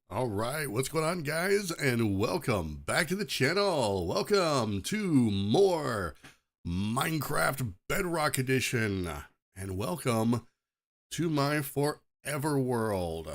All right, what's going on, guys? And welcome back to the channel. Welcome to more Minecraft Bedrock Edition. And welcome to my forever world.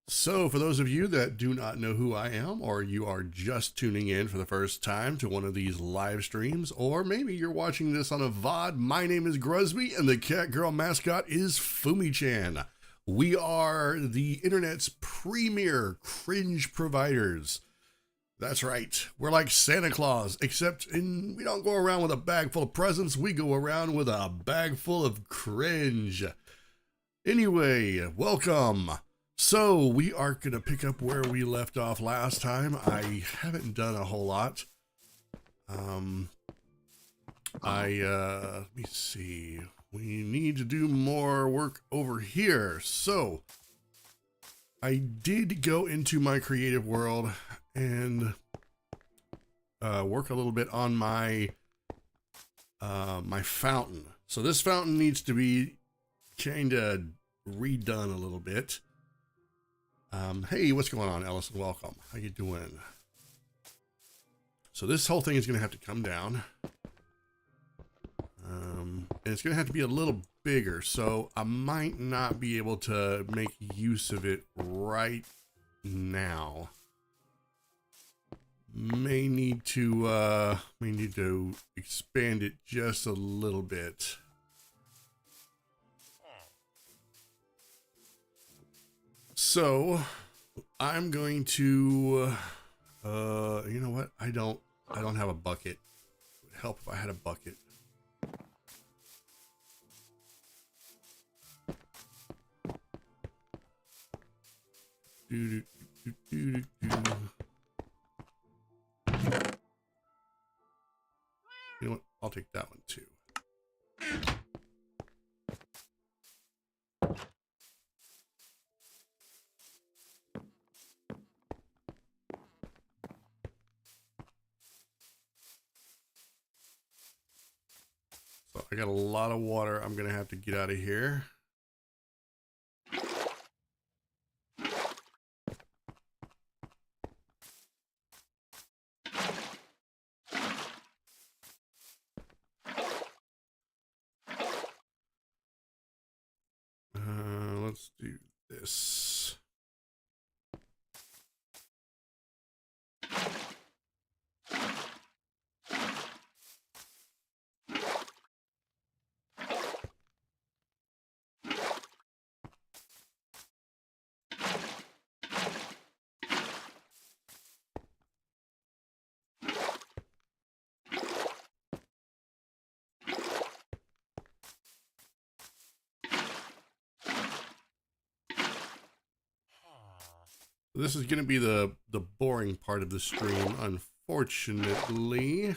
So, for those of you that do not know who I am, or you are just tuning in for the first time to one of these live streams, or maybe you're watching this on a VOD, my name is Gruzbee, and the Catgirl mascot is Fumi-chan. We are the internet's premier cringe providers. That's right. We're like Santa Claus, except we don't go around with a bag full of presents. We go around with a bag full of cringe. Anyway, welcome. So we are going to pick up where we left off last time. I haven't done a whole lot. Let me see. We need to do more work over here. So I did go into my creative world and work a little bit on my my fountain. So this fountain needs to be kind of redone a little bit. Hey, what's going on, Ellison? Welcome. How you doing? So this whole thing is going to have to come down. And it's going to have to be a little bigger, so I might not be able to make use of it right now. May need to expand it just a little bit. So I'm going to you know what? I don't have a bucket. It would help if I had a bucket. You know what? I'll take that one too. So I got a lot of water. I'm gonna have to get out of here. Let's do this. This is going to be the boring part of the stream, unfortunately.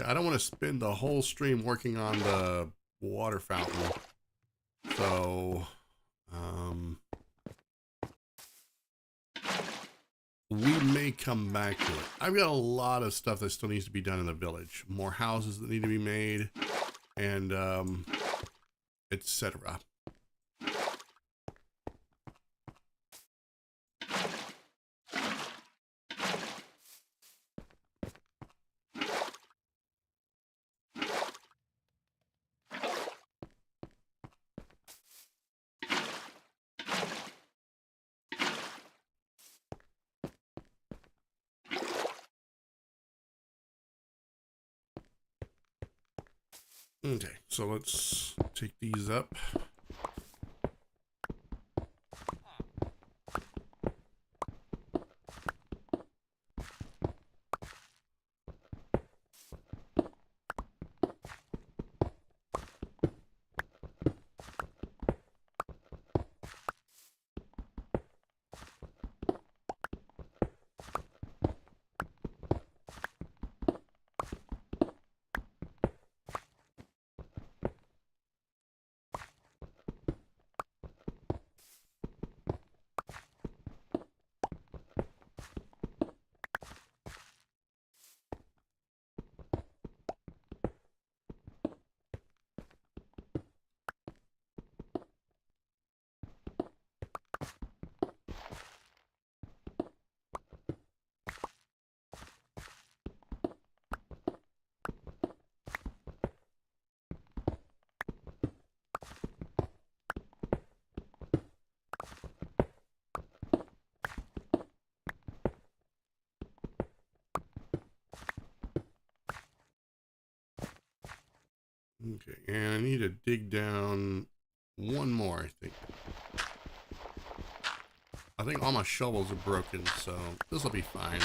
I don't want to spend the whole stream working on the water fountain, so we may come back to it. I've got a lot of stuff that still needs to be done in the village. More houses that need to be made, and etc. Okay, so let's take these up. Okay, and I need to dig down one more, I think. I think all my shovels are broken, so this will be fine.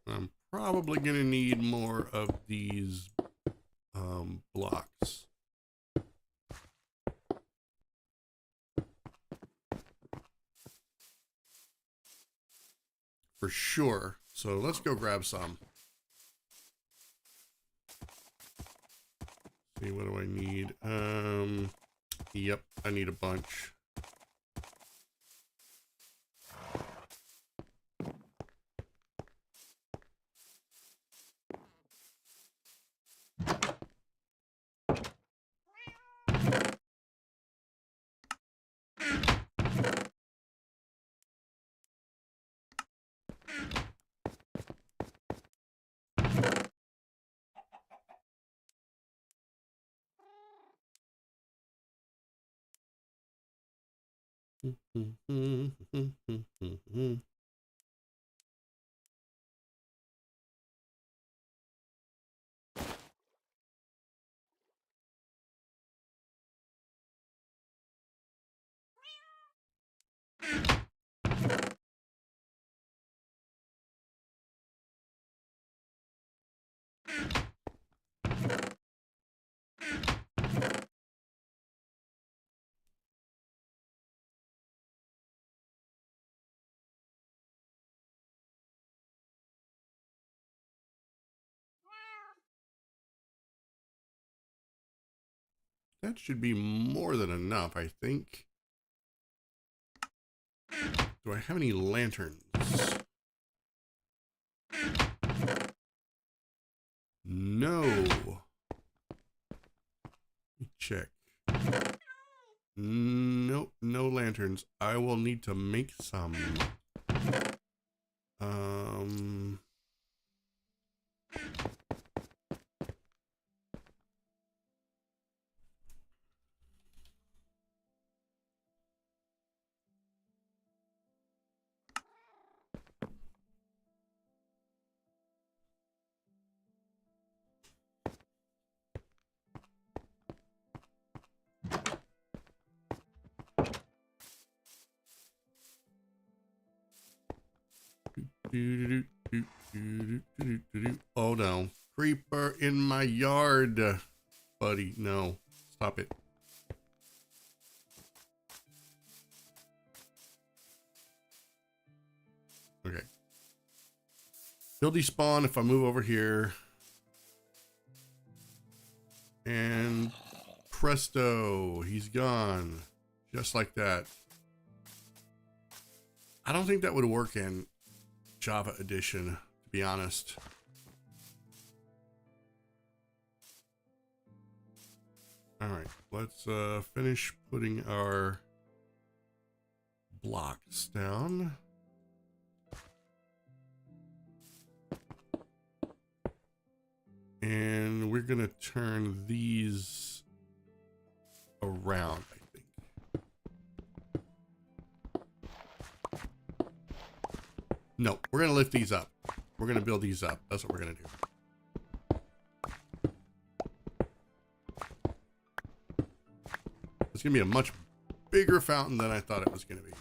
I'm probably going to need more of these blocks. For sure. So let's go grab some. See, what do I need? Yep, I need a bunch. That should be more than enough, I think. Do I have any lanterns? No. Let me check. Nope, no lanterns. I will need to make some. Oh no. Creeper in my yard. Buddy, no. Stop it. Okay. He'll despawn if I move over here. And presto, he's gone. Just like that. I don't think that would work in Java Edition, to be honest. All right, let's finish putting our blocks down. And we're gonna turn these around, I think. No, we're gonna lift these up. We're gonna build these up. That's what we're gonna do. It's gonna be a much bigger fountain than I thought it was gonna be.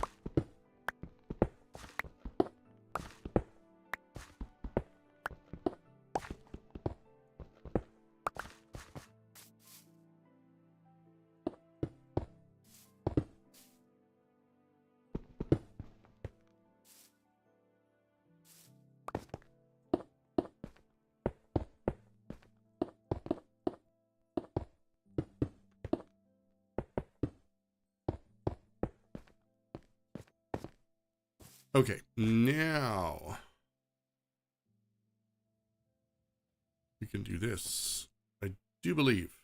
Okay, now we can do this. I do believe.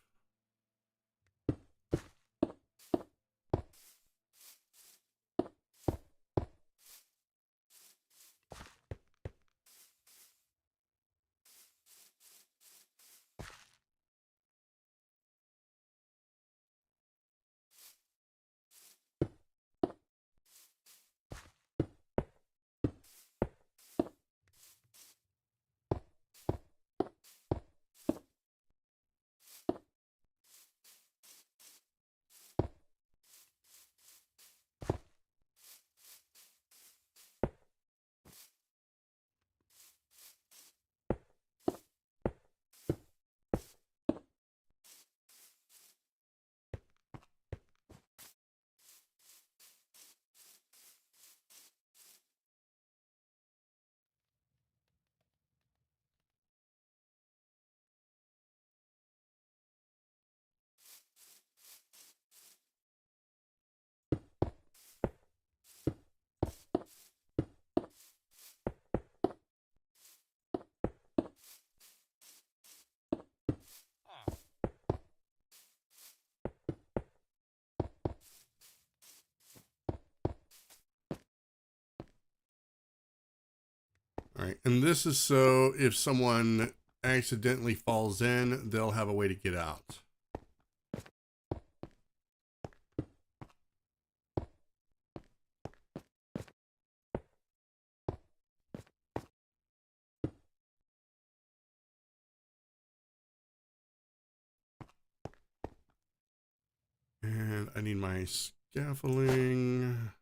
All right, and this is so if someone accidentally falls in, they'll have a way to get out. And I need my scaffolding.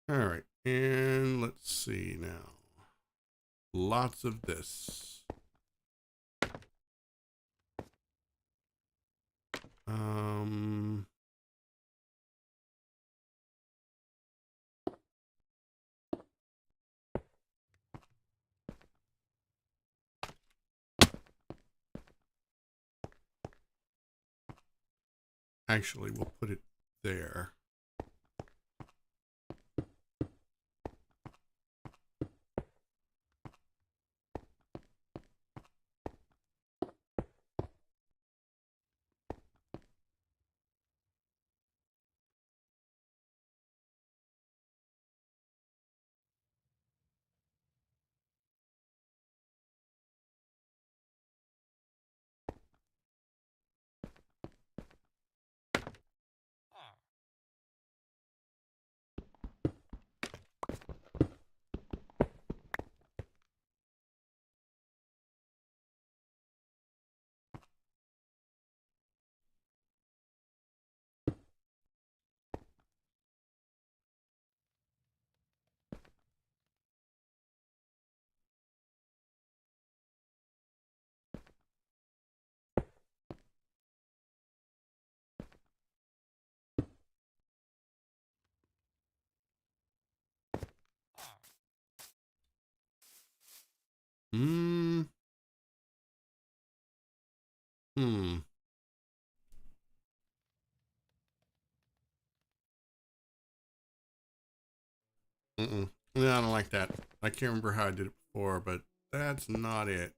All right, and let's see now. Lots of this. Actually, we'll put it there. Hmm. Hmm. Mm-mm. No, I don't like that. I can't remember how I did it before, but that's not it.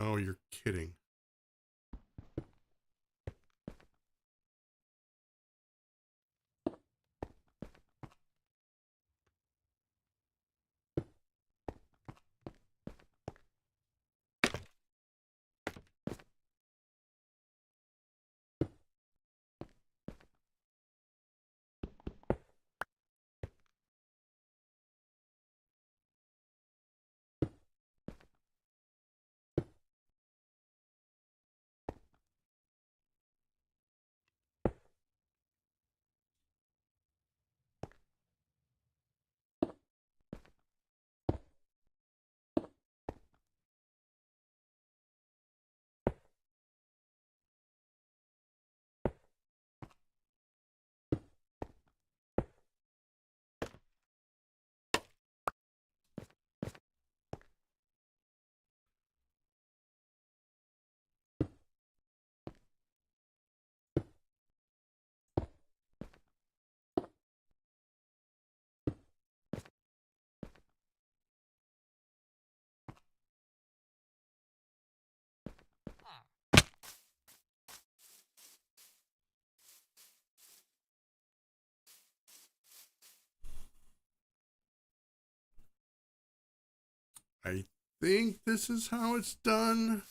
Oh, you're kidding. I think this is how it's done.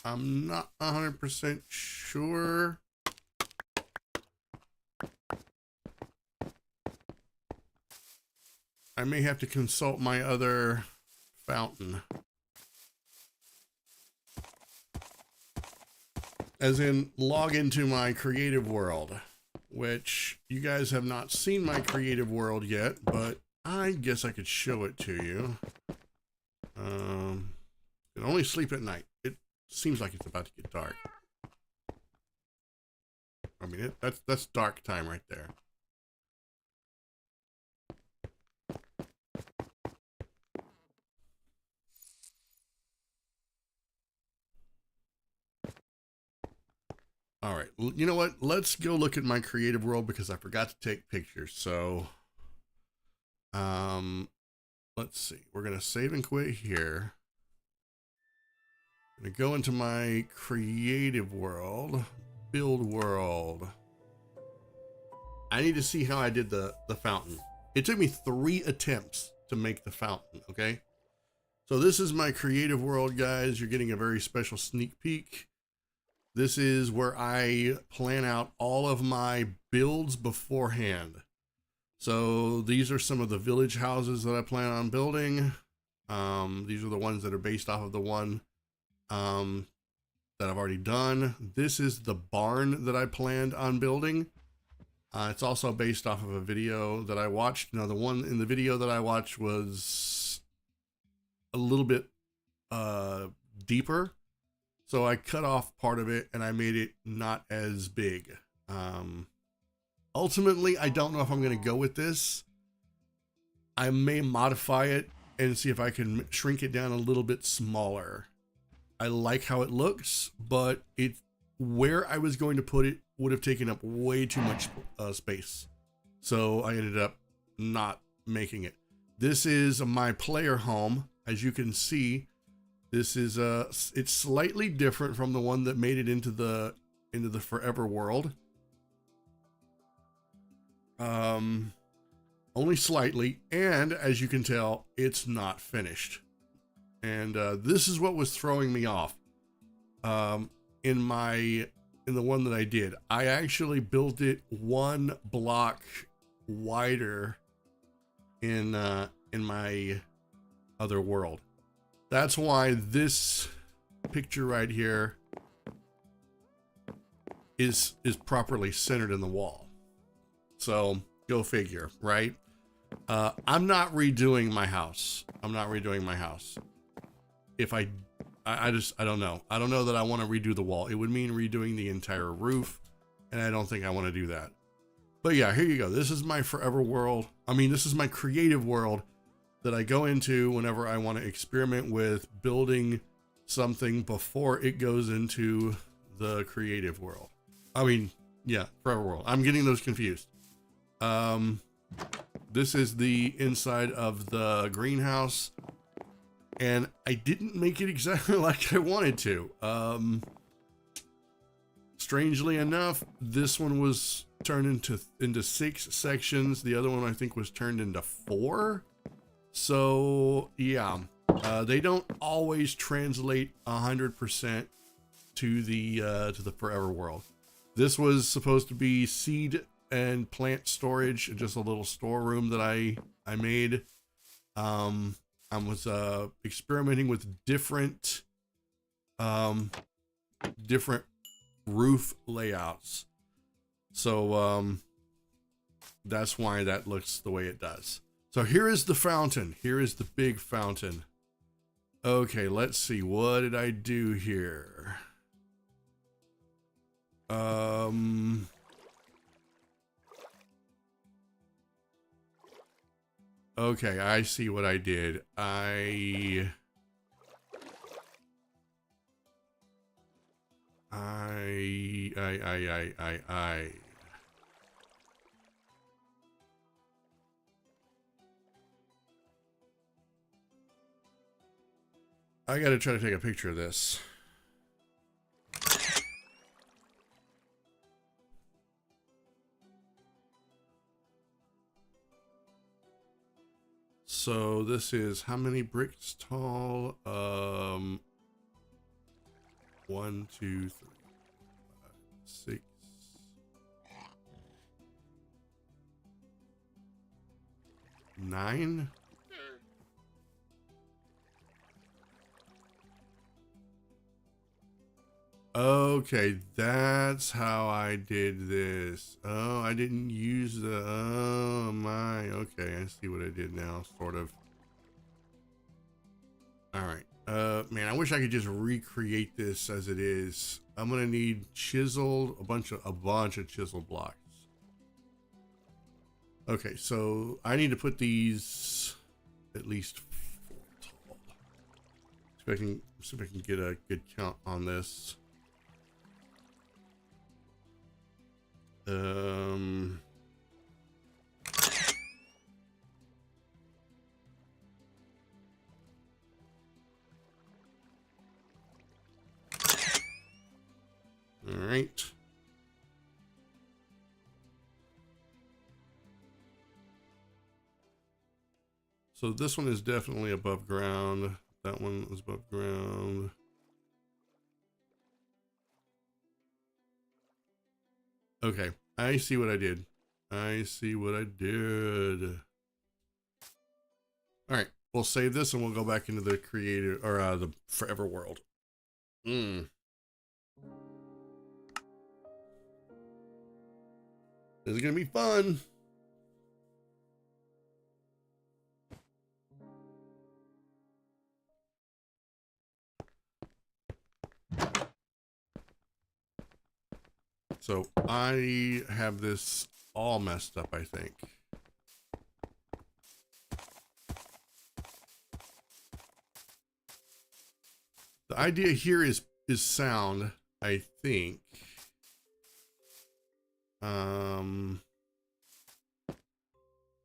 I'm not 100% sure. I may have to consult my other fountain. As in, log into my creative world, which you guys have not seen my creative world yet, but I guess I could show it to you. Can only sleep at night. It seems like it's about to get dark. I mean, that's dark time right there. All right, you know what? Let's go look at my creative world because I forgot to take pictures. So, let's see. We're gonna save and quit here. I'm gonna go into my creative world, build world. I need to see how I did the fountain. It took me 3 attempts to make the fountain, okay? So this is my creative world, guys. You're getting a very special sneak peek. This is where I plan out all of my builds beforehand. So these are some of the village houses that I plan on building. These are the ones that are based off of the one that I've already done. This is the barn that I planned on building. It's also based off of a video that I watched. Now, the one in the video that I watched was a little bit deeper. So I cut off part of it and I made it not as big. Ultimately, I don't know if I'm going to go with this. I may modify it and see if I can shrink it down a little bit smaller. I like how it looks, but where I was going to put it would have taken up way too much space. So I ended up not making it. This is my player home. As you can see, this is it's slightly different from the one that made it into the forever world. Only slightly, and as you can tell, it's not finished. And this is what was throwing me off. In the one that I did, I actually built it 1 block wider in my other world. That's why this picture right here is properly centered in the wall. So go figure, right? I'm not redoing my house. I'm not redoing my house. If I don't know. I don't know that I want to redo the wall. It would mean redoing the entire roof, and I don't think I want to do that. But yeah, here you go. This is my forever world. I mean, this is my creative world that I go into whenever I want to experiment with building something before it goes into the creative world. I mean, yeah, forever world. I'm getting those confused. This is the inside of the greenhouse. and I didn't make it exactly like I wanted to. Strangely enough, this one was turned into 6 sections. The other one I think was turned into 4. So yeah, they don't always translate 100% to the forever world. This was supposed to be seed and plant storage, just a little storeroom that I made. I was experimenting with different roof layouts, so that's why that looks the way it does. So here is the fountain. Here is the big fountain. Okay, let's see, what did I do here? Okay, I see what I did. I gotta try to take a picture of this. So this is how many bricks tall? 1, 2, 3, 5, 6. 9. Okay, that's how I did this. Oh, I didn't use the, oh my, okay, I see what I did now, sort of. All right, man, I wish I could just recreate this as it is. I'm gonna need chiseled, a bunch of chisel blocks. Okay, so I need to put these at least 4 tall. See if I can get a good count on this. All right. So this one is definitely above ground. That one is above ground. Okay, I see what I did. I see what I did. All right, we'll save this and we'll go back into the creative, or the forever world. This is gonna be fun. So I have this all messed up, I think. The idea here is sound, I think.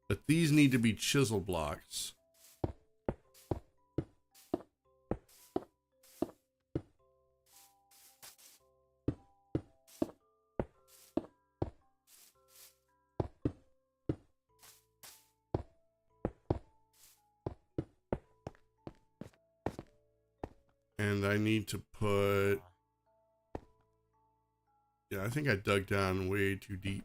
But these need to be chisel blocks. And I need to put, yeah, I think I dug down way too deep.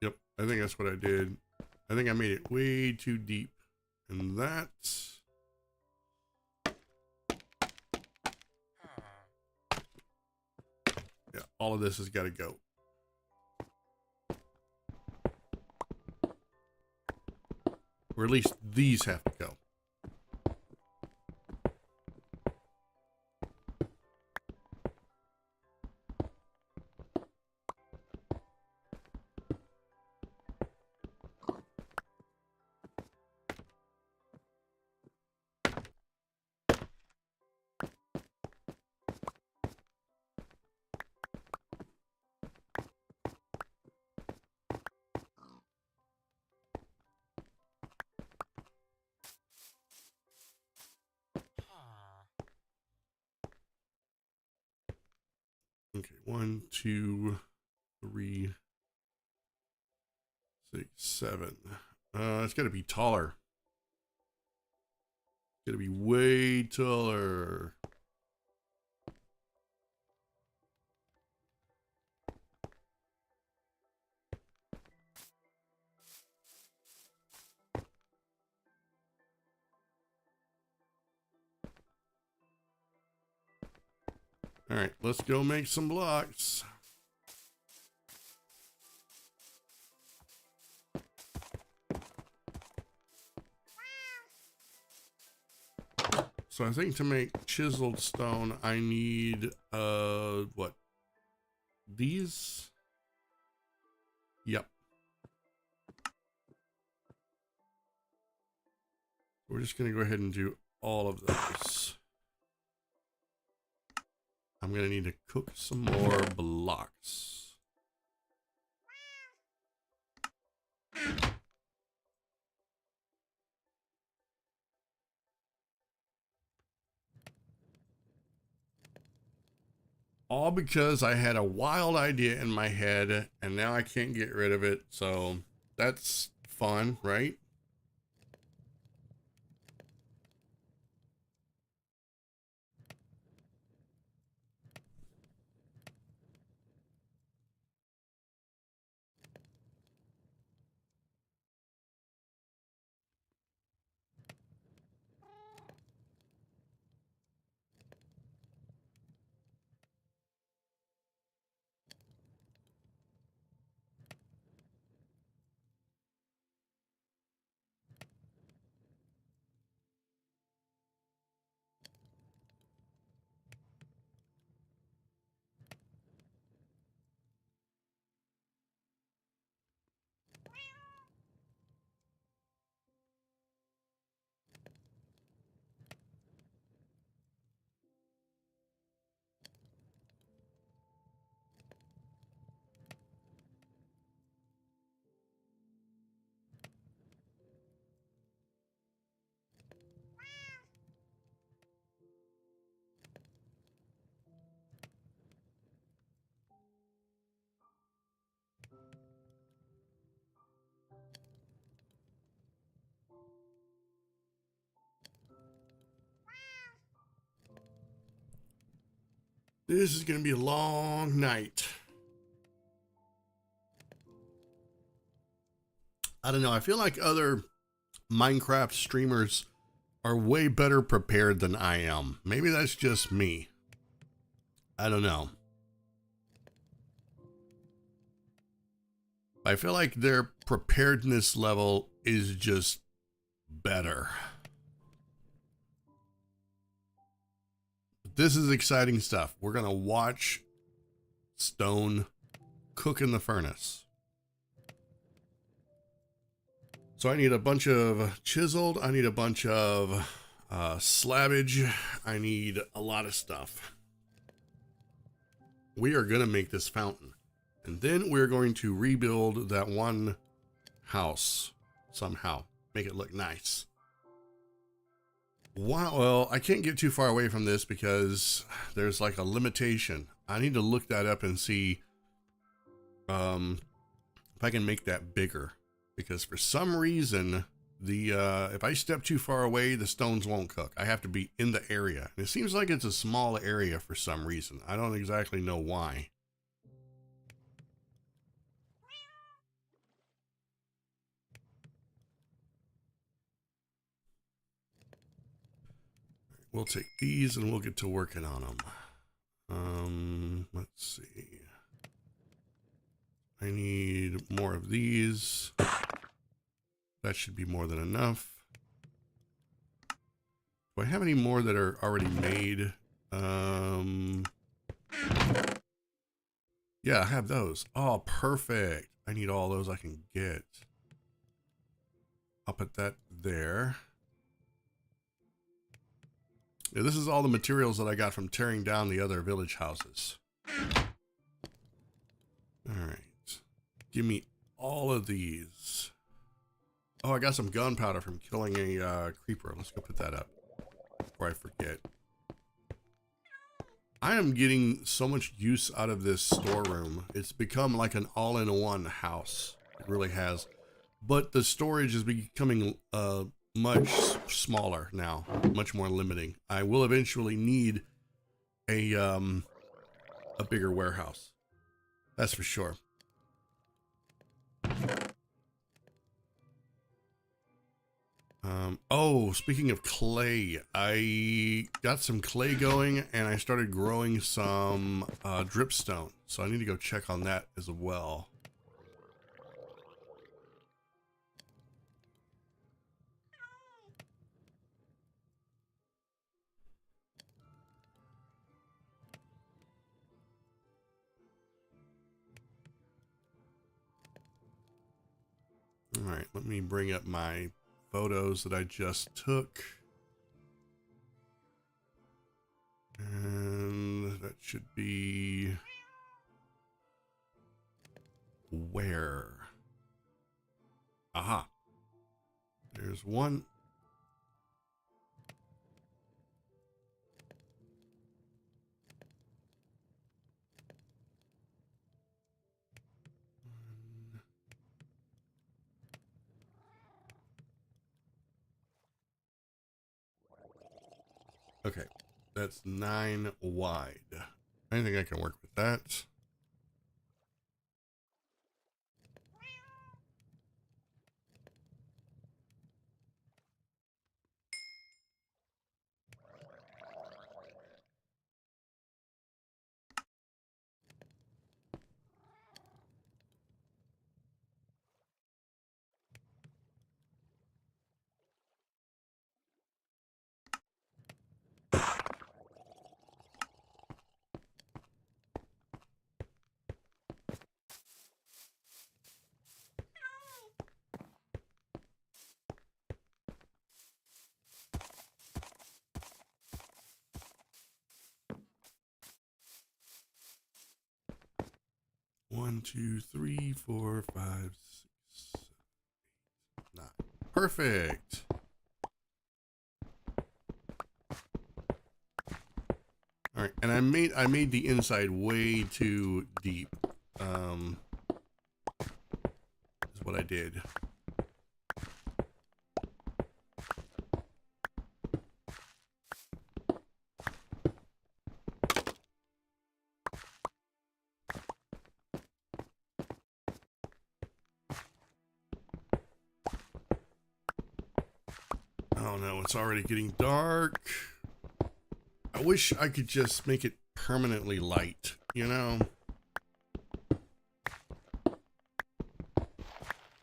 Yep, I think that's what I did. I think I made it way too deep. And that's, yeah, all of this has got to go. Or at least these have to go. Okay, 1, 2, 3, 6, 7. It's got to be taller. Got to be way taller. All right, let's go make some blocks. So I think to make chiseled stone, I need, what? These? Yep. We're just going to go ahead and do all of those. I'm going to need to cook some more blocks. All because I had a wild idea in my head and now I can't get rid of it. So that's fun, right? This is going to be a long night. I don't know. I feel like other Minecraft streamers are way better prepared than I am. Maybe that's just me. I don't know. I feel like their preparedness level is just better. This is exciting stuff. We're going to watch stone cook in the furnace. So I need a bunch of chiseled. I need a bunch of slabbage. I need a lot of stuff. We are going to make this fountain. And then we're going to rebuild that one house somehow. Make it look nice. Wow, well, I can't get too far away from this because there's like a limitation. I need to look that up and see if I can make that bigger. Because for some reason, if I step too far away, the stones won't cook. I have to be in the area. And it seems like it's a small area for some reason. I don't exactly know why. We'll take these and we'll get to working on them. Let's see. I need more of these. That should be more than enough. Do I have any more that are already made? Yeah, I have those. Oh, perfect. I need all those I can get. I'll put that there. Yeah, this is all the materials that I got from tearing down the other village houses. All right. Give me all of these. Oh, I got some gunpowder from killing a creeper. Let's go put that up before I forget. I am getting so much use out of this storeroom. It's become like an all-in-one house. It really has. But the storage is becoming much smaller now, much more limiting. I will eventually need a bigger warehouse. That's for sure. Oh, speaking of clay, I got some clay going and I started growing some dripstone. So I need to go check on that as well. All right, let me bring up my photos that I just took. And that should be where? Aha. There's one. Okay, that's 9 wide. I think I can work with that. One, two, three, four, five, 6, 7, 8, 9. Perfect. All right, and I made the inside way too deep. Is what I did. Oh no, it's already getting dark. I wish I could just make it permanently light, you know?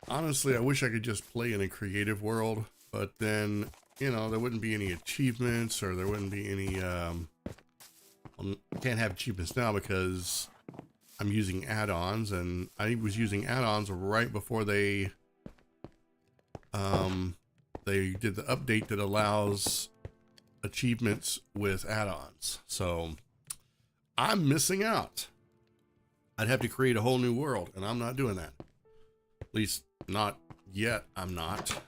Honestly, I wish I could just play in a creative world, but then, you know, there wouldn't be any achievements or there wouldn't be any, can't have achievements now because I'm using add-ons, and I was using add-ons right before they did the update that allows achievements with add-ons. So I'm missing out. I'd have to create a whole new world, and I'm not doing that. At least not yet. I'm not.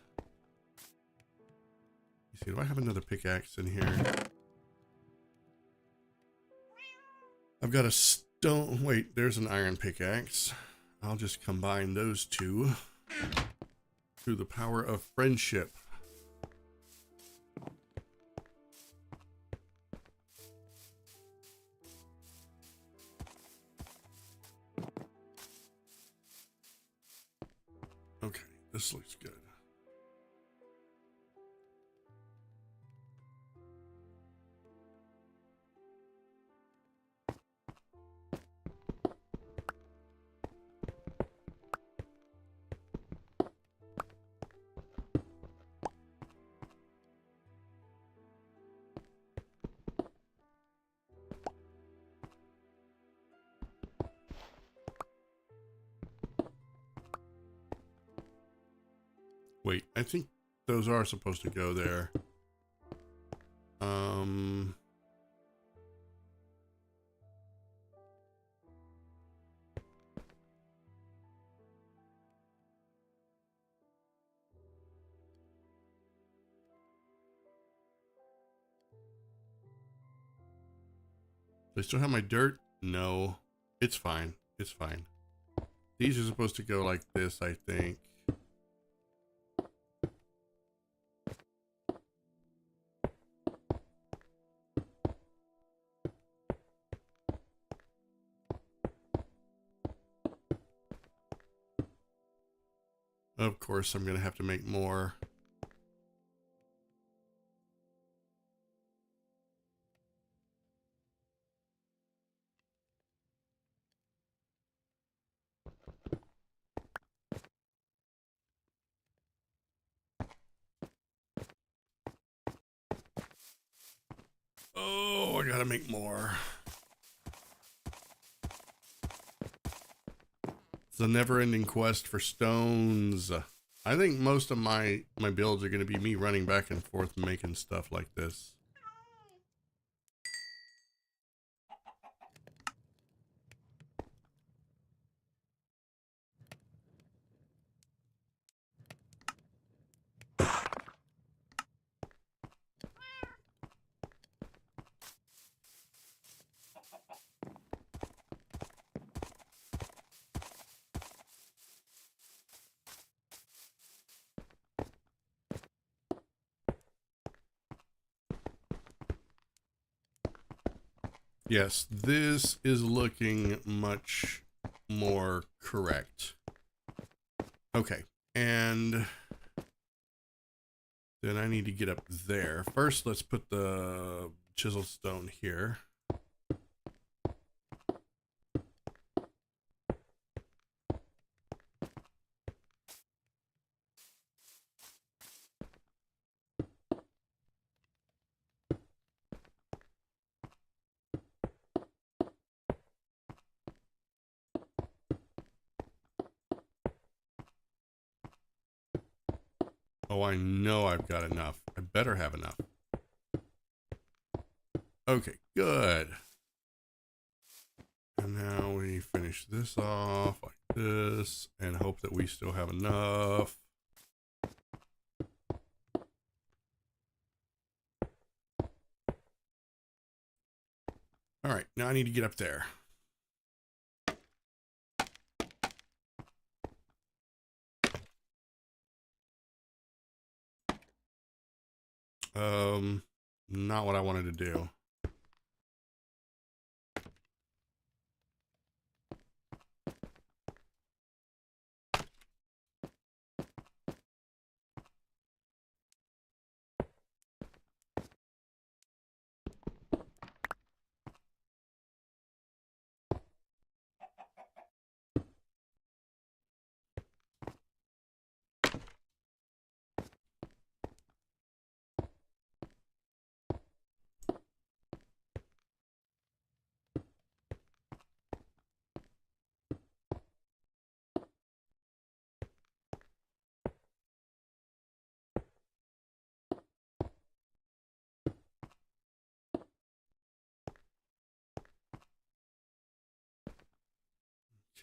You see, do I have another pickaxe in here? I've got a stone. Wait, there's an iron pickaxe. I'll just combine those two through the power of friendship. Okay, this looks good. Wait, I think those are supposed to go there. Do I still have my dirt? No. It's fine. It's fine. These are supposed to go like this, I think. Of course, I'm going to have to make more. Oh, I got to make more. It's a never-ending quest for stones. I think most of my builds are going to be me running back and forth making stuff like this. Yes, this is looking much more correct. Okay, and then I need to get up there. First, let's put the chisel stone here. Oh, I know I've got enough. I better have enough. Okay, good. And now we finish this off like this and hope that we still have enough. All right, now I need to get up there. Not what I wanted to do.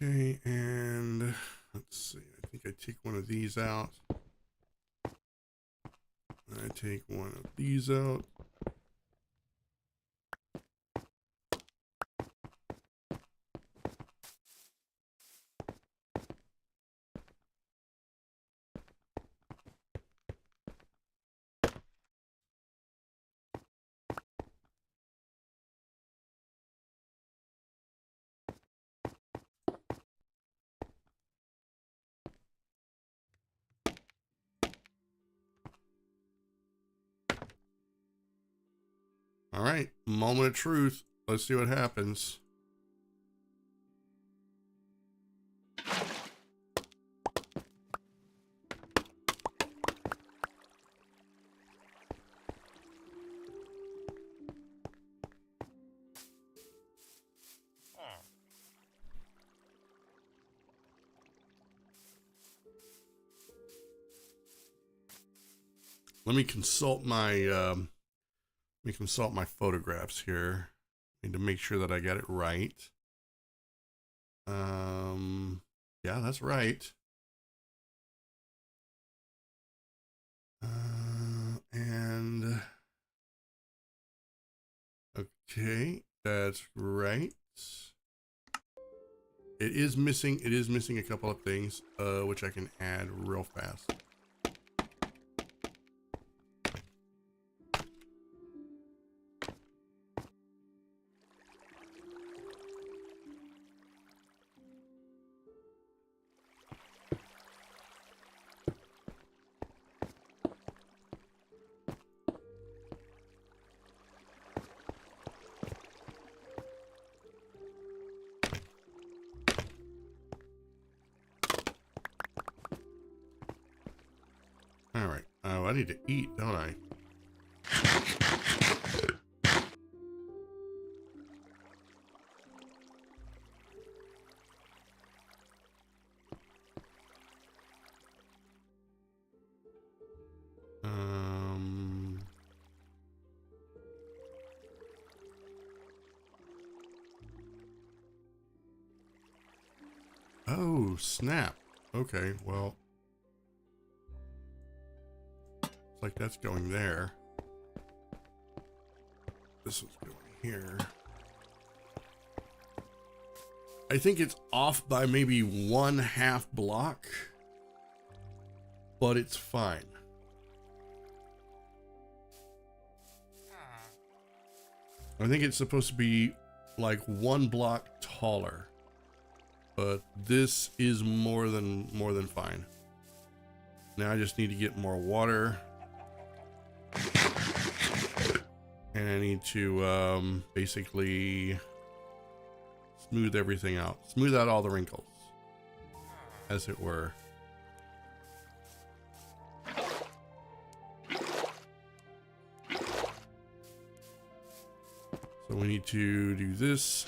Okay, and let's see. I think I take one of these out. I take one of these out. All right, moment of truth. Let's see what happens. Let me consult my photographs here. I need to make sure that I got it right. Yeah, that's right. And okay, That's right. It is missing a couple of things, which I can add real fast. All right. Oh, I need to eat, don't I? Oh, snap. Okay, well. It's like that's going there. This one's going here. I think it's off by maybe 1/2 block, but it's fine. I think it's supposed to be like 1 block taller, but this is more than fine. Now I just need to get more water, and I need to basically smooth everything out, smooth out all the wrinkles, as it were. So we need to do this.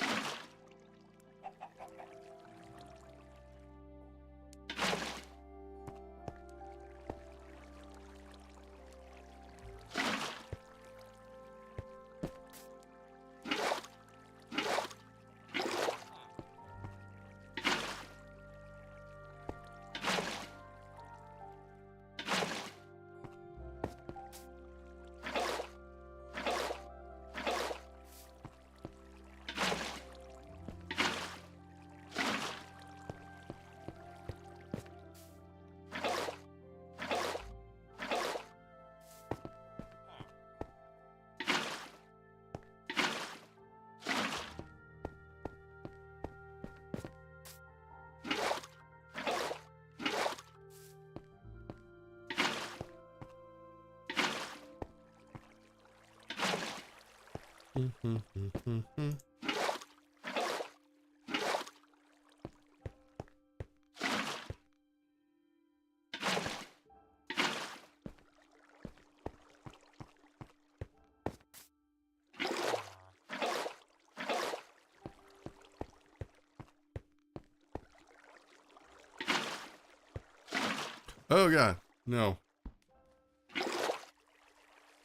Oh god, no.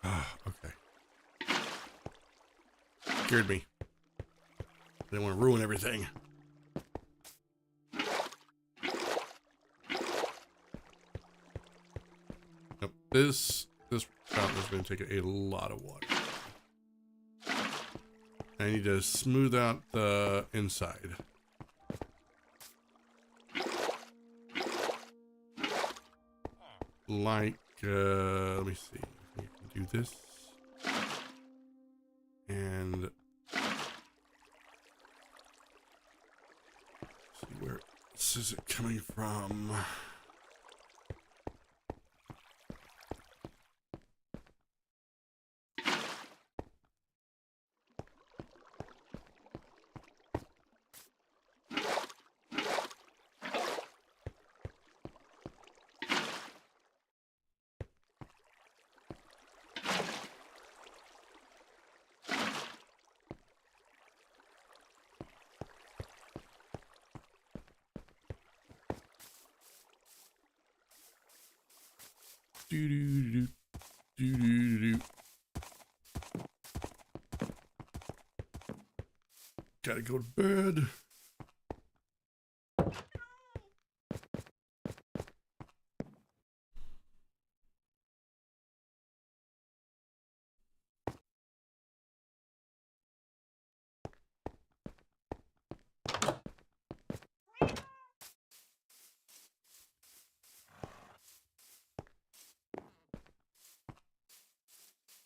Ah, okay. Scared me. I didn't want to ruin everything. Nope. This fountain is going to take a lot of water. I need to smooth out the inside. Like, let me see. We can do this. And see where this is it coming from. Gotta go to bed.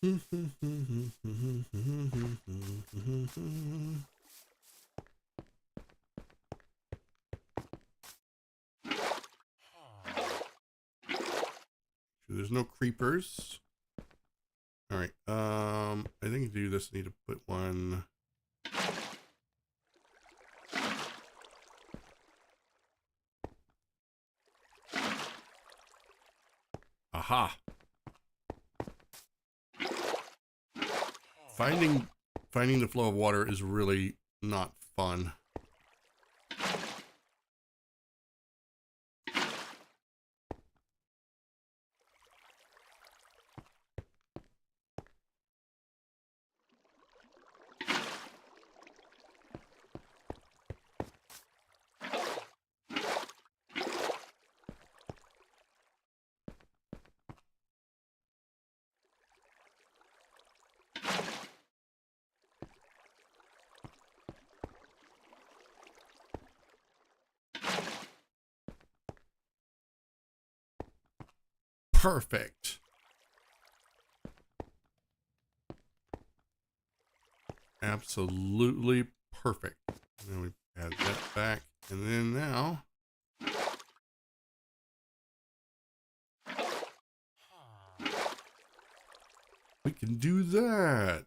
There's no creepers. All right. I think to do this, I need to put one. Aha. Finding the flow of water is really not fun. Perfect. Absolutely perfect. And then we add that back. And then now we can do that.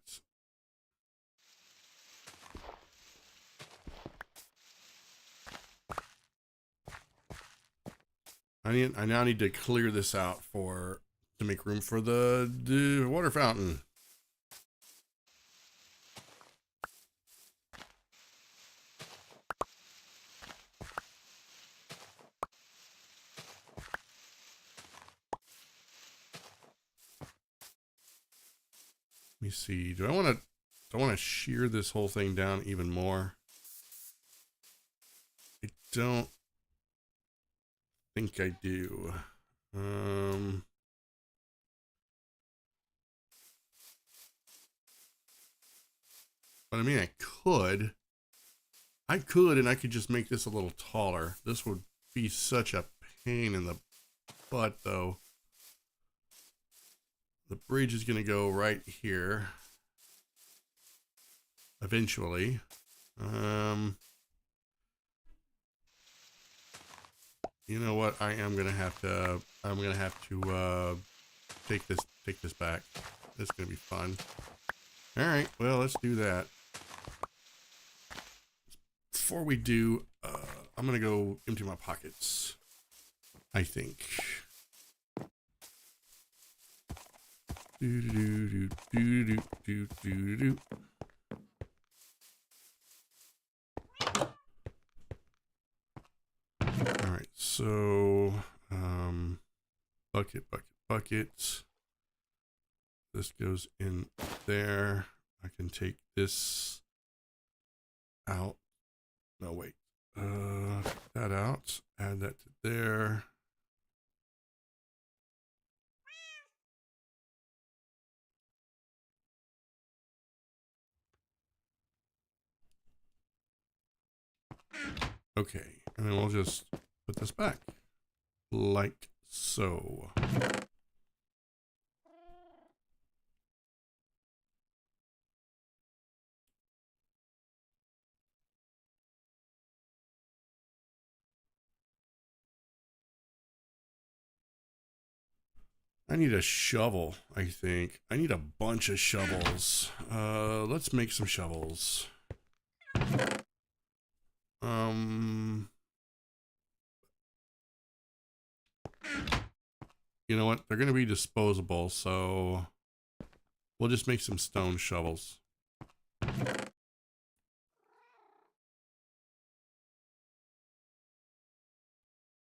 I now need to clear this out to make room for the water fountain. Let me see. Do I want to shear this whole thing down even more? I don't think I do. But I mean, I could, and I could just make this a little taller. This would be such a pain in the butt, though. The bridge is going to go right here. Eventually. You know what? I'm going to have to take this back. This is going to be fun. All right. Well, let's do that. Before we do, I'm going to go empty my pockets, I think. All right, so bucket. This goes in there. I can take this out. No, wait. Take that out. Add that to there. Okay, and then we'll just put this back like so. I need a shovel, I think. I need a bunch of shovels. Let's make some shovels. You know what? They're going to be disposable, so we'll just make some stone shovels. I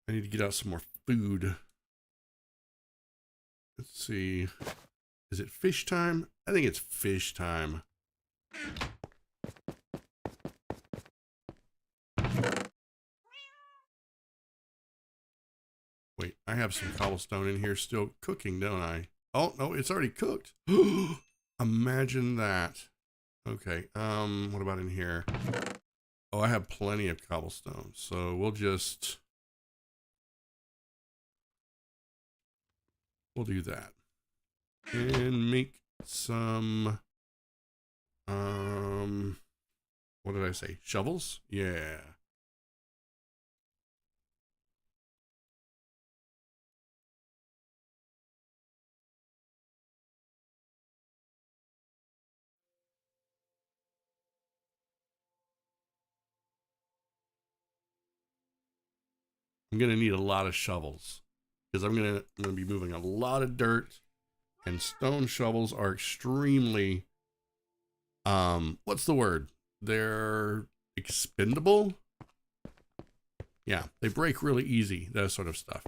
need to get out some more food. Let's see. Is it fish time? I think it's fish time. Wait, I have some cobblestone in here still cooking, don't I? Oh, no, it's already cooked. Imagine that. Okay, what about in here? Oh, I have plenty of cobblestone, so we'll do that. And make some, what did I say? Shovels? Yeah. I'm gonna need a lot of shovels because I'm gonna be moving a lot of dirt, and stone shovels are extremely, what's the word? They're expendable. Yeah, they break really easy, that sort of stuff.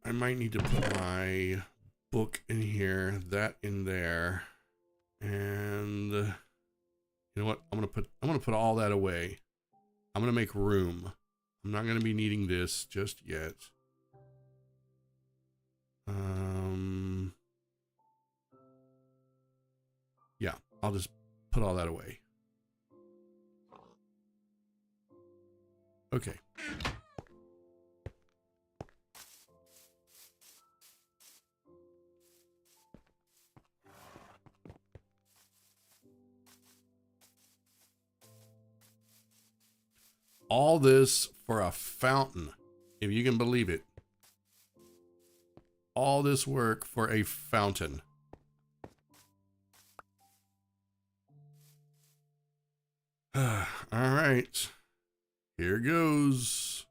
I might need to put my book in here, that in there, and you know what? I'm gonna put all that away. I'm gonna make room. I'm not gonna be needing this just yet. Yeah, I'll just put all that away. Okay. All this for a fountain, if you can believe it. All this work for a fountain. All right, here goes.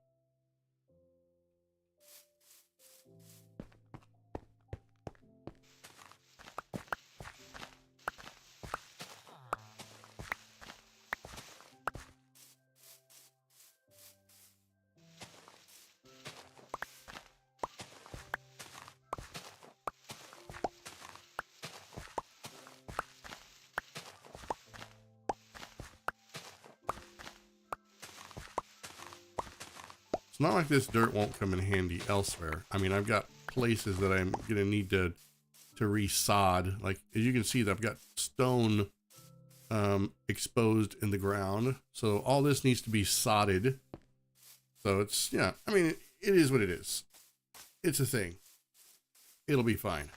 It's not like this dirt won't come in handy elsewhere. I mean, I've got places that I'm gonna need to resod. Like, as you can see, that I've got stone exposed in the ground. So all this needs to be sodded. So it's, yeah, I mean, it is what it is. It's a thing. It'll be fine.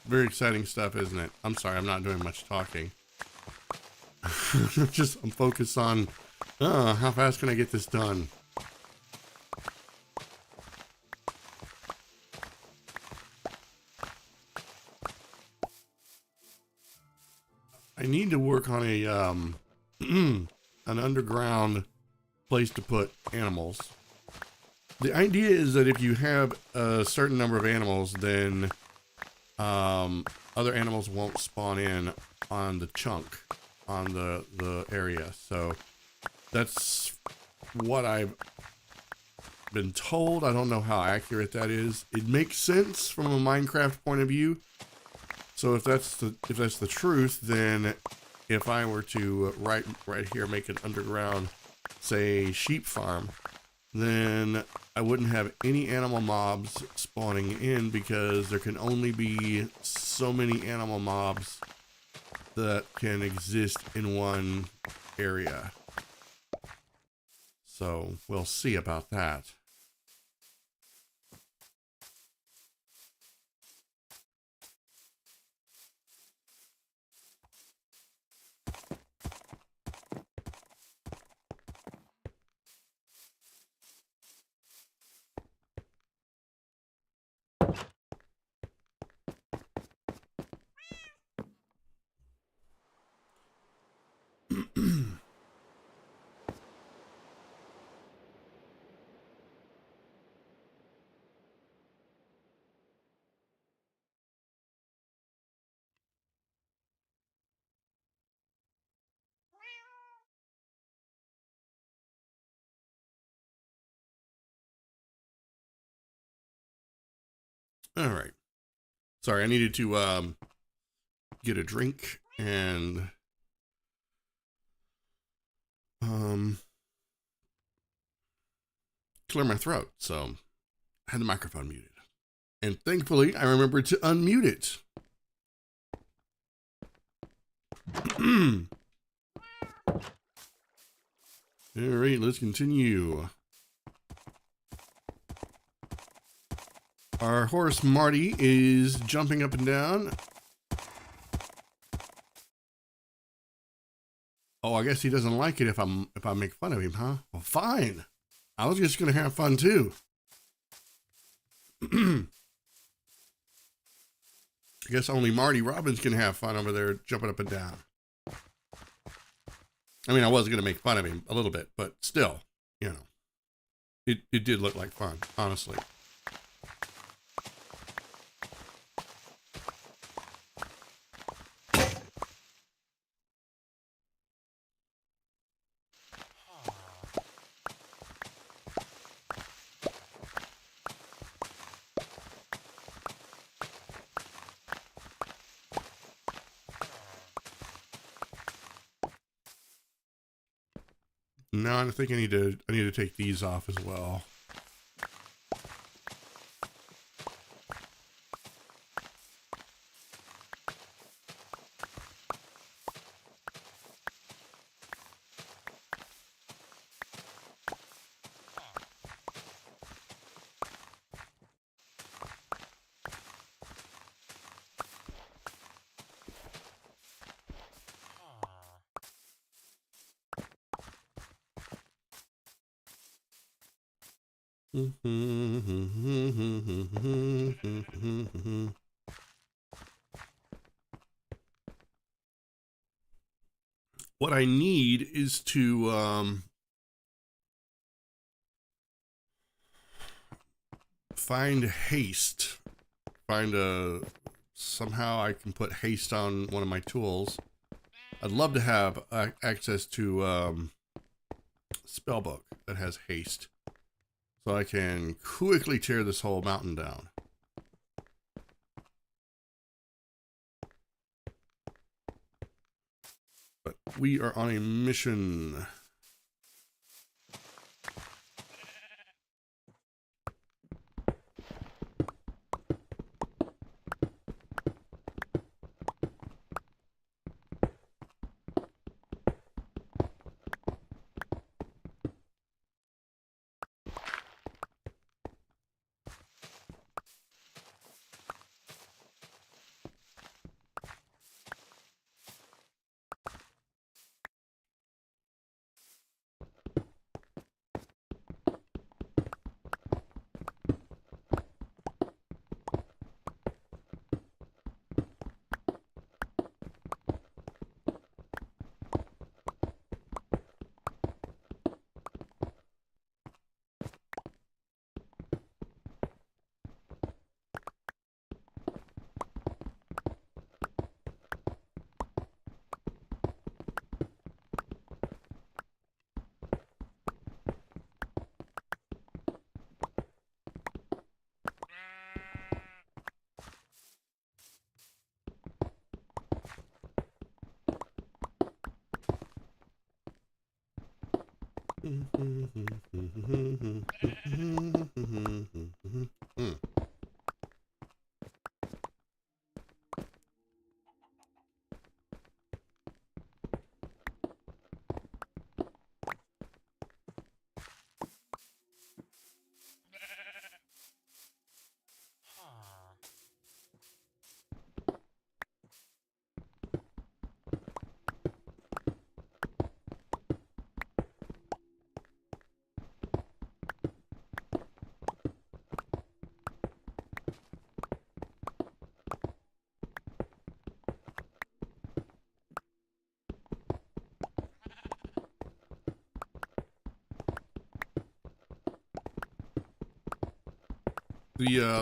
Very exciting stuff, isn't it? I'm sorry, I'm not doing much talking. I'm focused on, how fast can I get this done? I need to work on a, an underground place to put animals. The idea is that if you have a certain number of animals, then other animals won't spawn in on the chunk, on the area. So that's what I've been told. I don't know how accurate that is. It makes sense from a Minecraft point of view, So if that's the truth, then if I were to right here make an underground, say, sheep farm, then I wouldn't have any animal mobs spawning in, because there can only be so many animal mobs that can exist in one area. So we'll see about that. All right. Sorry, I needed to get a drink and clear my throat, so I had the microphone muted. And thankfully, I remembered to unmute it. All right, let's continue. Our horse Marty is jumping up and down. Oh, I guess he doesn't like it if I make fun of him, huh? Well, fine. I was just gonna have fun too. I guess only Marty Robbins can have fun over there jumping up and down. I mean, I was gonna make fun of him a little bit, but still, you know, it did look like fun, honestly. No, I think I need to take these off as well. What I need is to find haste. Somehow I can put haste on one of my tools. I'd love to have access to spellbook that has haste, so I can quickly tear this whole mountain down. But we are on a mission.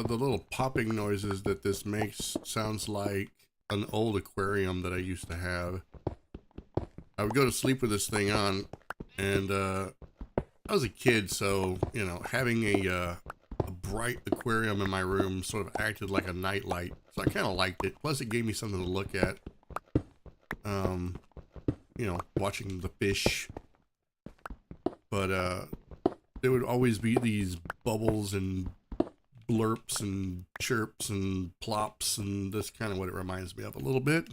The little popping noises that this makes sounds like an old aquarium that I used to have. I would go to sleep with this thing on, and I was a kid, so you know, having a bright aquarium in my room sort of acted like a nightlight, so I kind of liked it. Plus, it gave me something to look at. You know, watching the fish, but there would always be these bubbles and blurps and chirps and plops, and that's kind of what it reminds me of a little bit.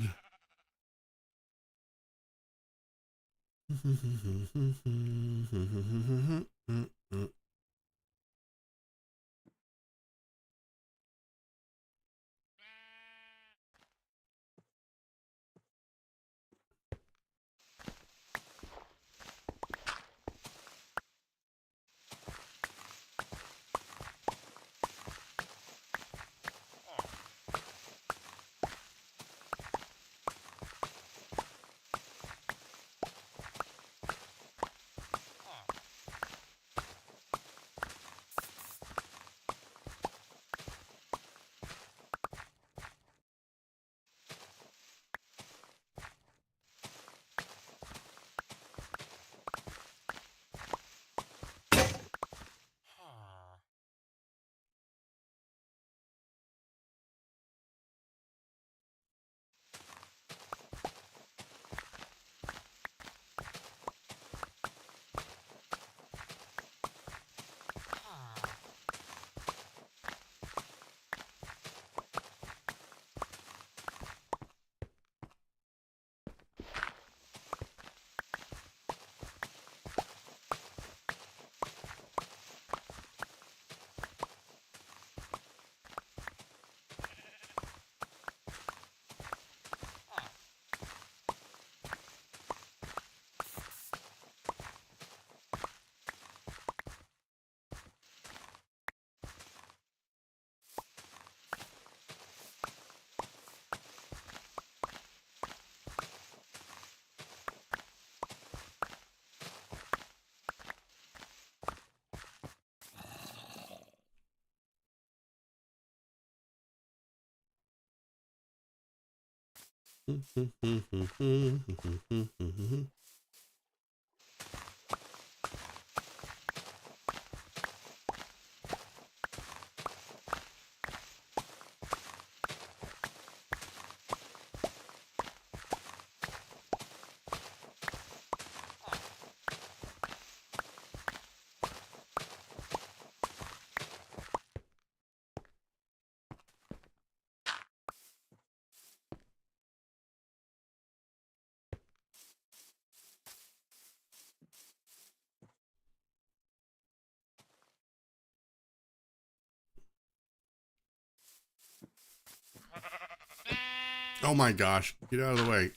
Oh my gosh, get out of the way.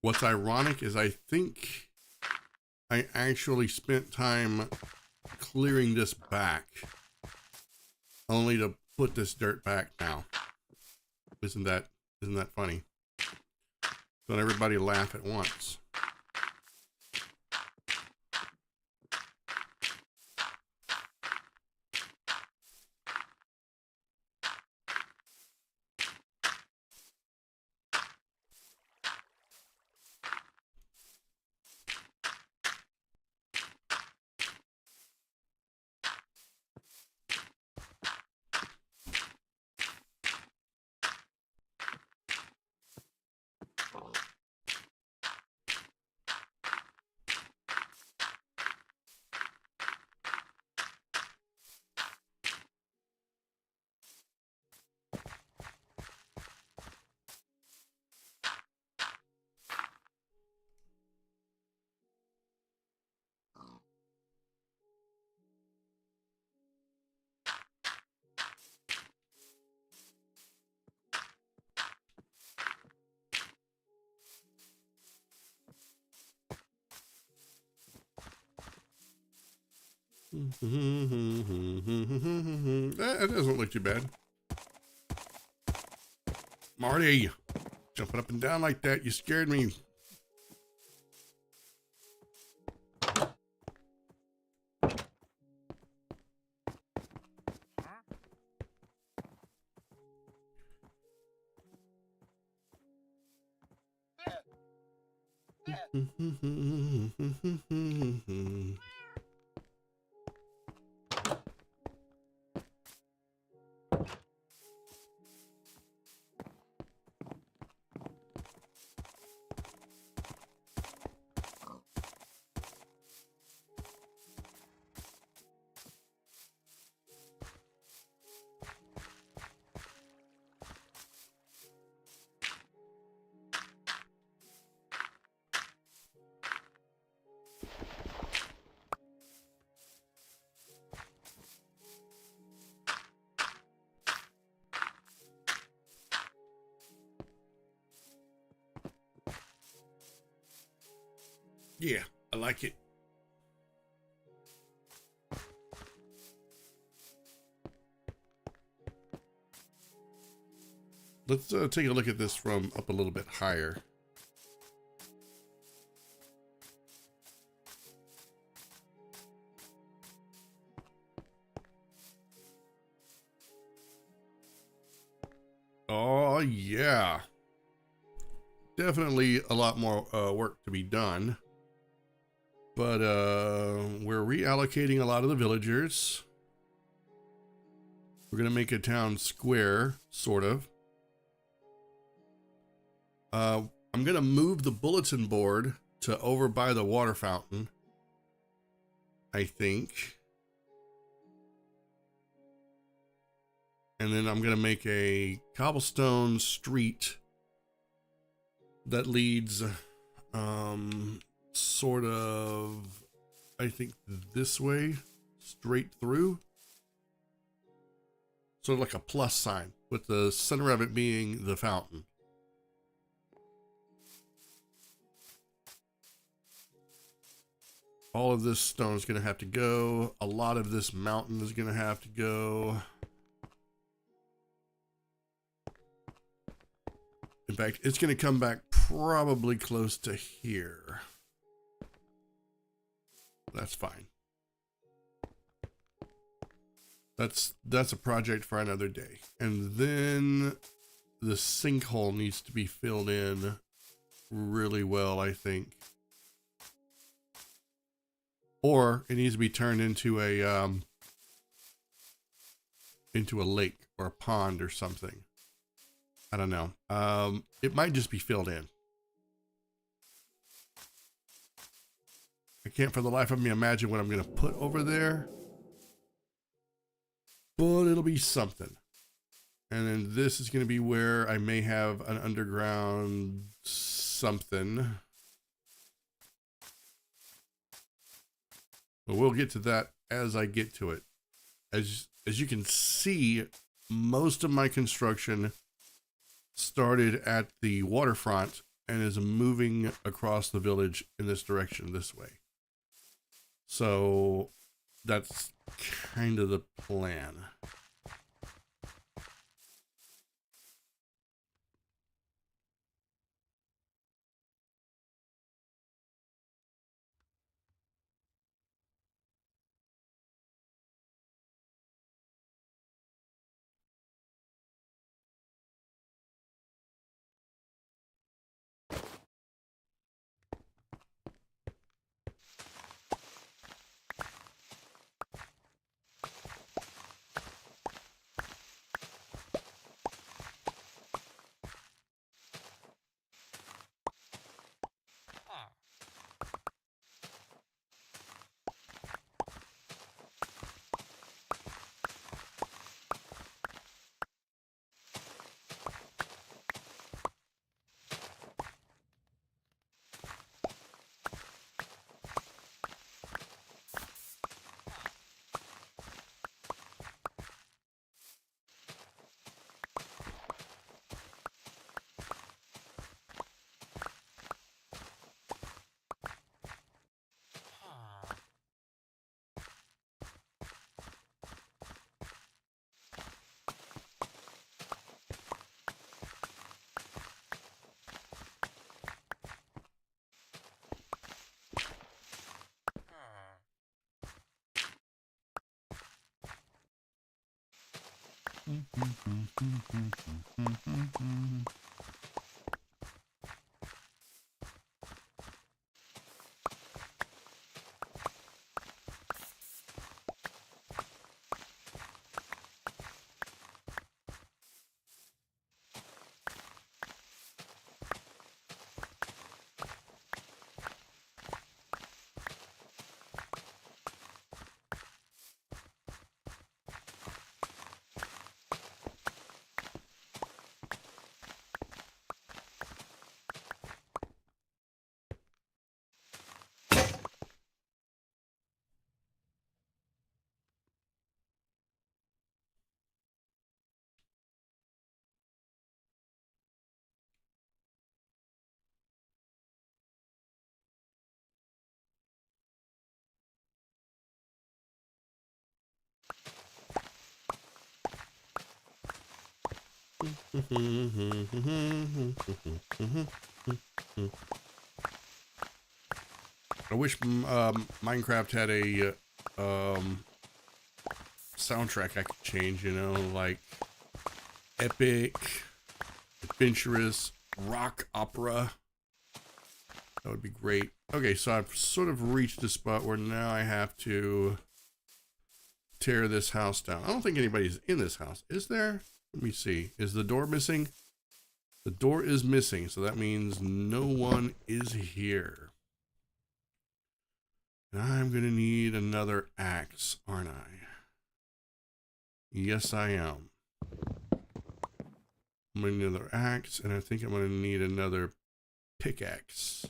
What's ironic is I think I actually spent time clearing this back only to put this dirt back now. Isn't that funny? Don't everybody laugh at once. That doesn't look too bad. Marty, jumping up and down like that, you scared me. Yeah, I like it. Let's take a look at this from up a little bit higher. Oh, yeah. Definitely a lot more work to be done. But we're reallocating a lot of the villagers. We're going to make a town square, sort of. I'm going to move the bulletin board to over by the water fountain, I think. And then I'm going to make a cobblestone street that leads sort of, I think, this way, straight through. Sort of like a plus sign, with the center of it being the fountain. All of this stone is going to have to go. A lot of this mountain is going to have to go. In fact, it's going to come back probably close to here. That's fine. That's a project for another day. And then the sinkhole needs to be filled in really well, I think. Or it needs to be turned into a lake or a pond or something. I don't know. It might just be filled in. I can't for the life of me imagine what I'm going to put over there. But it'll be something. And then this is going to be where I may have an underground something. But we'll get to that as I get to it. As you can see, most of my construction started at the waterfront and is moving across the village in this direction this way. So that's kind of the plan. I wish Minecraft had a soundtrack I could change, you know, like epic, adventurous, rock opera. That would be great. Okay, so I've sort of reached a spot where now I have to tear this house down. I don't think anybody's in this house. Is there? Let me see. Is the door missing? The door is missing, so that means no one is here. And I'm going to need another axe, aren't I? Yes, I am. I'm going to need another axe, and I think I'm going to need another pickaxe.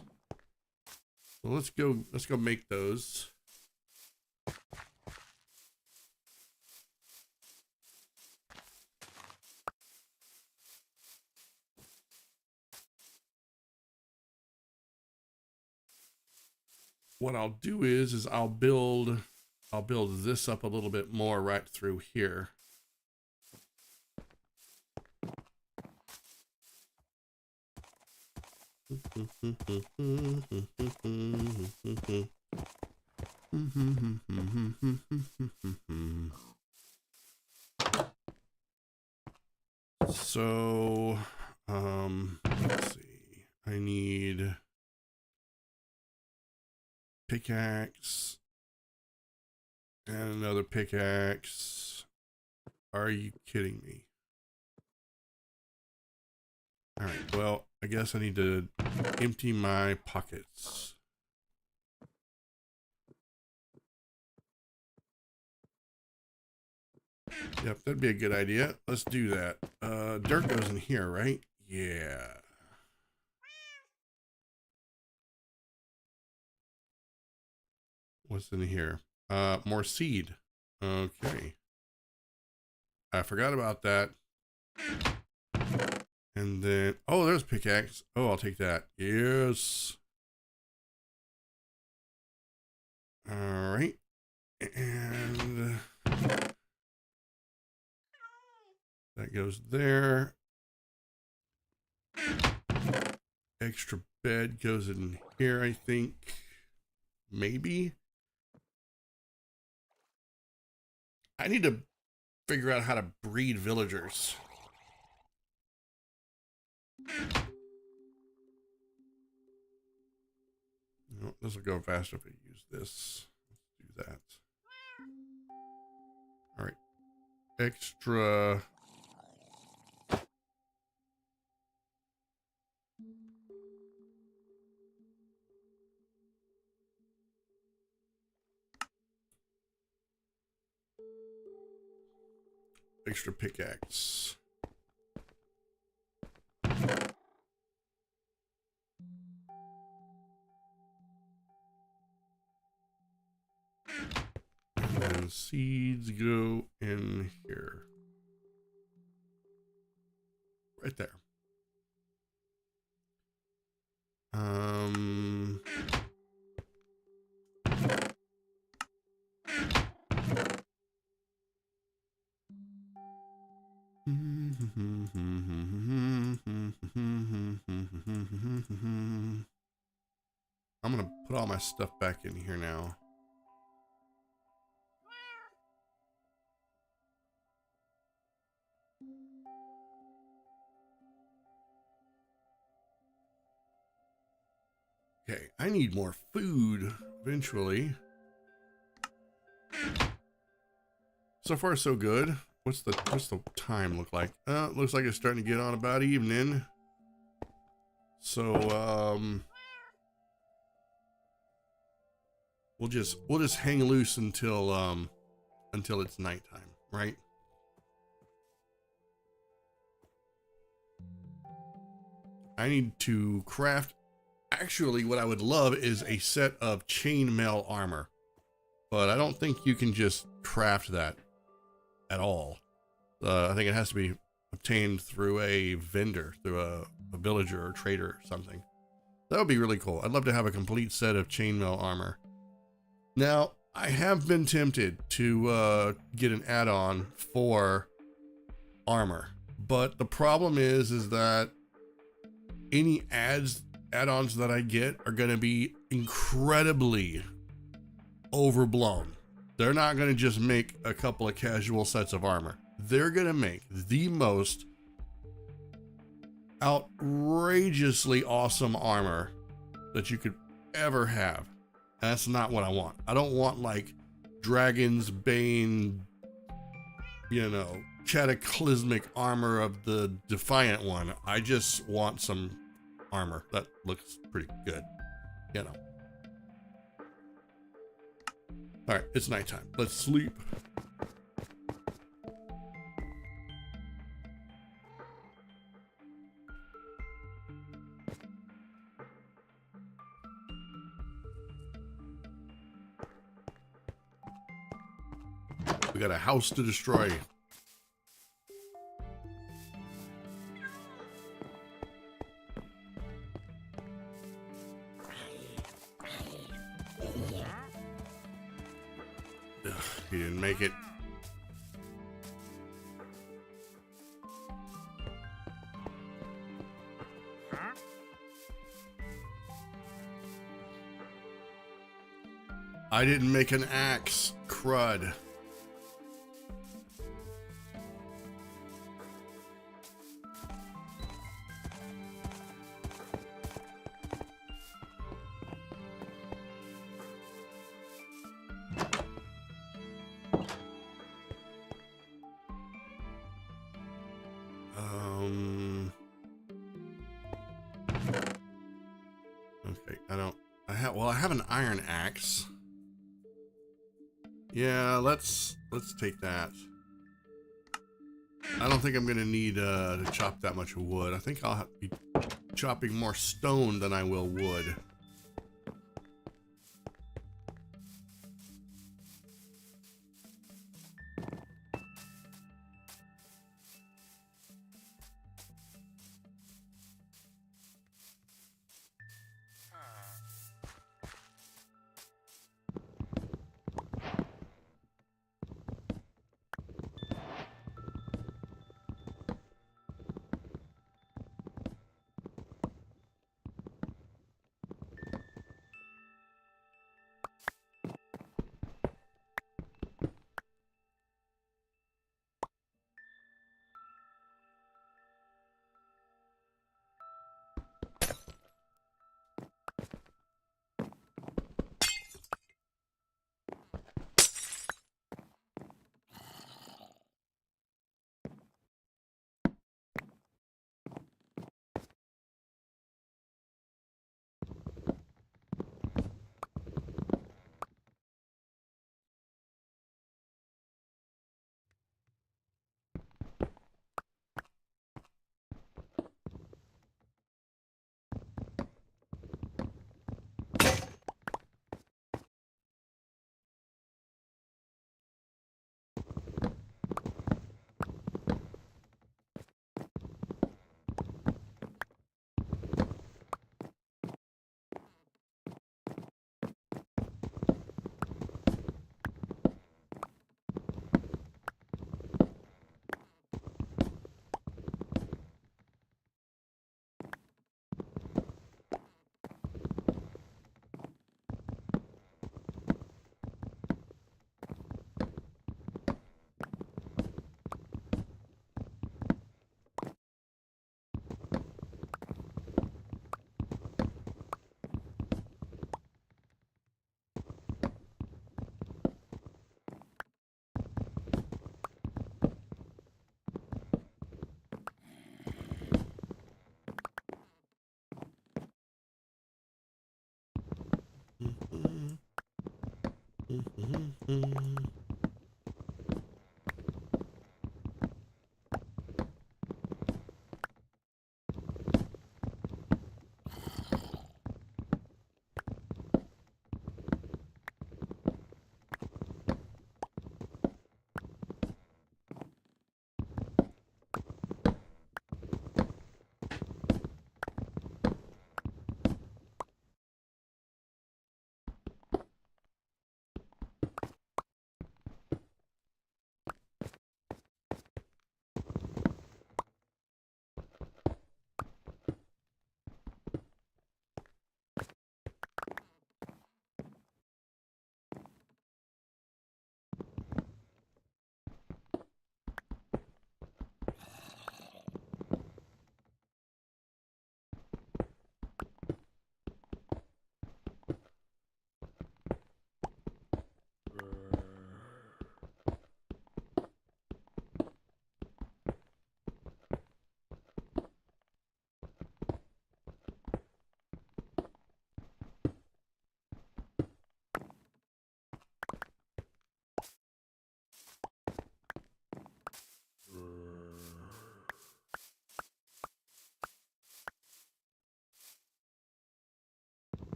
So let's go make those. What I'll do is I'll build this up a little bit more right through here. So, let's see. I need pickaxe and another pickaxe. Are you kidding me? All right, well, I guess I need to empty my pockets. Yep, that'd be a good idea. Let's do that. Dirt goes in here, right? Yeah. What's in here? More seed. Okay. I forgot about that. And then, oh, there's pickaxe. Oh, I'll take that. Yes. All right. And that goes there. Extra bed goes in here, I think. Maybe. I need to figure out how to breed villagers. No, this will go faster if I use this. Let's do that. All right. Extra. Extra pickaxe. And then seeds go in here. Right there. I'm gonna put all my stuff back in here now. Okay, I need more food eventually. So far, so good. What's the time look like? Looks like it's starting to get on about evening. So we'll just hang loose until it's nighttime, right? I need to craft. Actually, what I would love is a set of chainmail armor, but I don't think you can just craft that at all. I think it has to be obtained through a vendor, through a villager or trader or something. That would be really cool. I'd love to have a complete set of chainmail armor. Now, I have been tempted to get an add-on for armor, but the problem is that any add-ons that I get are going to be incredibly overblown. They're not going to just make a couple of casual sets of armor. They're going to make the most outrageously awesome armor that you could ever have. That's not what I want. I don't want like Dragon's Bane, you know, cataclysmic armor of the Defiant one. I just want some armor that looks pretty good, you know. All right, it's nighttime. Let's sleep. We got a house to destroy. Ugh, he didn't make it. I didn't make an axe. Crud. Okay, I have an iron axe. Yeah, let's take that. I don't think I'm gonna need to chop that much wood. I think I'll be chopping more stone than I will wood.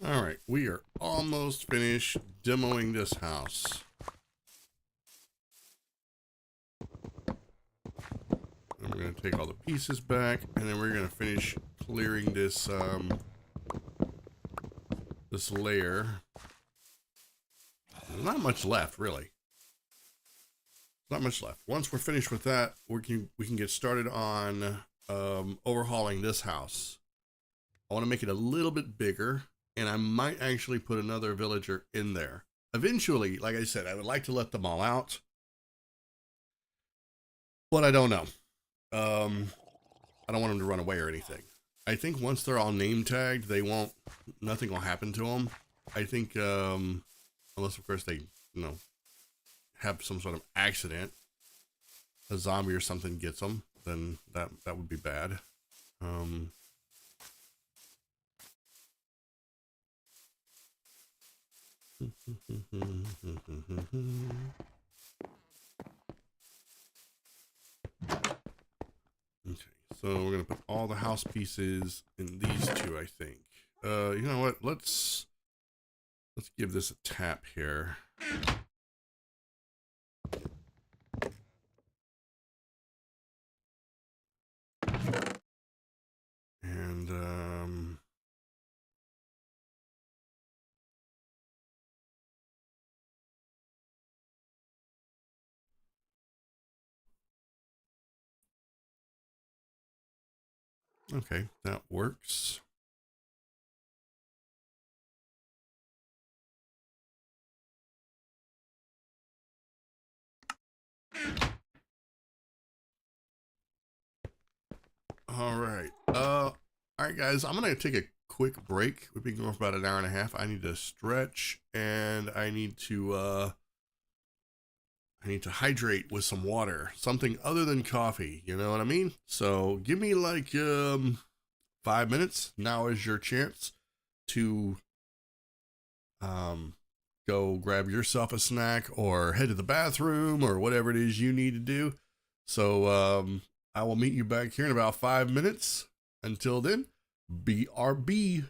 All right, we are almost finished demoing this house. And we're going to take all the pieces back, and then we're going to finish clearing this this layer. There's not much left, really. Not much left. Once we're finished with that, we can get started on overhauling this house. I want to make it a little bit bigger, and I might actually put another villager in there. Eventually, like I said, I would like to let them all out, but I don't know. I don't want them to run away or anything. I think once they're all name tagged, nothing will happen to them. I think, unless of course they, have some sort of accident, a zombie or something gets them, then that would be bad. Okay, so we're gonna put all the house pieces in these two, I think. You know what? Let's give this a tap here. And okay, that works. All right, guys, I'm gonna take a quick break. We've been going for about an hour and a half. I need to stretch, and I need to hydrate with some water, something other than coffee. You know what I mean? So give me like 5 minutes. Now is your chance to go grab yourself a snack or head to the bathroom or whatever it is you need to do. So I will meet you back here in about 5 minutes. Until then, BRB.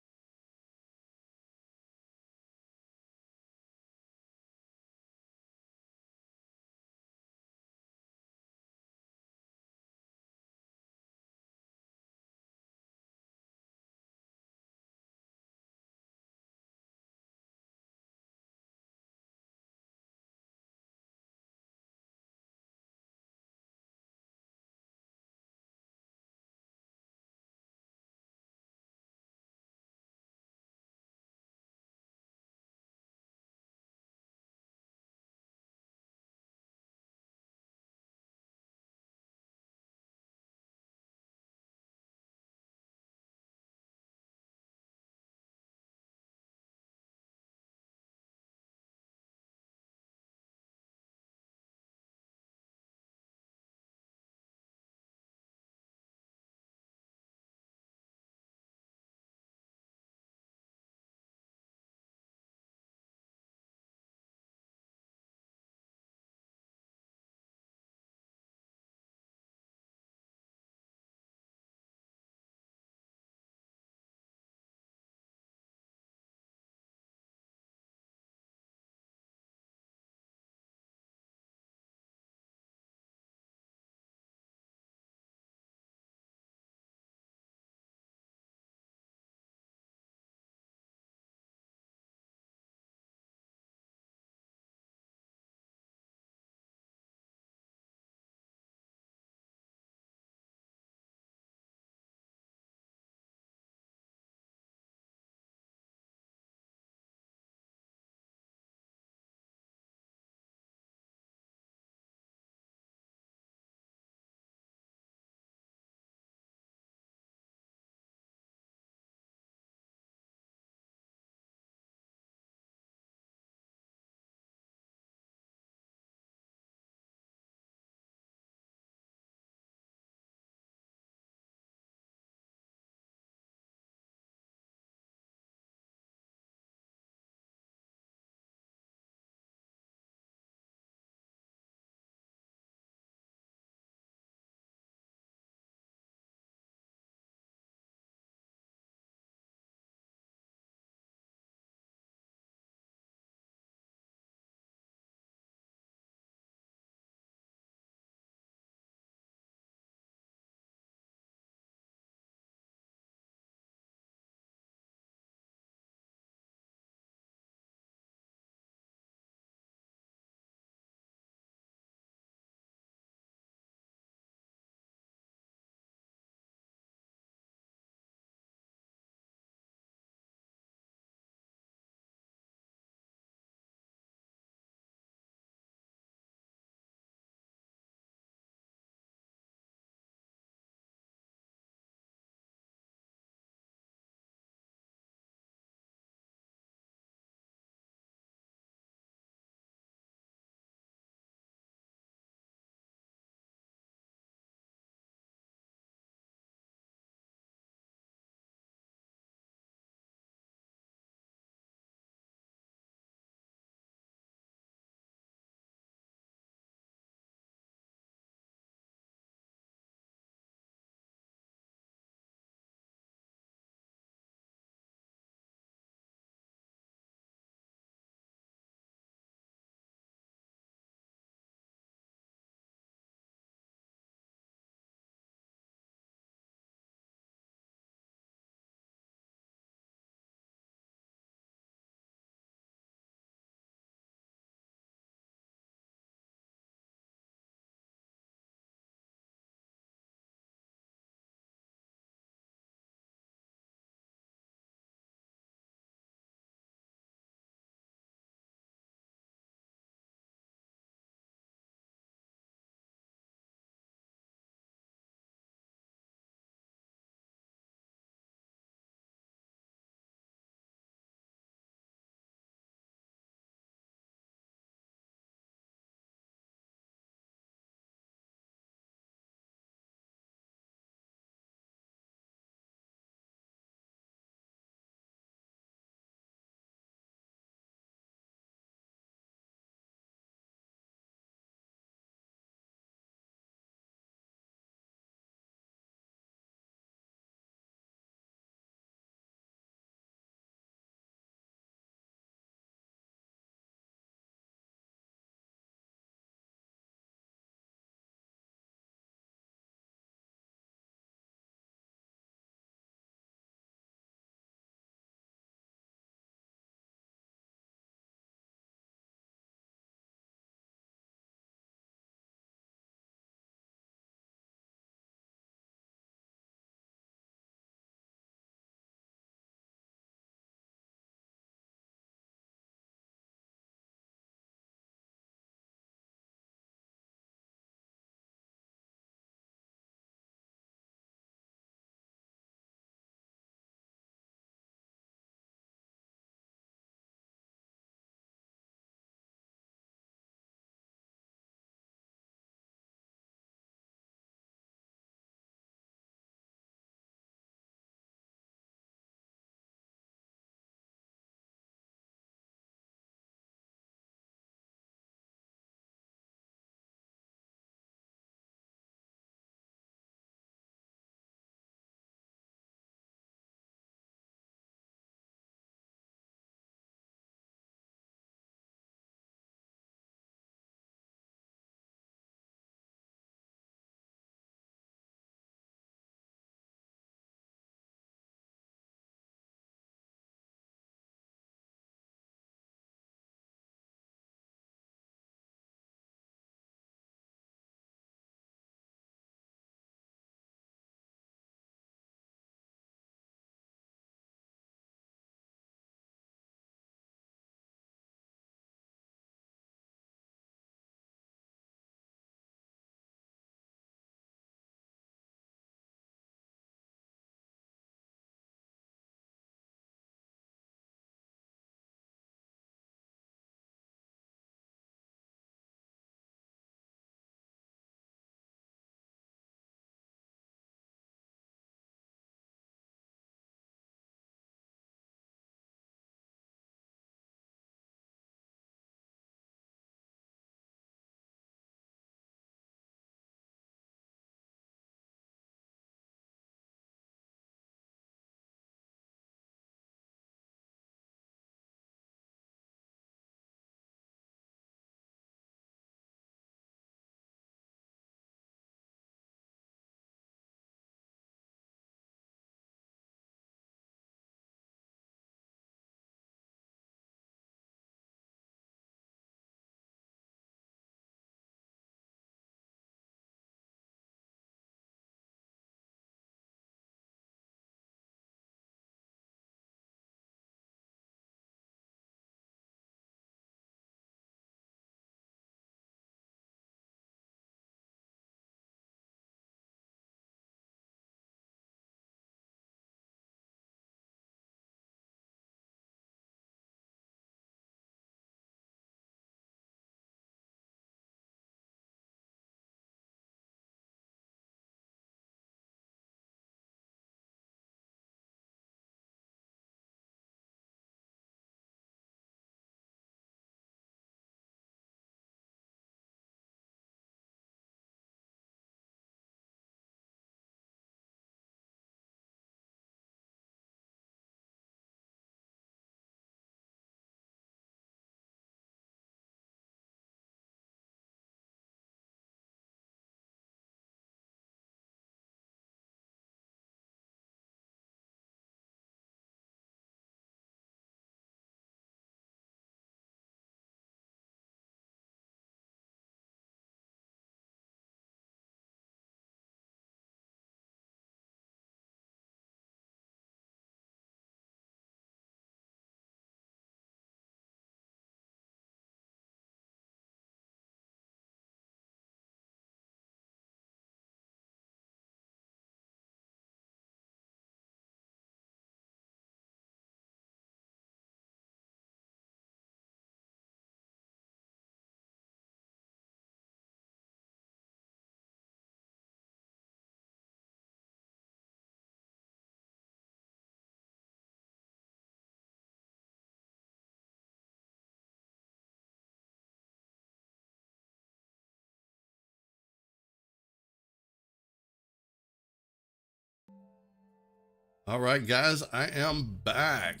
All right, guys, I am back.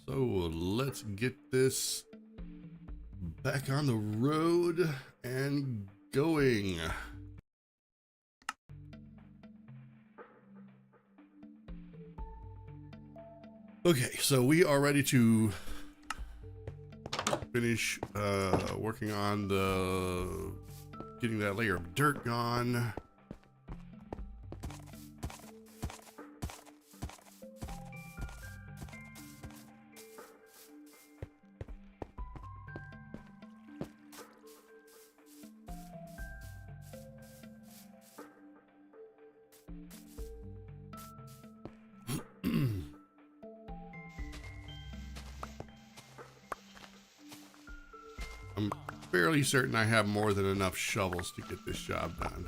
So let's get this back on the road and going. Okay, so we are ready to finish working on getting that layer of dirt gone. I'm fairly certain I have more than enough shovels to get this job done.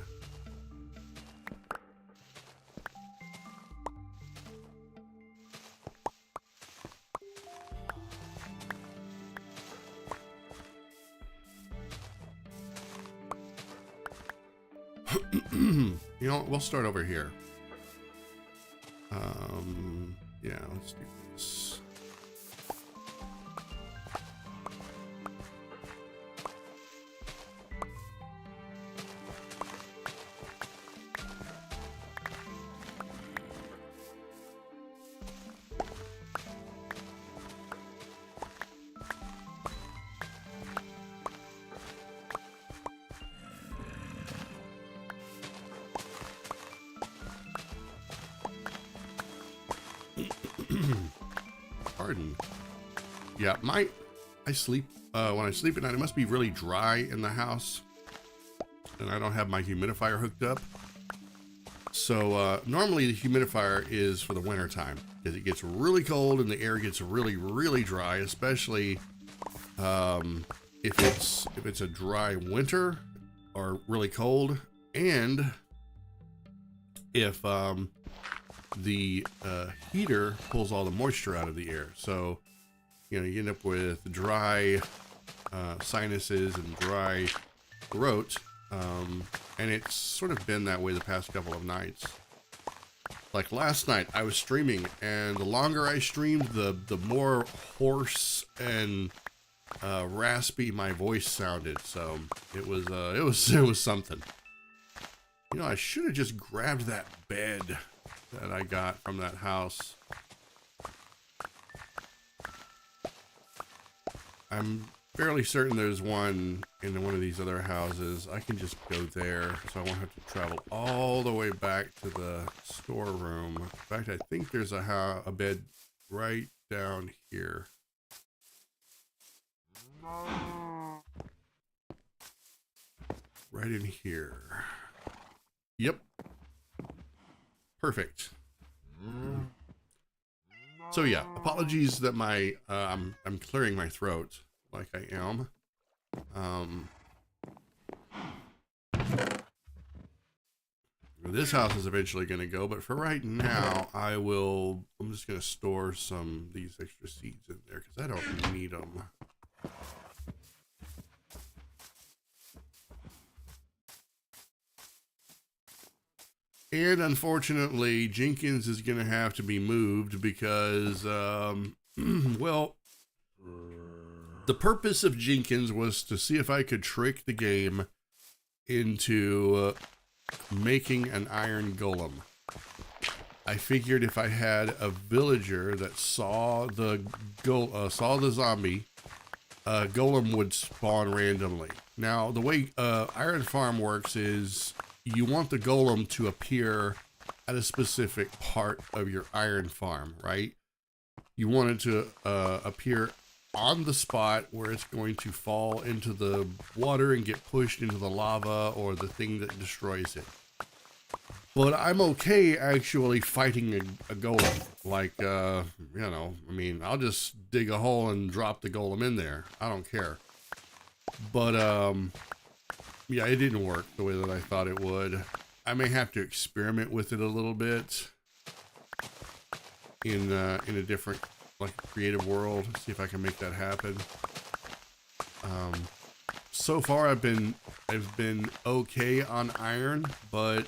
You know what? We'll start over here. Yeah, let's do this. Pardon. Yeah, I sleep when I sleep at night. It must be really dry in the house, and I don't have my humidifier hooked up. So normally the humidifier is for the winter time because it gets really cold and the air gets really dry, especially if it's a dry winter or really cold, and if the heater pulls all the moisture out of the air. So, you know, you end up with dry sinuses and dry throat. And it's sort of been that way the past couple of nights. Like last night, I was streaming, and the longer I streamed, the more hoarse and raspy my voice sounded. So it was something. You know, I should have just grabbed that bed that I got from that house. I'm fairly certain there's one in one of these other houses. I can just go there, so I won't have to travel all the way back to the storeroom. In fact, I think there's a bed right down here. Right in here. Yep. Perfect. So yeah, apologies that my I'm clearing my throat like I am. This house is eventually going to go, but for right now, I'm just going to store some of these extra seeds in there because I don't need them. And unfortunately, Jenkins is going to have to be moved because, well, the purpose of Jenkins was to see if I could trick the game into making an iron golem. I figured if I had a villager that saw the zombie, golem would spawn randomly. Now, the way Iron Farm works is you want the golem to appear at a specific part of your iron farm, right? You want it to appear on the spot where it's going to fall into the water and get pushed into the lava or the thing that destroys it. But I'm okay actually fighting a golem. Like, you know, I mean, I'll just dig a hole and drop the golem in there. I don't care. But, yeah, it didn't work the way that I thought it would. I may have to experiment with it a little bit in a different, like, creative world. See if I can make that happen. So far I've been okay on iron, but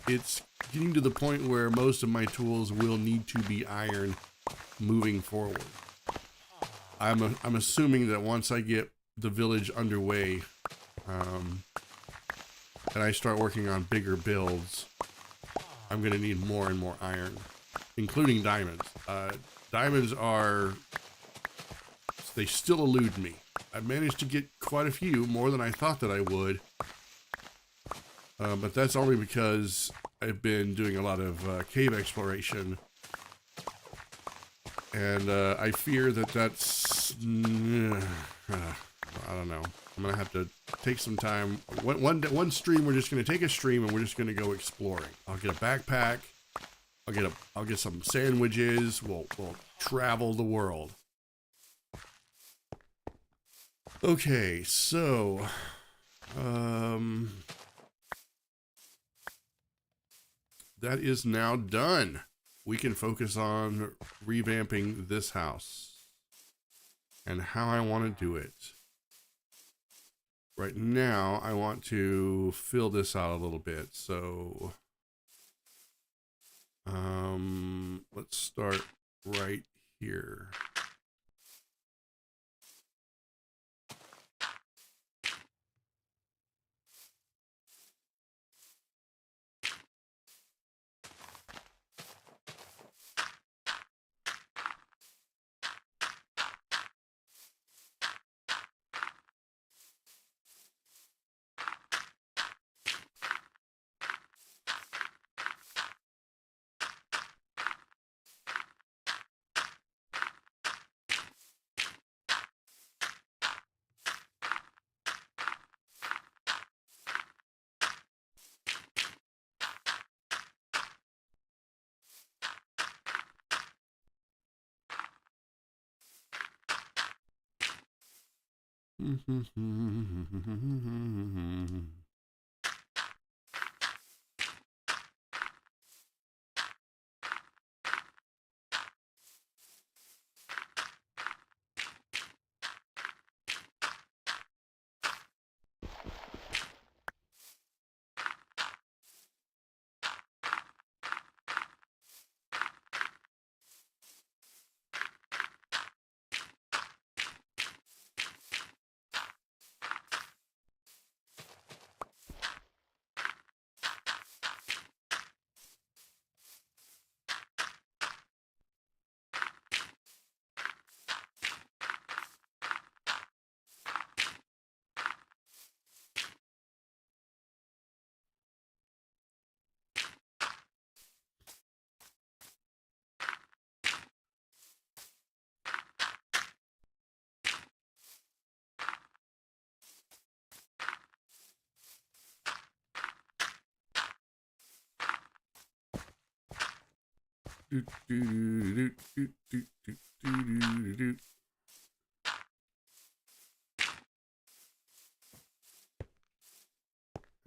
it's getting to the point where most of my tools will need to be iron moving forward. I'm assuming that once I get the village underway, and I start working on bigger builds, I'm going to need more and more iron, including diamonds. Diamonds are, they still elude me. I've managed to get quite a few, more than I thought that I would. But that's only because I've been doing a lot of cave exploration. And I fear that that's, I don't know. I'm going to have to take some time. One stream, we're just going to take a stream and we're just going to go exploring. I'll get a backpack. I'll get some sandwiches. We'll travel the world. Okay, so that is now done. We can focus on revamping this house and how I want to do it. Right now, I want to fill this out a little bit. So let's start right here.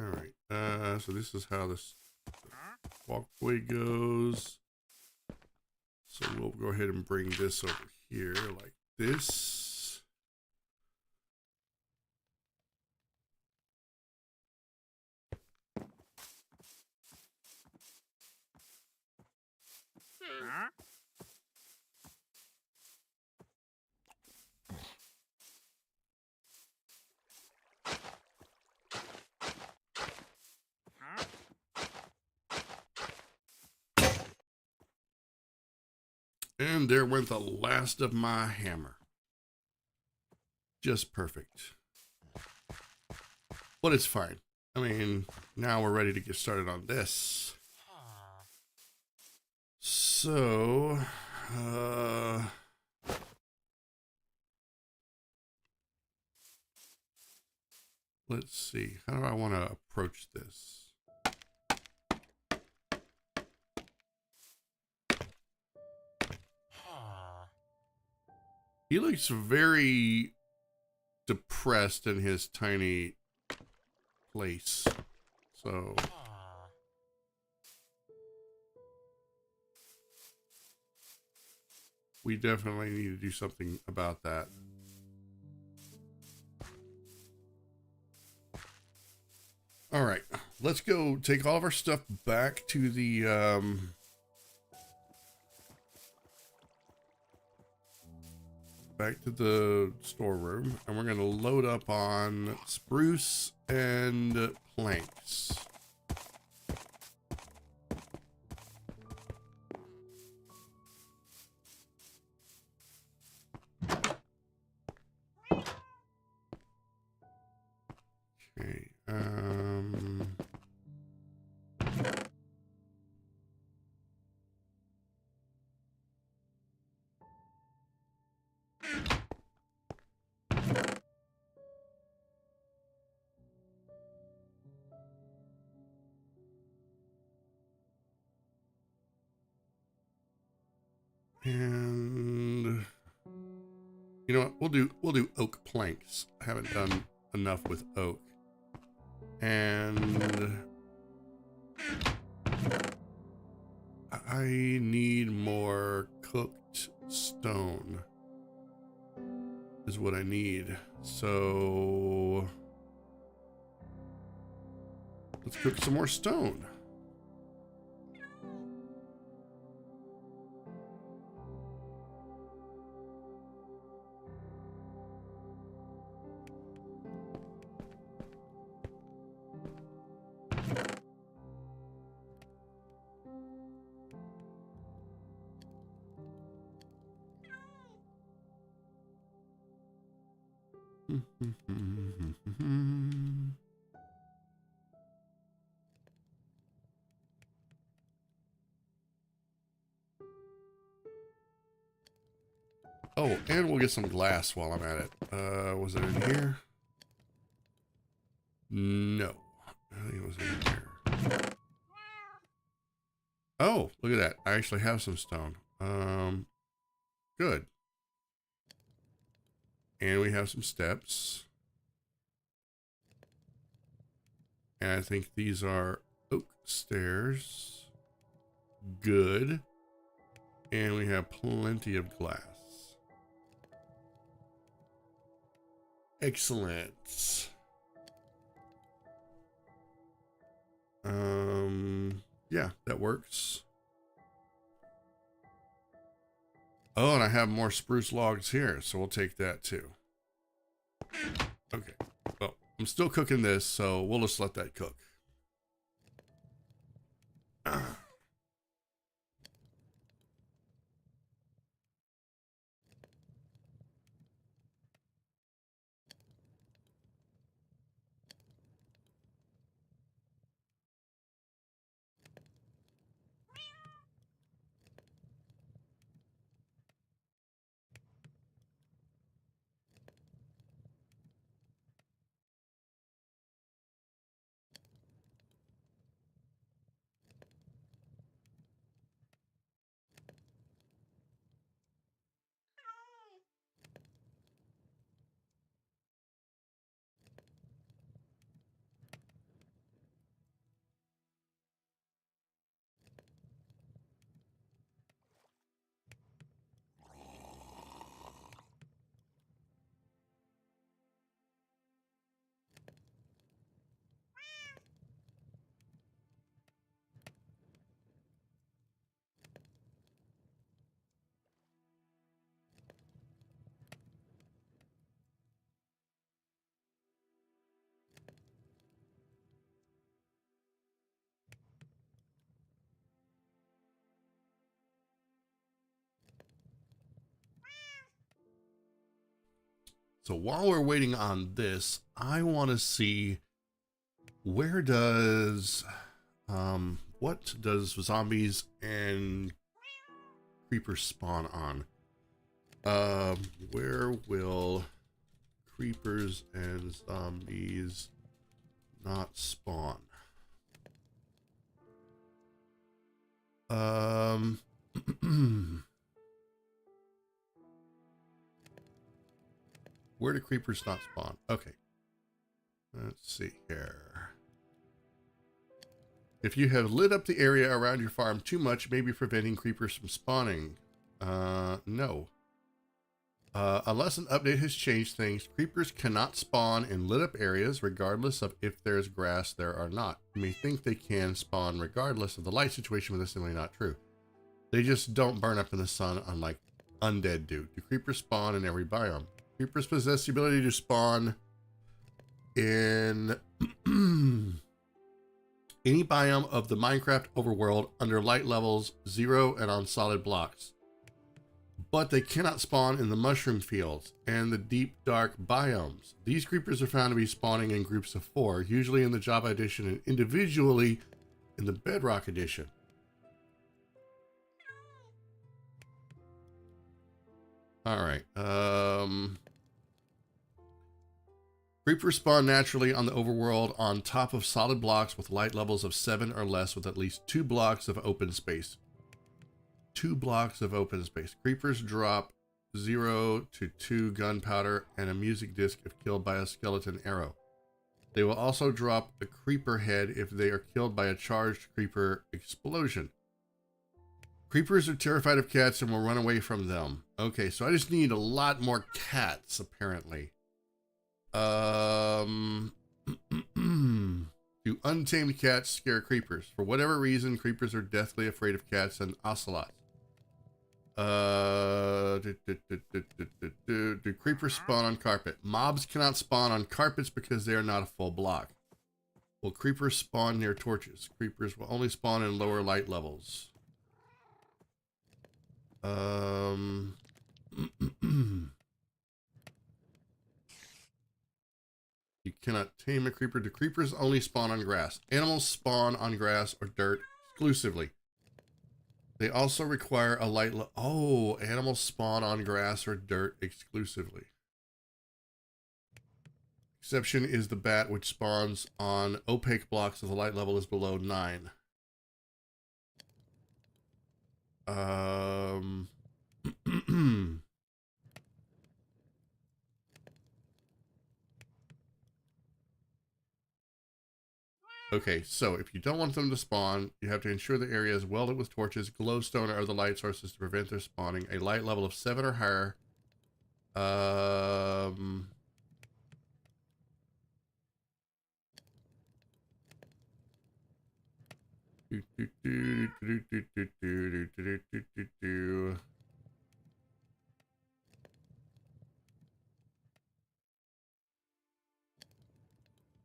All right, so this is how this walkway goes. So we'll go ahead and bring this over here like this. And there went the last of my hammer. Just perfect. But it's fine. I mean, now we're ready to get started on this. So, let's see. How do I want to approach this? He looks very depressed in his tiny place. So we definitely need to do something about that. All right, let's go take all of our stuff back to the storeroom, and we're gonna load up on spruce and planks. Okay, and you know what? We'll do oak planks. I haven't done enough with oak. And I need more cooked stone is what I need. So let's cook some more stone. Oh, and we'll get some glass while I'm at it. Was it in here? No. I think it was in here. Oh, look at that. I actually have some stone. Good. And we have some steps. And I think these are oak stairs. Good. And we have plenty of glass. Excellent. Yeah, that works. Oh, and I have more spruce logs here, so we'll take that too. Okay. Well, I'm still cooking this, so we'll just let that cook. So while we're waiting on this, I want to see where does, what does zombies and creepers spawn on? Where will creepers and zombies not spawn? Where do creepers not spawn? Okay. Let's see here. If you have lit up the area around your farm too much, maybe preventing creepers from spawning. No. Unless an update has changed things, creepers cannot spawn in lit up areas regardless of if there's grass there or not. You may think they can spawn regardless of the light situation, but that's simply not true. They just don't burn up in the sun unlike undead do. Do creepers spawn in every biome? Creepers possess the ability to spawn in any biome of the Minecraft overworld under light levels 0 and on solid blocks. But they cannot spawn in the mushroom fields and the deep dark biomes. These creepers are found to be spawning in groups of 4, usually in the Java edition and individually in the Bedrock edition. All right. Creepers spawn naturally on the overworld on top of solid blocks with light levels of 7 or less with at least 2 blocks of open space. 2 blocks of open space. Creepers drop 0 to 2 gunpowder and a music disc if killed by a skeleton arrow. They will also drop a creeper head if they are killed by a charged creeper explosion. Creepers are terrified of cats and will run away from them. Okay, so I just need a lot more cats, apparently. Do untamed cats scare creepers? For whatever reason, creepers are deathly afraid of cats and ocelots. Do creepers spawn on carpet? Mobs cannot spawn on carpets because they are not a full block. Will creepers spawn near torches? Creepers will only spawn in lower light levels. You cannot tame a creeper. Do creepers only spawn on grass? Animals spawn on grass or dirt exclusively. They also require a light level. Oh, animals spawn on grass or dirt exclusively. Exception is the bat, which spawns on opaque blocks if the light level is below 9. Okay, so if you don't want them to spawn, you have to ensure the area is welded with torches, glowstone, or other light sources to prevent their spawning. A light level of 7 or higher.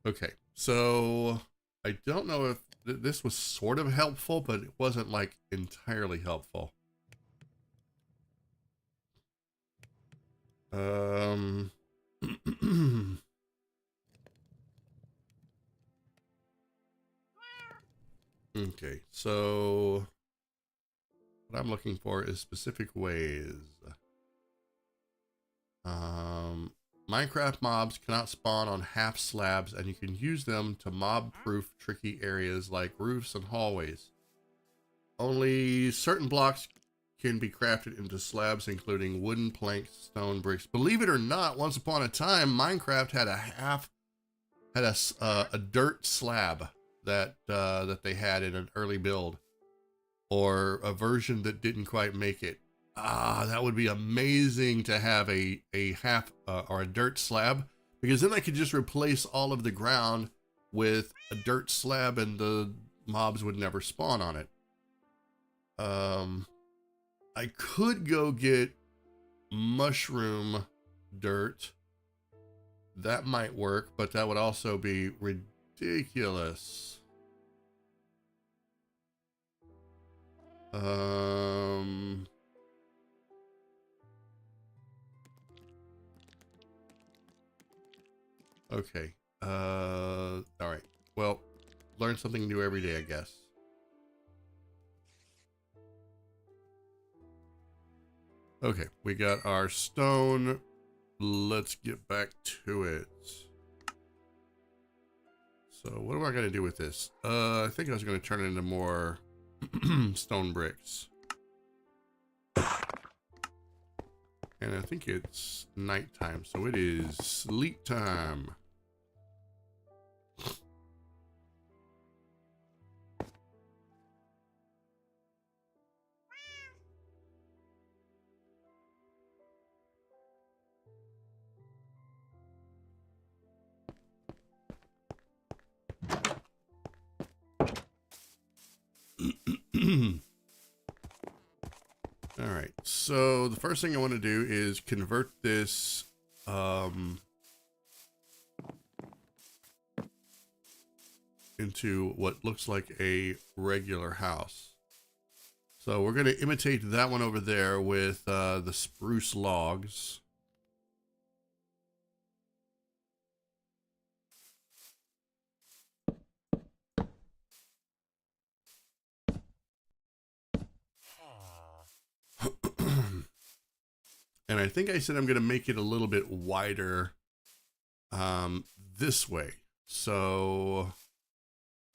Okay, so I don't know if this was sort of helpful, but it wasn't like entirely helpful. Okay, so what I'm looking for is specific ways. Minecraft mobs cannot spawn on half slabs, and you can use them to mob-proof tricky areas like roofs and hallways. Only certain blocks can be crafted into slabs, including wooden planks, stone, bricks. Believe it or not, once upon a time, Minecraft had a dirt slab that they had in an early build, or a version that didn't quite make it. That would be amazing to have a half or a dirt slab, because then I could just replace all of the ground with a dirt slab and the mobs would never spawn on it. I could go get mushroom dirt. That might work, but that would also be ridiculous. Okay. All right. Well, learn something new every day, I guess. Okay, we got our stone. Let's get back to it. So what am I going to do with this? I think I was going to turn it into more stone bricks. And I think it's nighttime, so it is sleep time. All right, so the first thing I want to do is convert this into what looks like a regular house. So we're going to imitate that one over there with the spruce logs. And I think I said I'm going to make it a little bit wider this way. So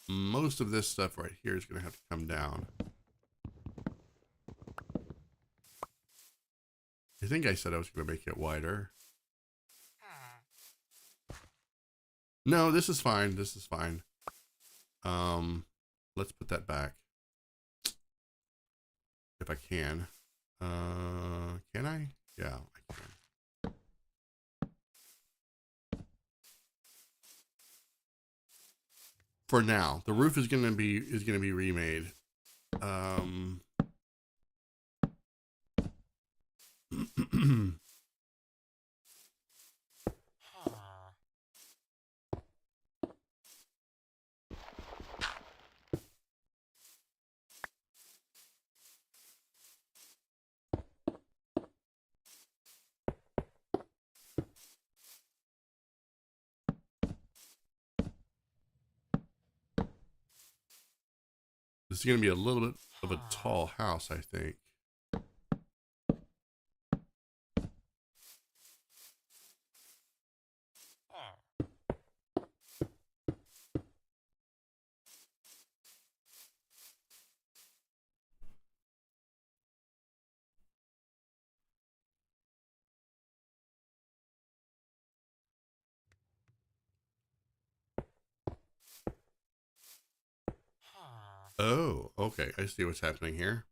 most of this stuff right here is going to have to come down. I think I said I was going to make it wider. No, this is fine. This is fine. Let's put that back. If I can. Can I? Yeah, I can. For now, the roof is gonna be remade. This is going to be a little bit of a tall house, I think. Oh, okay. I see what's happening here.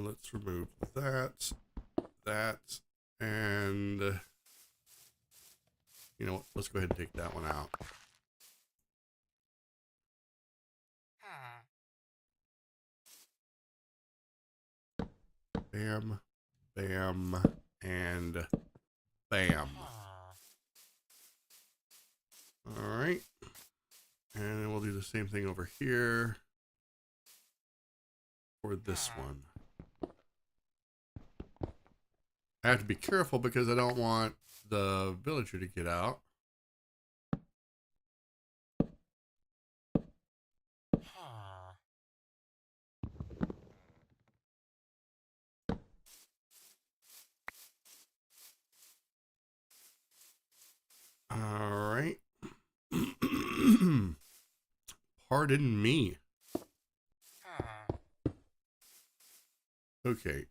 Let's remove that, and you know what? Let's go ahead and take that one out. Bam, bam, and bam. All right, and then we'll do the same thing over here for this one. I have to be careful because I don't want the villager to get out. All right. Pardon me. Okay.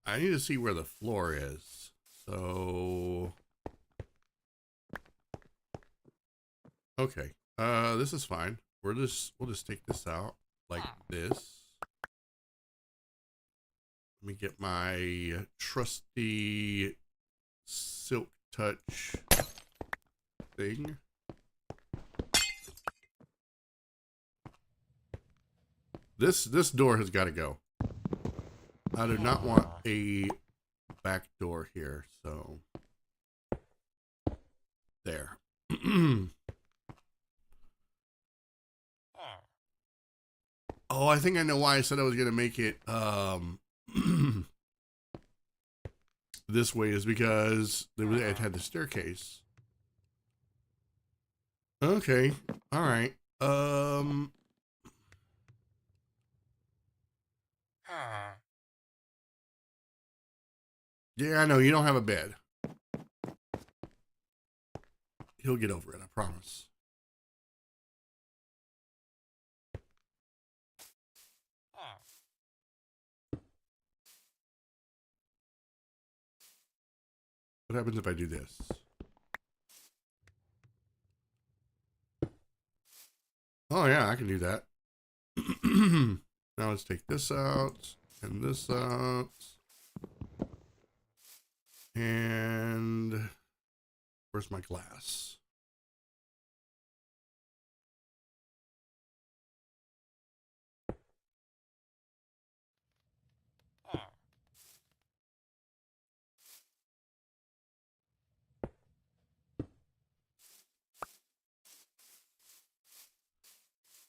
I need to see where the floor is. So okay. This is fine. We'll just take this out like this. Let me get my trusty silk touch thing. This door has got to go. I do not want a back door here, so there. Oh, I think I know why I said I was going to make it this way, is because it had the staircase. Okay. All right. Yeah, I know you don't have a bed. he'll get over it, I promise. What happens if I do this? Oh yeah, I can do that. Now let's take this out and this out. And where's my glass?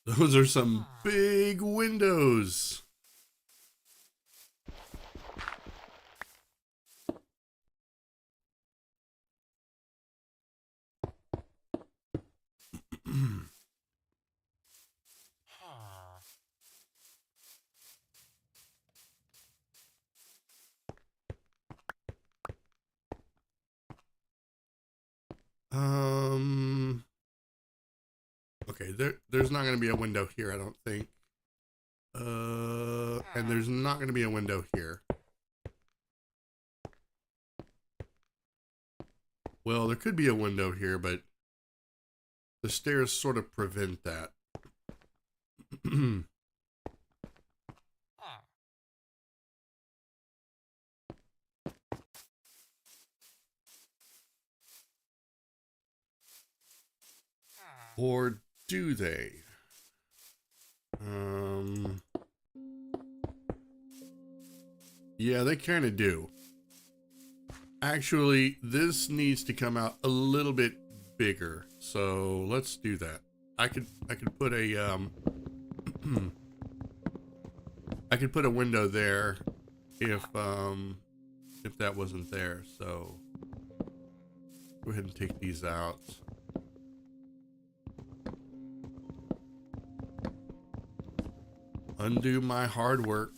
Those are some big windows. Okay, there's not going to be a window here, I don't think. And there's not going to be a window here. Well, there could be a window here, but the stairs sort of prevent that. Or do they? Yeah, they kind of do. Actually, this needs to come out a little bit bigger. So let's do that. I could put a I could put a window there if that wasn't there. So go ahead and take these out. Undo my hard work.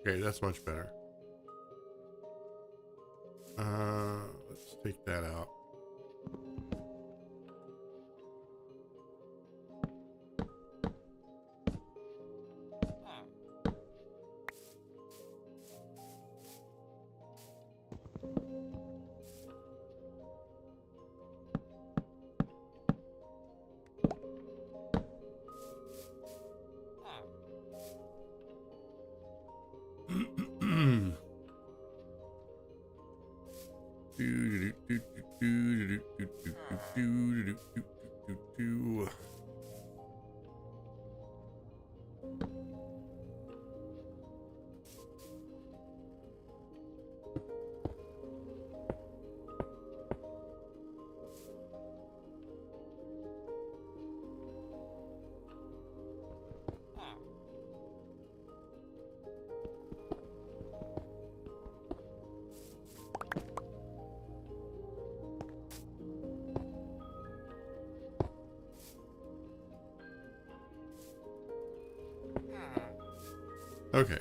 Okay, that's much better. Let's take that out. Okay,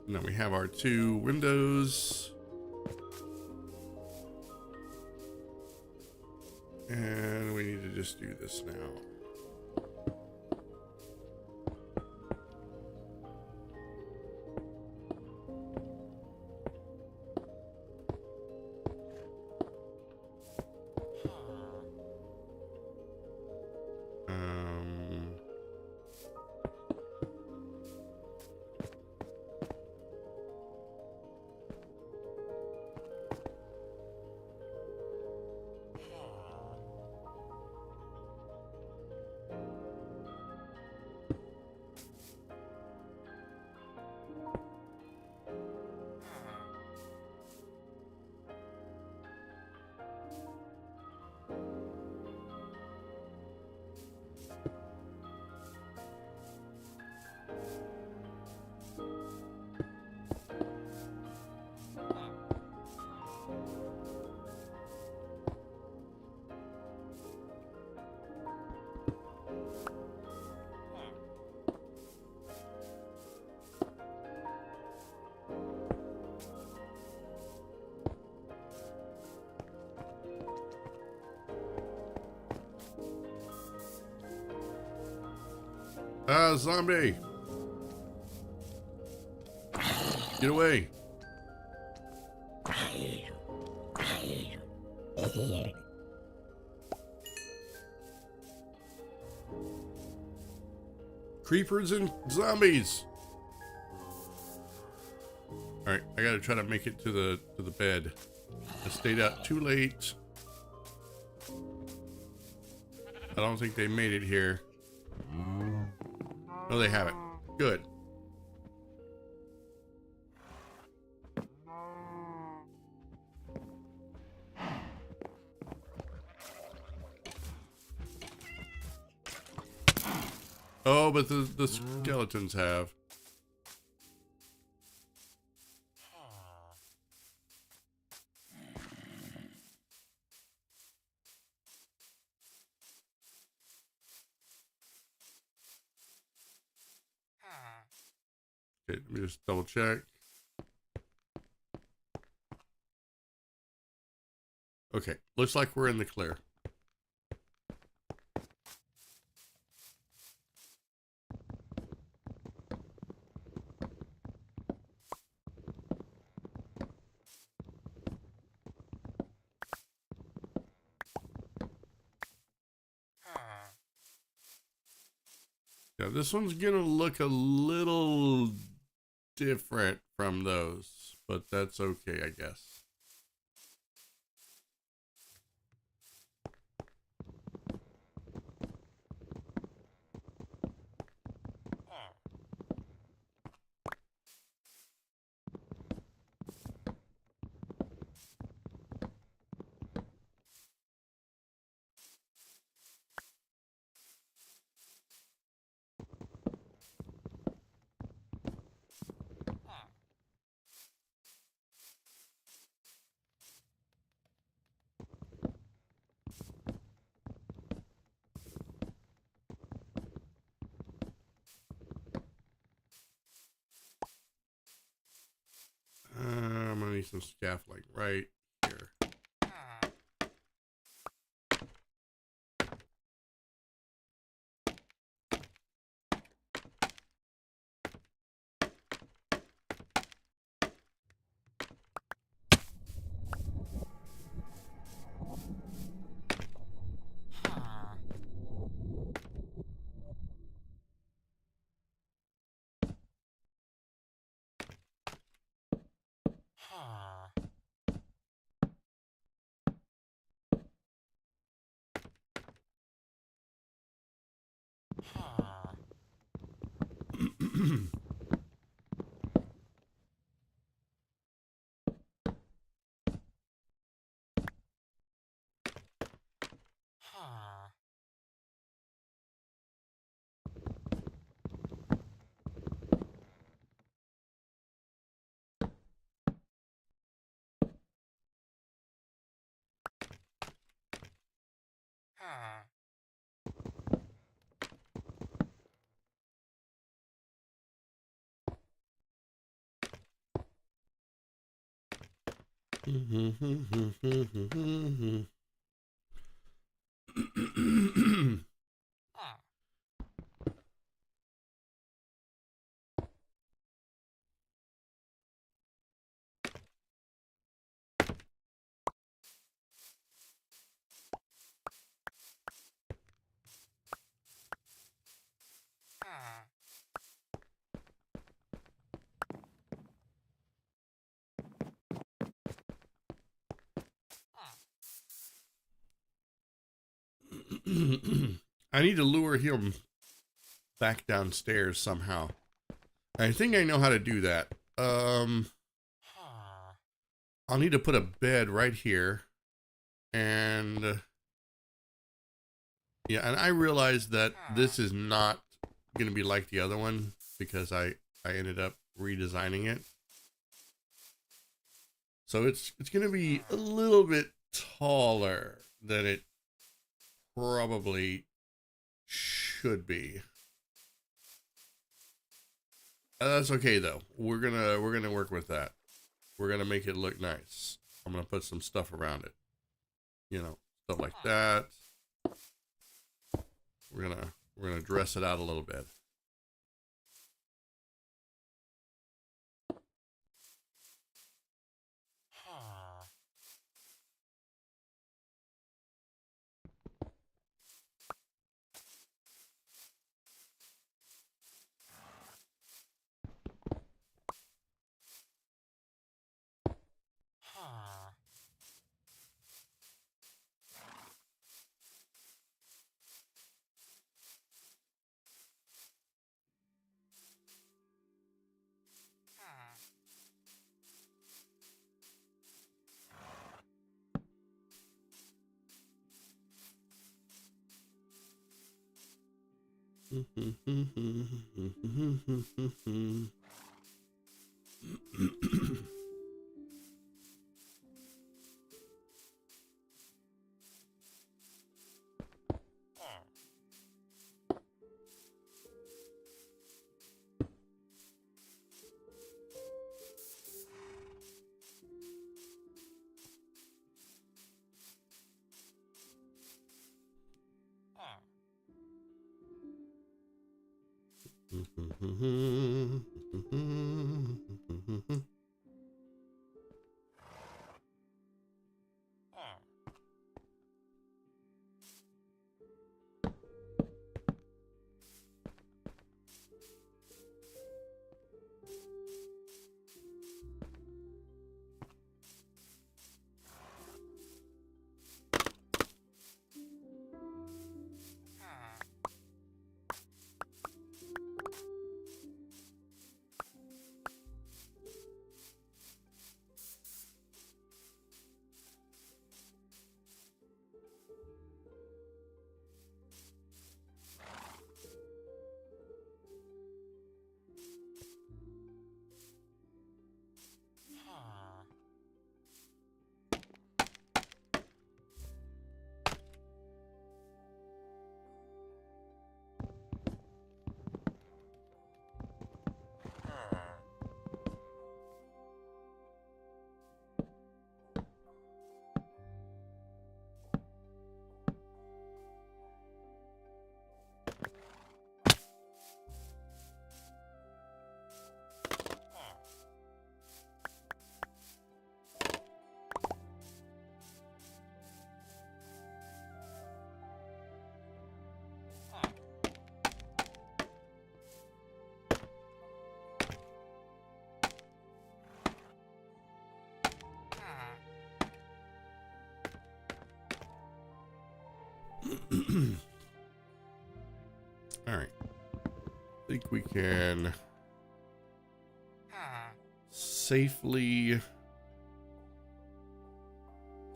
now we have our two windows. And we need to just do this now. Ah, zombie! Get away! Creepers and zombies! Alright, I gotta try to make it to the bed. I stayed out too late. I don't think they made it here. No, they haven't. Good. Oh, but the skeletons have. Okay, let me just double check. Okay, looks like we're in the clear. Yeah, this one's gonna look a little different from those, but that's okay, I guess. I'm gonna need some scaffolding right here. I need to lure him back downstairs somehow. I think I know how to do that. I'll need to put a bed right here. And yeah, and I realized that this is not going to be like the other one because I ended up redesigning it. So it's going to be a little bit taller than it probably should be. That's okay though. We're gonna work with that. We're gonna make it look nice. I'm gonna put some stuff around it. You know, stuff like that. We're gonna dress it out a little bit. All right. I think we can safely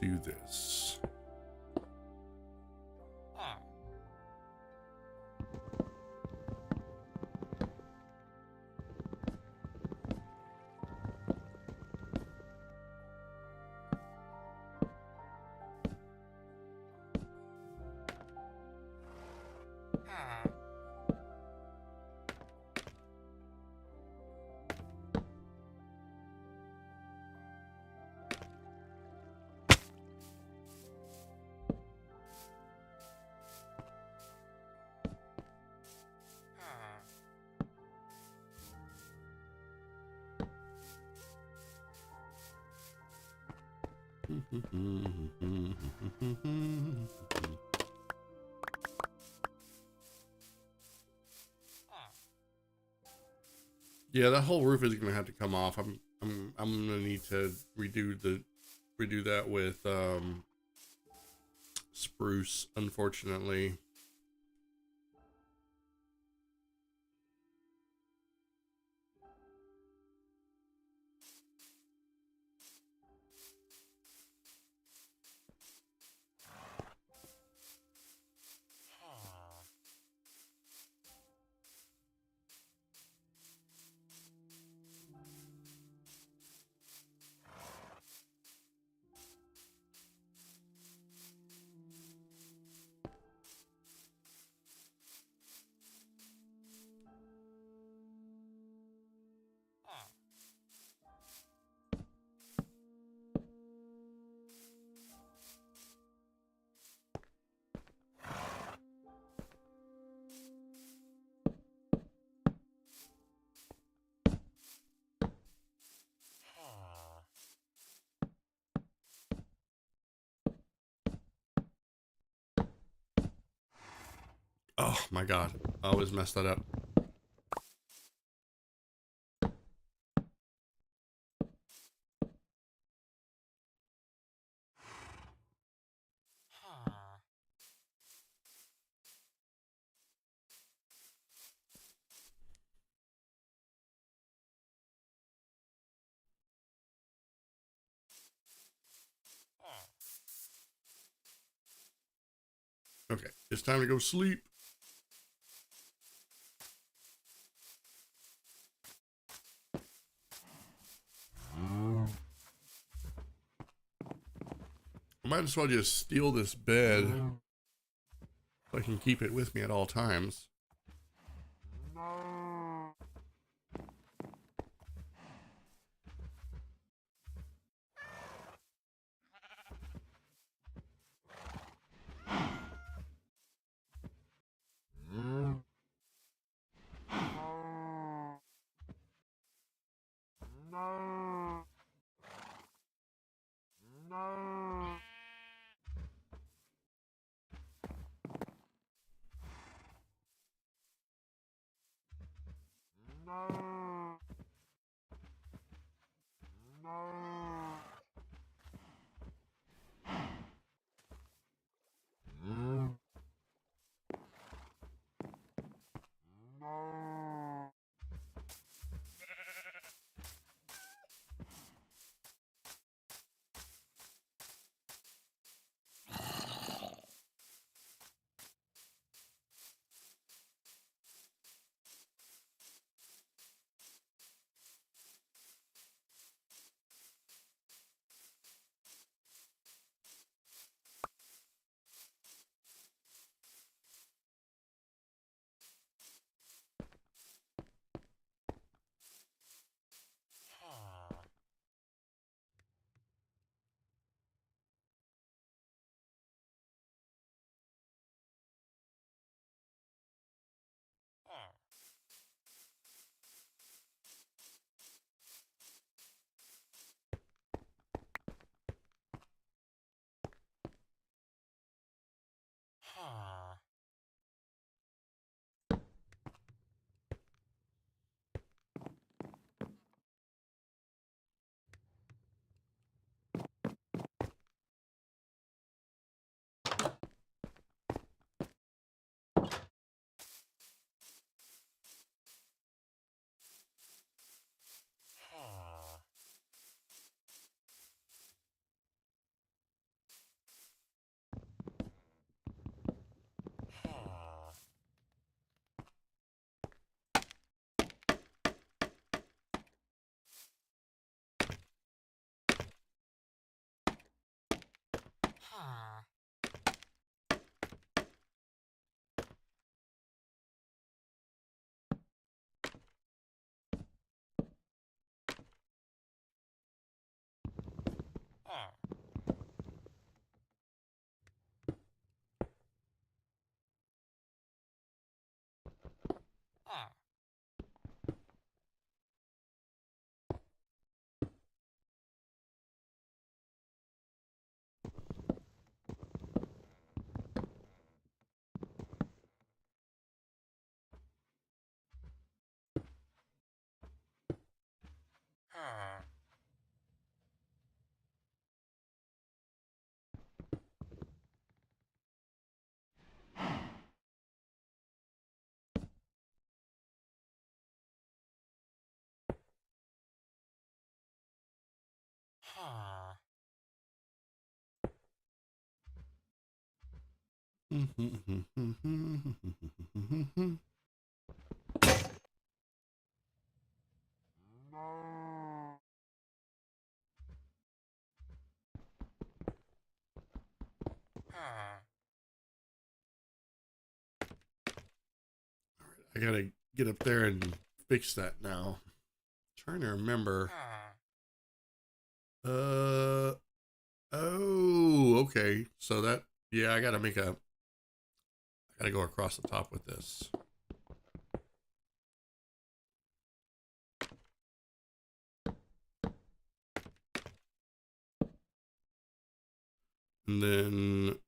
do this. Yeah, that whole roof is gonna have to come off. I'm gonna need to redo that with spruce, unfortunately. Oh my god, I always mess that up. Okay, it's time to go sleep. might as well just steal this bed so I can keep it with me at all times. I gotta get up there and fix that now. Trying to remember. Oh, okay. So that, yeah, I gotta go across the top with this. And then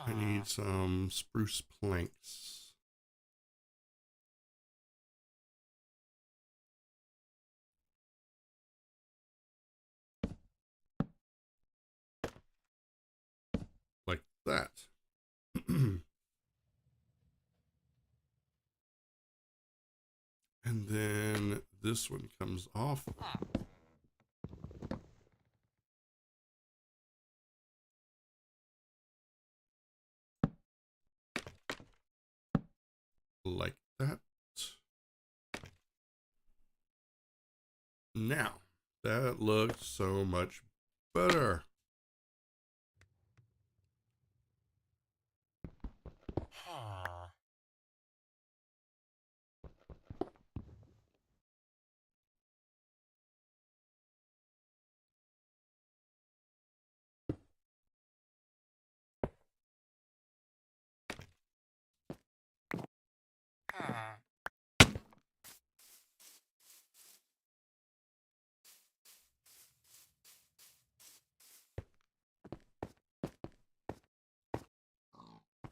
I need some spruce planks. Like that. And then this one comes off. Like that. Now, that looks so much better.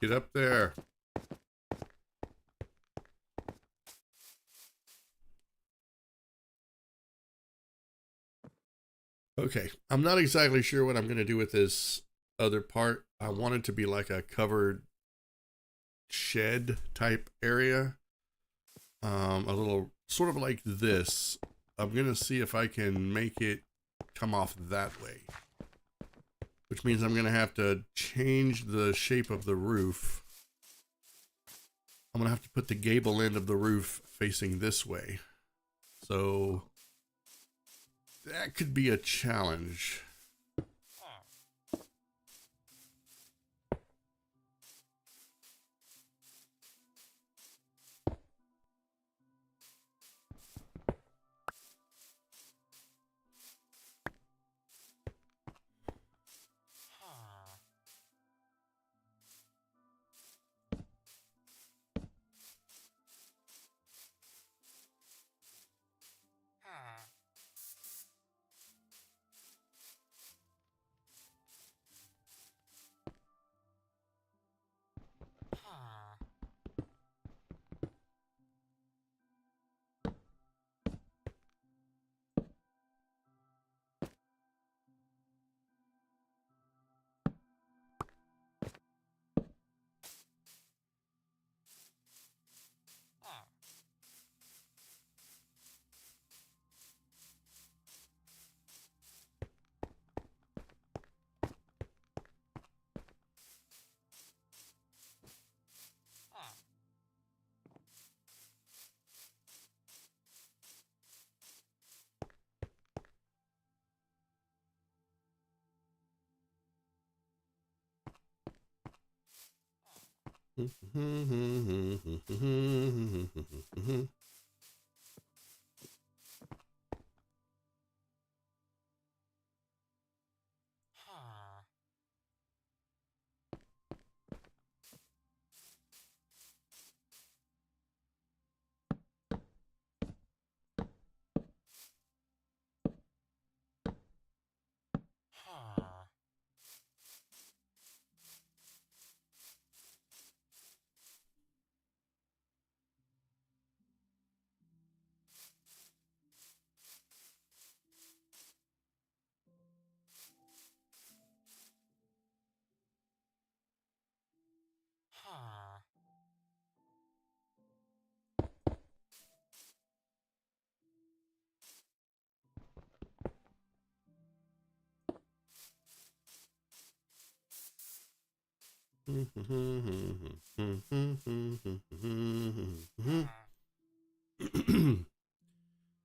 Get up there. Okay, I'm not exactly sure what I'm going to do with this other part. I want it to be like a covered shed type area. A little sort of like this. I'm going to see if I can make it come off that way. Which means I'm going to have to change the shape of the roof. I'm going to have to put the gable end of the roof facing this way. So that could be a challenge.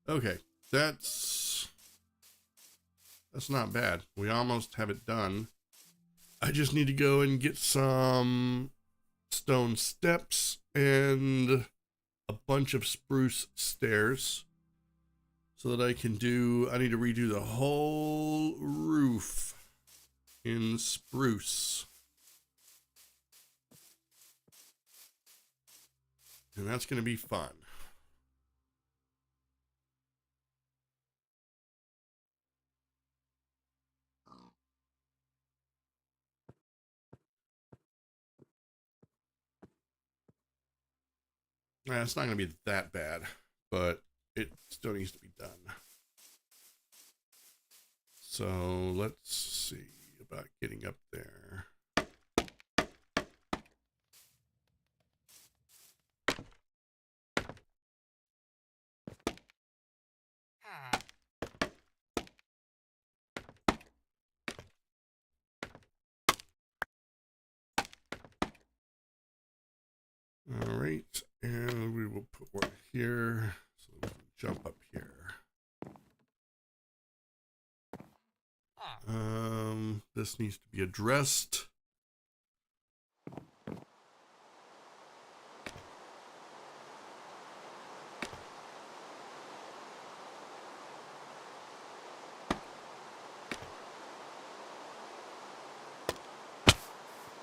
Okay, that's not bad. We almost have it done. I just need to go and get some stone steps and a bunch of spruce stairs so that I need to redo the whole roof in spruce. And that's going to be fun. It's not going to be that bad, but it still needs to be done. So let's see about getting up there. All right, and we will put one here so we can jump up here. This needs to be addressed.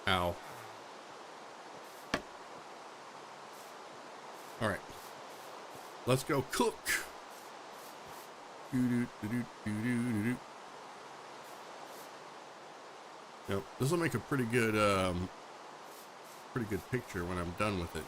Ow. All right, let's go cook. Yep, this will make a pretty good pretty good picture when I'm done with it.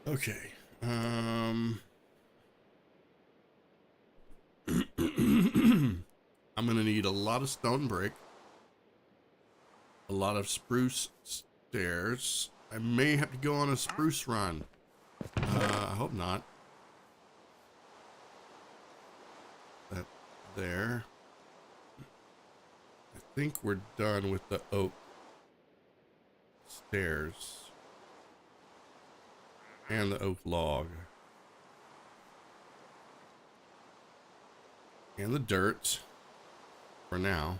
Okay. I'm gonna need a lot of stone brick, a lot of spruce stairs. I may have to go on a spruce run. I hope not. That there. I think we're done with the oak stairs and the oak log and the dirt for now,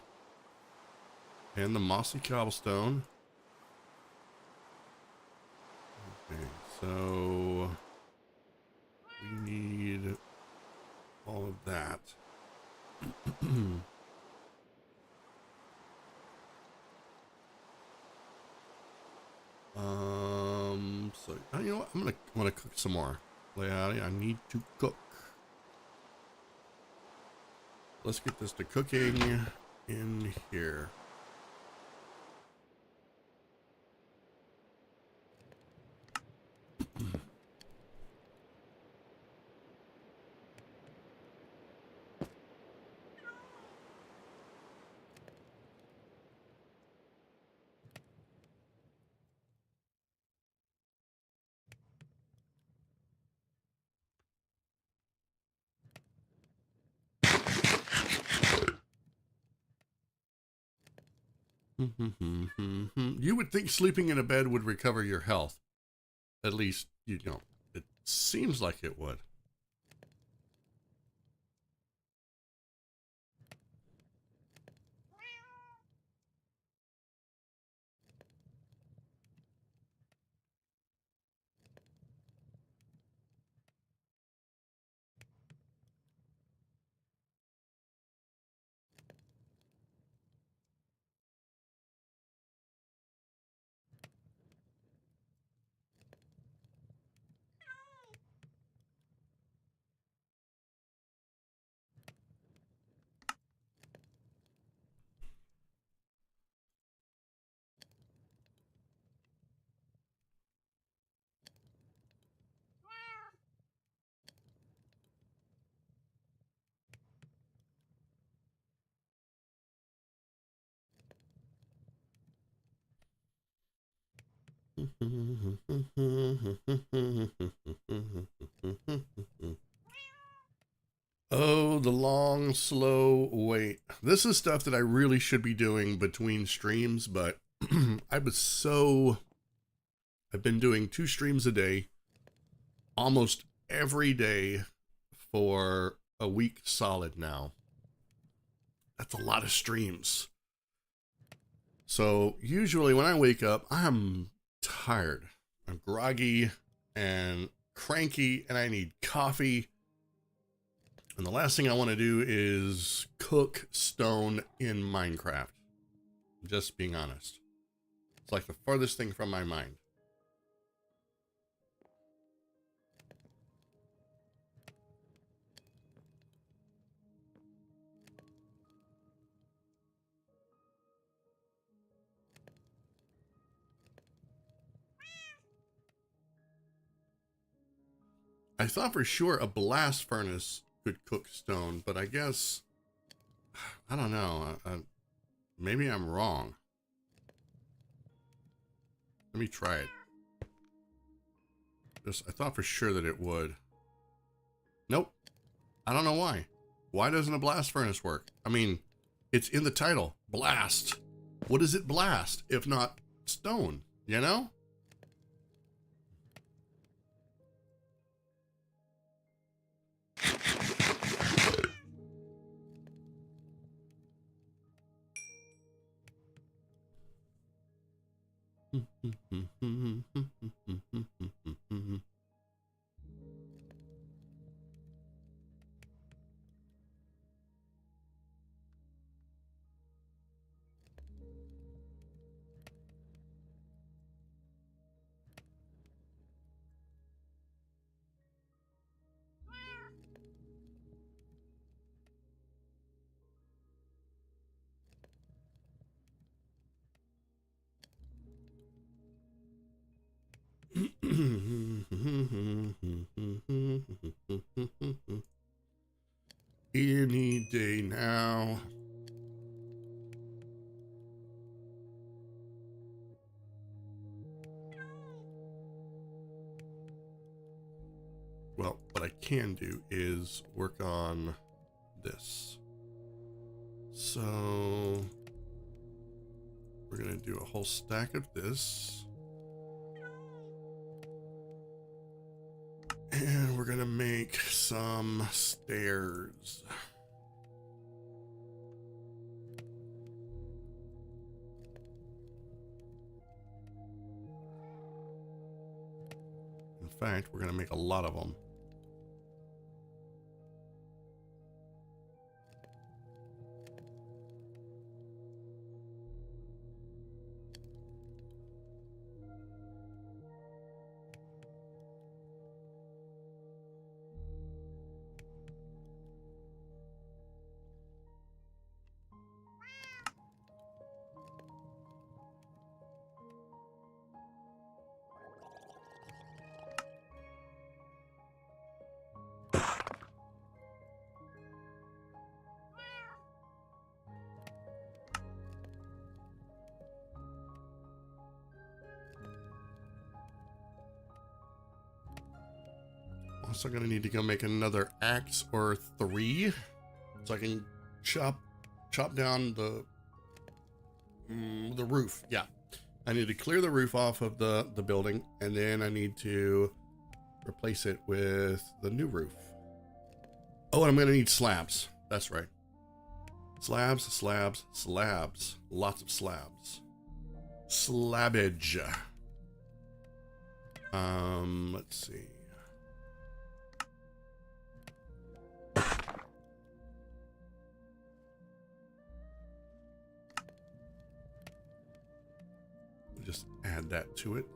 and the mossy cobblestone. Okay, so we need all of that. So you know what? I'm gonna cook some more. I need to cook. Let's get this to cooking in here. You would think sleeping in a bed would recover your health. At least, you know, it seems like it would. Oh, the long, slow wait. This is stuff that I really should be doing between streams, but I've been doing 2 streams a day, almost every day for a week solid now. That's a lot of streams. So usually when I wake up, I'm tired. I'm groggy and cranky, and I need coffee. And the last thing I want to do is cook stone in Minecraft. Just being honest. It's like the farthest thing from my mind. I thought for sure a blast furnace could cook stone, but I guess, I don't know. Maybe I'm wrong. Let me try it. I thought for sure that it would. Nope. I don't know why. Why doesn't a blast furnace work? I mean, it's in the title. Blast. What does it blast if not stone? You know? Any day now. Well, what I can do is work on this. So we're gonna do a whole stack of this. And we're gonna make some stairs. In fact, we're gonna make a lot of them. Also gonna need to go make another axe or 3 so I can chop down the roof. Yeah, I need to clear the roof off of the building, and then I need to replace it with the new roof. Oh, and I'm gonna need slabs. That's right. Slabs, slabs, slabs. Lots of slabs. Slabbage. Let's see. Just add that to it.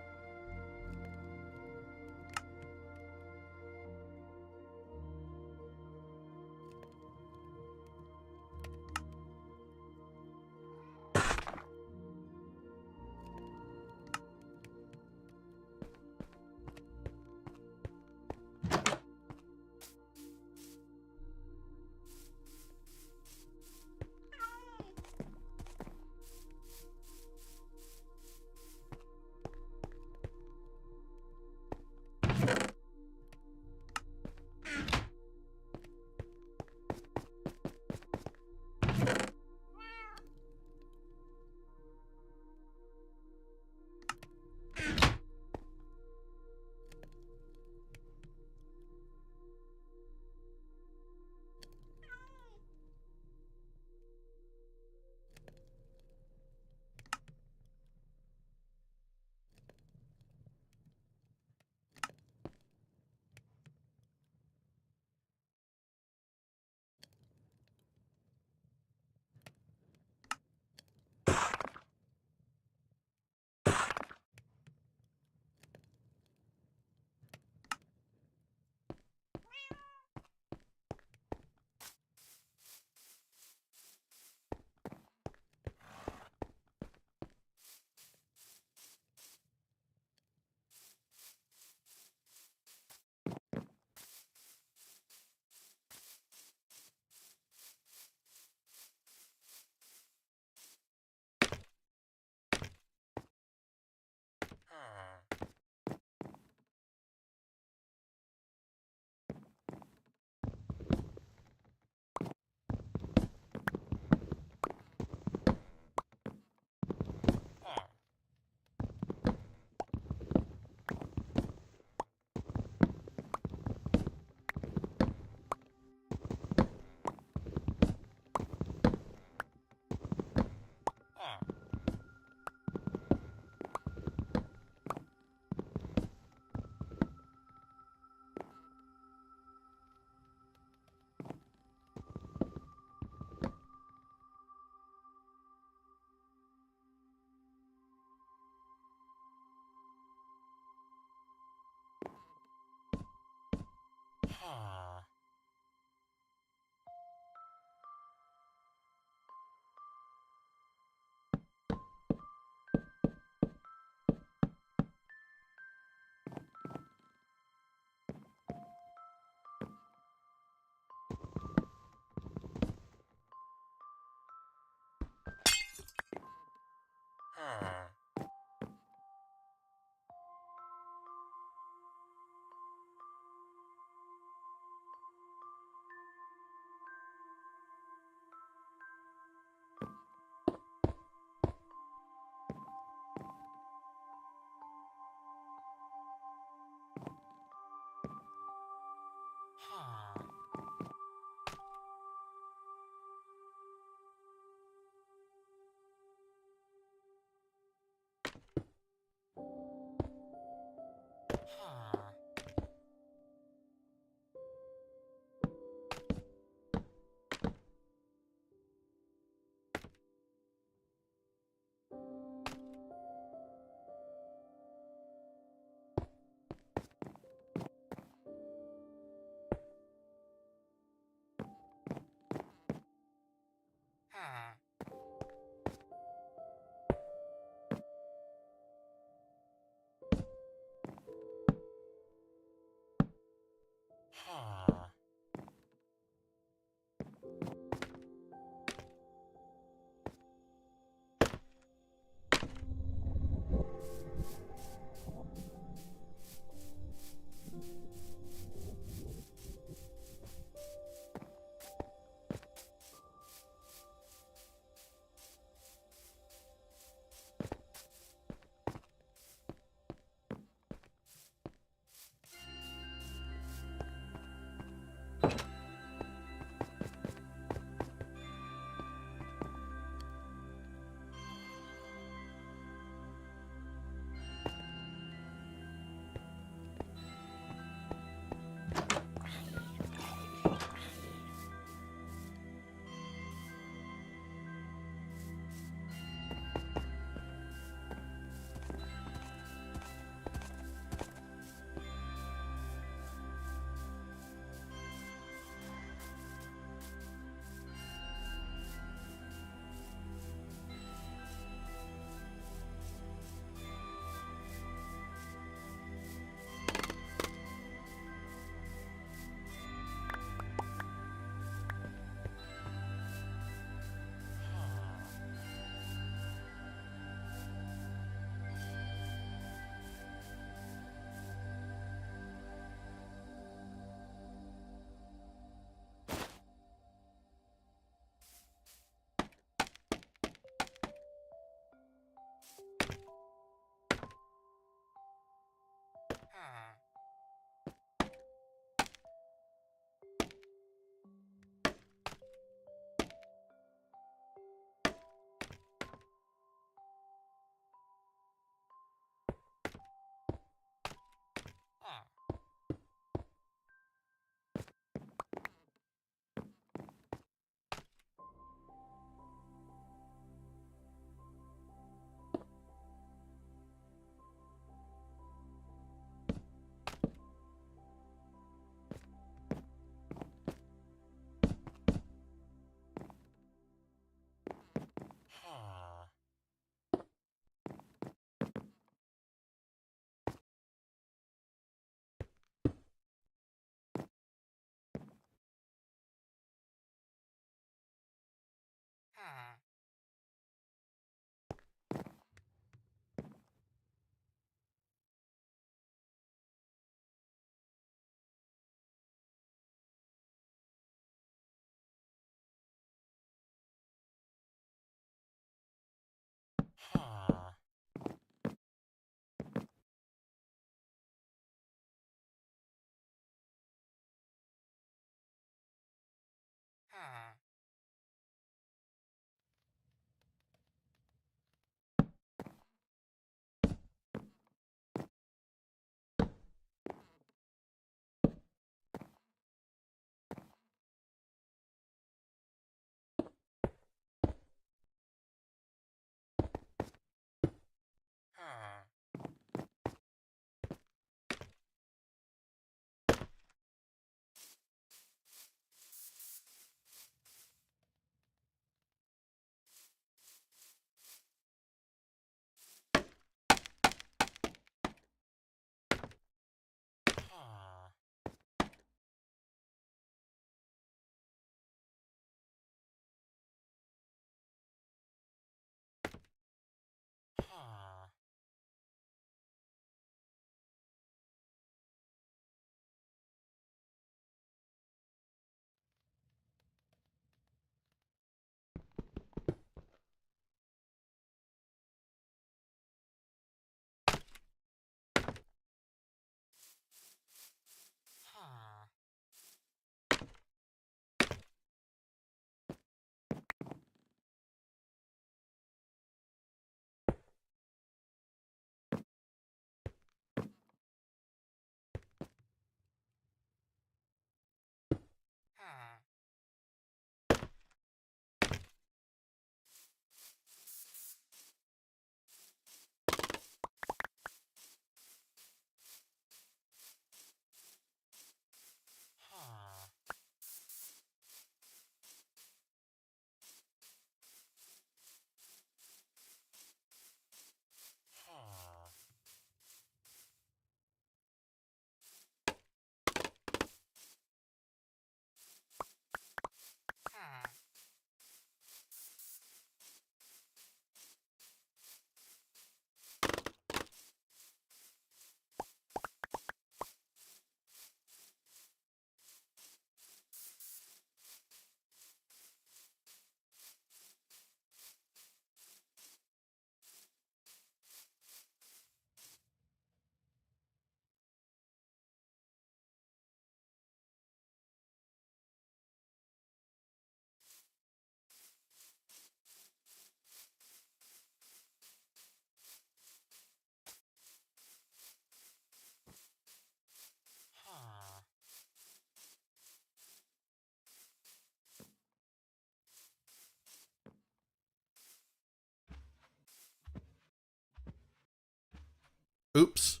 Oops.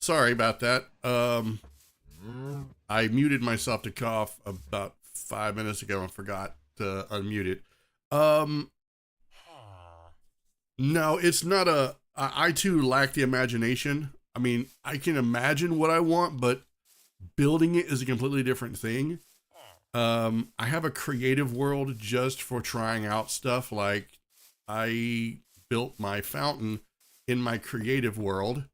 Sorry about that. I muted myself to cough about 5 minutes ago and forgot to unmute it. No, it's not I too lack the imagination. I mean, I can imagine what I want, but building it is a completely different thing. I have a creative world just for trying out stuff. Like, I built my fountain in my creative world,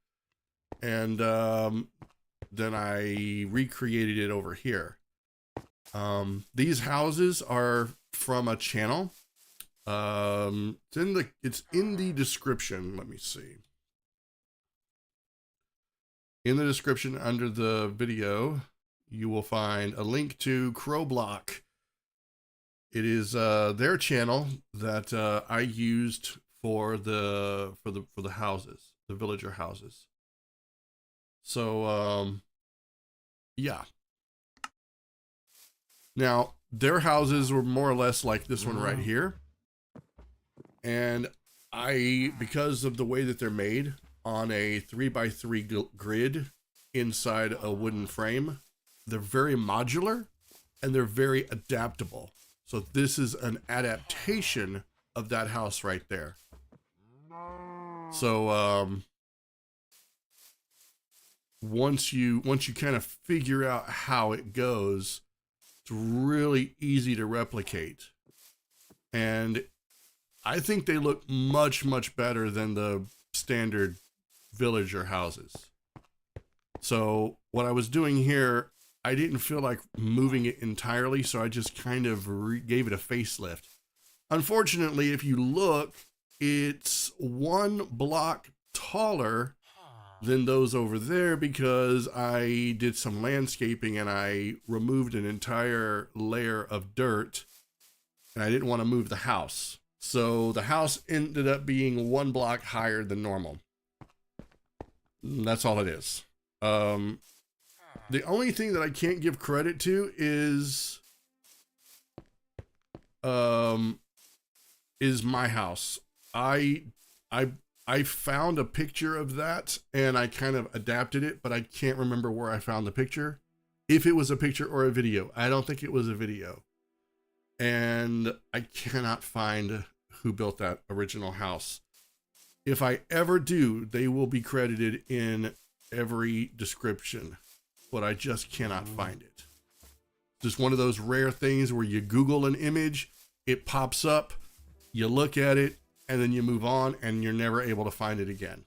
and then I recreated it over here. These houses are from a channel. It's in the description. Let me see. In the description under the video, you will find a link to Crowblock. It is their channel that I used for the houses, the villager houses. So yeah. Now their houses were more or less like this one right here, and because of the way that they're made on a 3x3 grid inside a wooden frame, they're very modular and they're very adaptable. So this is an adaptation of that house right there. So once you kind of figure out how it goes, it's really easy to replicate. And I think they look much, much better than the standard villager houses. So what I was doing here, I didn't feel like moving it entirely, so I just kind of gave it a facelift. Unfortunately, if you look, it's one block taller than those over there because I did some landscaping and I removed an entire layer of dirt, and I didn't want to move the house. So the house ended up being one block higher than normal. That's all it is. The only thing that I can't give credit to is my house. I found a picture of that and I kind of adapted it, but I can't remember where I found the picture. If it was a picture or a video. I don't think it was a video. And I cannot find who built that original house. If I ever do, they will be credited in every description, but I just cannot find it. Just one of those rare things where you Google an image, it pops up, you look at it, and then you move on, and you're never able to find it again.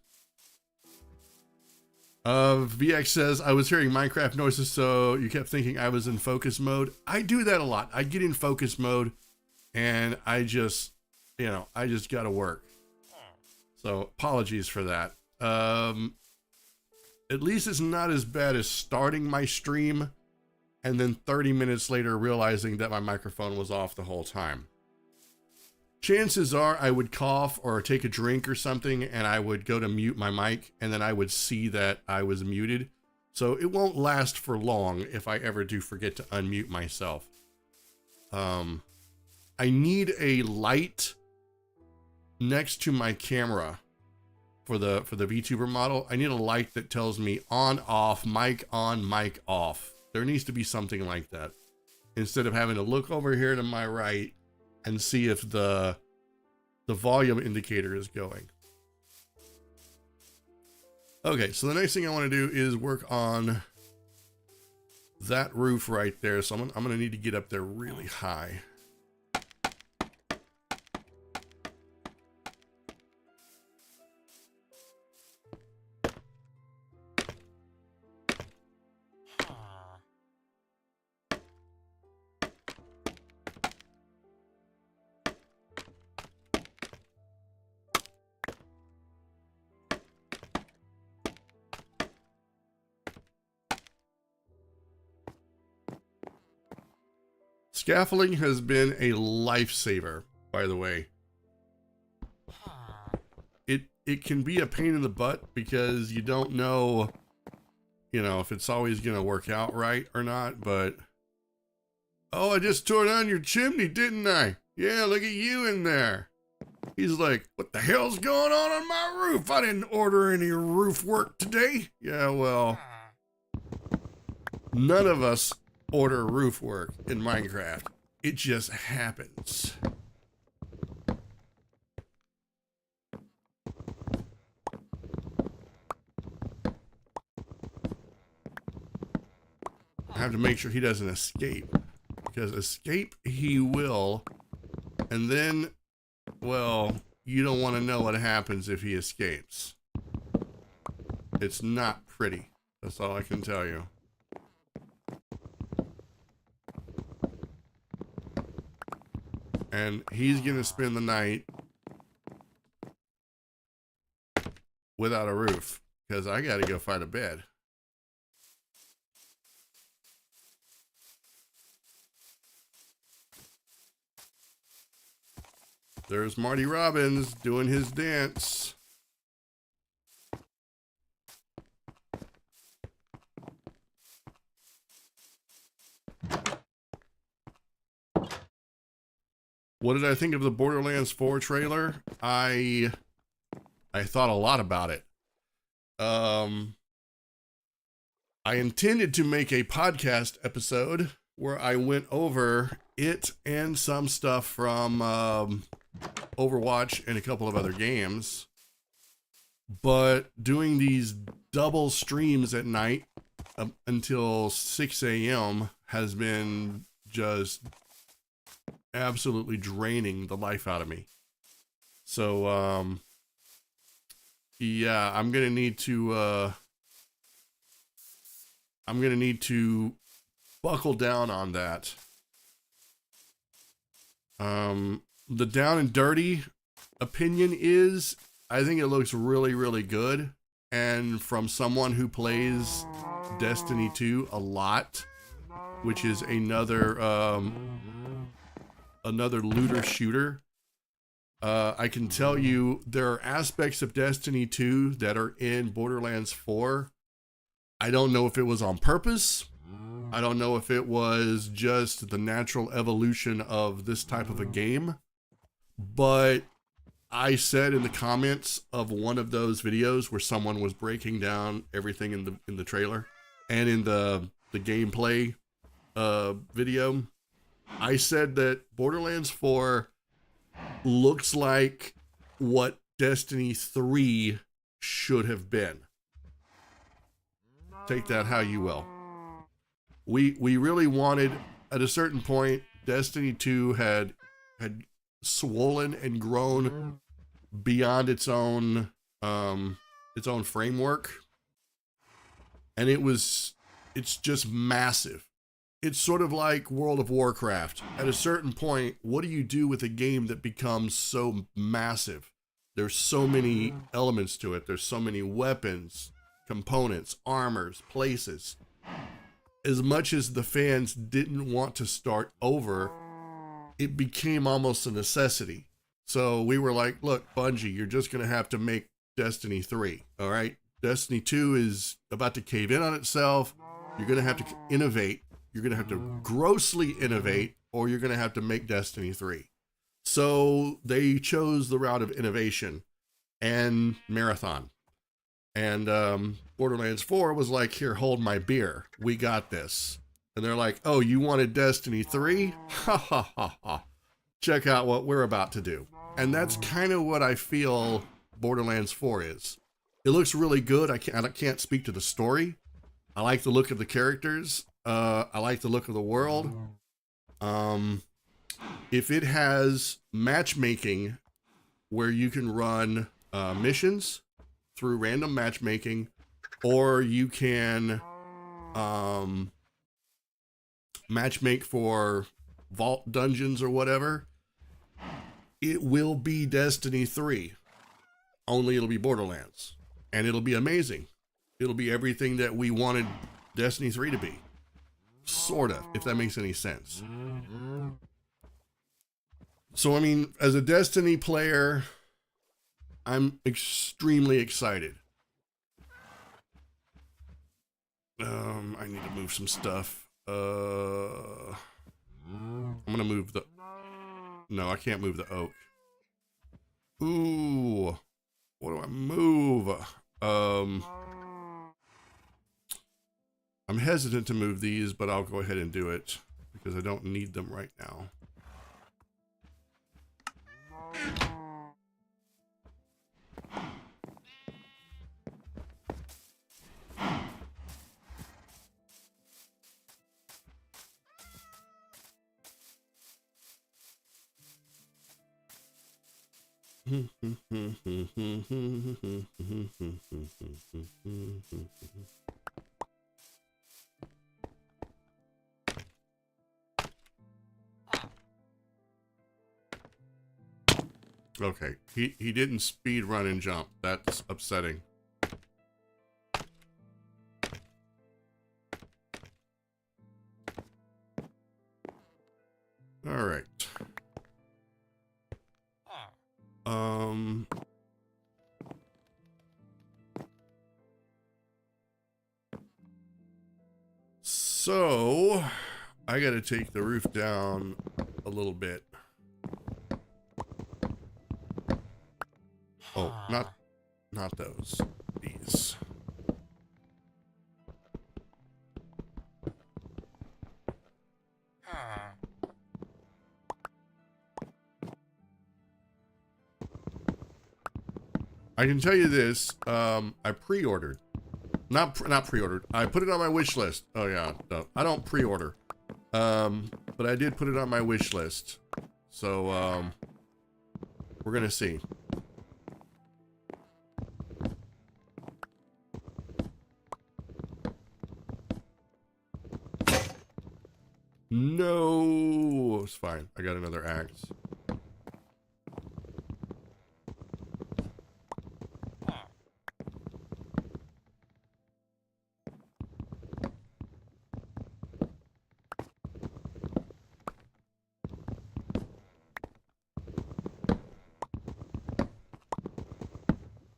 VX says, I was hearing Minecraft noises, so you kept thinking I was in focus mode. I do that a lot. I get in focus mode, and I just gotta work. So apologies for that. At least it's not as bad as starting my stream and then 30 minutes later realizing that my microphone was off the whole time. Chances are I would cough or take a drink or something and I would go to mute my mic and then I would see that I was muted. So it won't last for long if I ever do forget to unmute myself. I need a light next to my camera for the Vtuber model. I need a light that tells me on, mic off. There needs to be something like that. Instead of having to look over here to my right and see if the volume indicator is going. Okay, so the next thing I want to do is work on that roof right there. So I'm gonna need to get up there really high. Scaffolding has been a lifesaver, by the way. It can be a pain in the butt because you don't know, if it's always going to work out right or not, but... Oh, I just tore down your chimney, didn't I? Yeah, look at you in there. He's like, what the hell's going on my roof? I didn't order any roof work today. Yeah, well, none of us order roof work in Minecraft. It just happens. I have to make sure he doesn't escape, because escape he will, and then, well, you don't want to know what happens if he escapes. It's not pretty. That's all I can tell you. And he's gonna spend the night without a roof, because I gotta go find a bed. There's Marty Robbins doing his dance. What did I think of the Borderlands 4 trailer? I thought a lot about it. I intended to make a podcast episode where I went over it and some stuff from Overwatch and a couple of other games. But doing these double streams at night until 6 a.m. has been just absolutely draining the life out of me. So, yeah, I'm gonna need to buckle down on that. The down and dirty opinion is, I think it looks really, really good. And from someone who plays Destiny 2 a lot, which is another looter shooter, I can tell you there are aspects of Destiny 2 that are in Borderlands 4. I don't know if it was on purpose. I don't know if it was just the natural evolution of this type of a game. But I said in the comments of one of those videos where someone was breaking down everything in the trailer and in the gameplay video, I said that Borderlands 4 looks like what Destiny 3 should have been. Take that how you will. We really wanted, at a certain point, Destiny 2 had swollen and grown beyond its own framework, and it's just massive. It's sort of like World of Warcraft. At a certain point, what do you do with a game that becomes so massive? There's so many elements to it. There's so many weapons, components, armors, places. As much as the fans didn't want to start over, it became almost a necessity. So we were like, look, Bungie, you're just going to have to make Destiny 3, all right? Destiny 2 is about to cave in on itself. You're going to have to innovate. You're going to have to grossly innovate, or you're going to have to make Destiny 3. So they chose the route of innovation and marathon. And Borderlands 4 was like, here, hold my beer. We got this. And they're like, oh, you wanted Destiny 3? Ha ha ha ha. Check out what we're about to do. And that's kind of what I feel Borderlands 4 is. It looks really good. I can't speak to the story. I like the look of the characters. I like the look of the world. If it has matchmaking where you can run missions through random matchmaking, or you can matchmake for vault dungeons or whatever, it will be Destiny 3. Only it'll be Borderlands. And it'll be amazing. It'll be everything that we wanted Destiny 3 to be. Sort of, if that makes any sense. So, I mean, as a Destiny player, I'm extremely excited. I need to move some stuff. I'm gonna move the... No, I can't move the oak. Ooh, what do I move? I'm hesitant to move these, but I'll go ahead and do it because I don't need them right now. Okay, he didn't speed run and jump. That's upsetting. All right. So I got to take the roof down a little bit. Oh, not those. These. I can tell you this, I pre-ordered. Not pre-ordered. I put it on my wish list. Oh yeah, no, I don't pre-order. But I did put it on my wish list. So, we're gonna see. No, it's fine. I got another axe.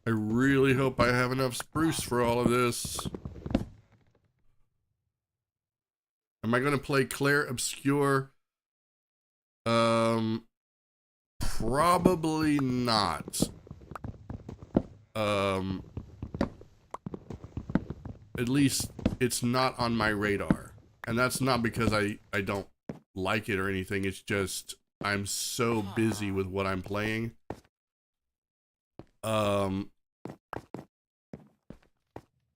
I really hope I have enough spruce for all of this. Am I going to play Claire Obscure? Probably not. At least it's not on my radar. And that's not because I don't like it or anything. It's just I'm so busy with what I'm playing.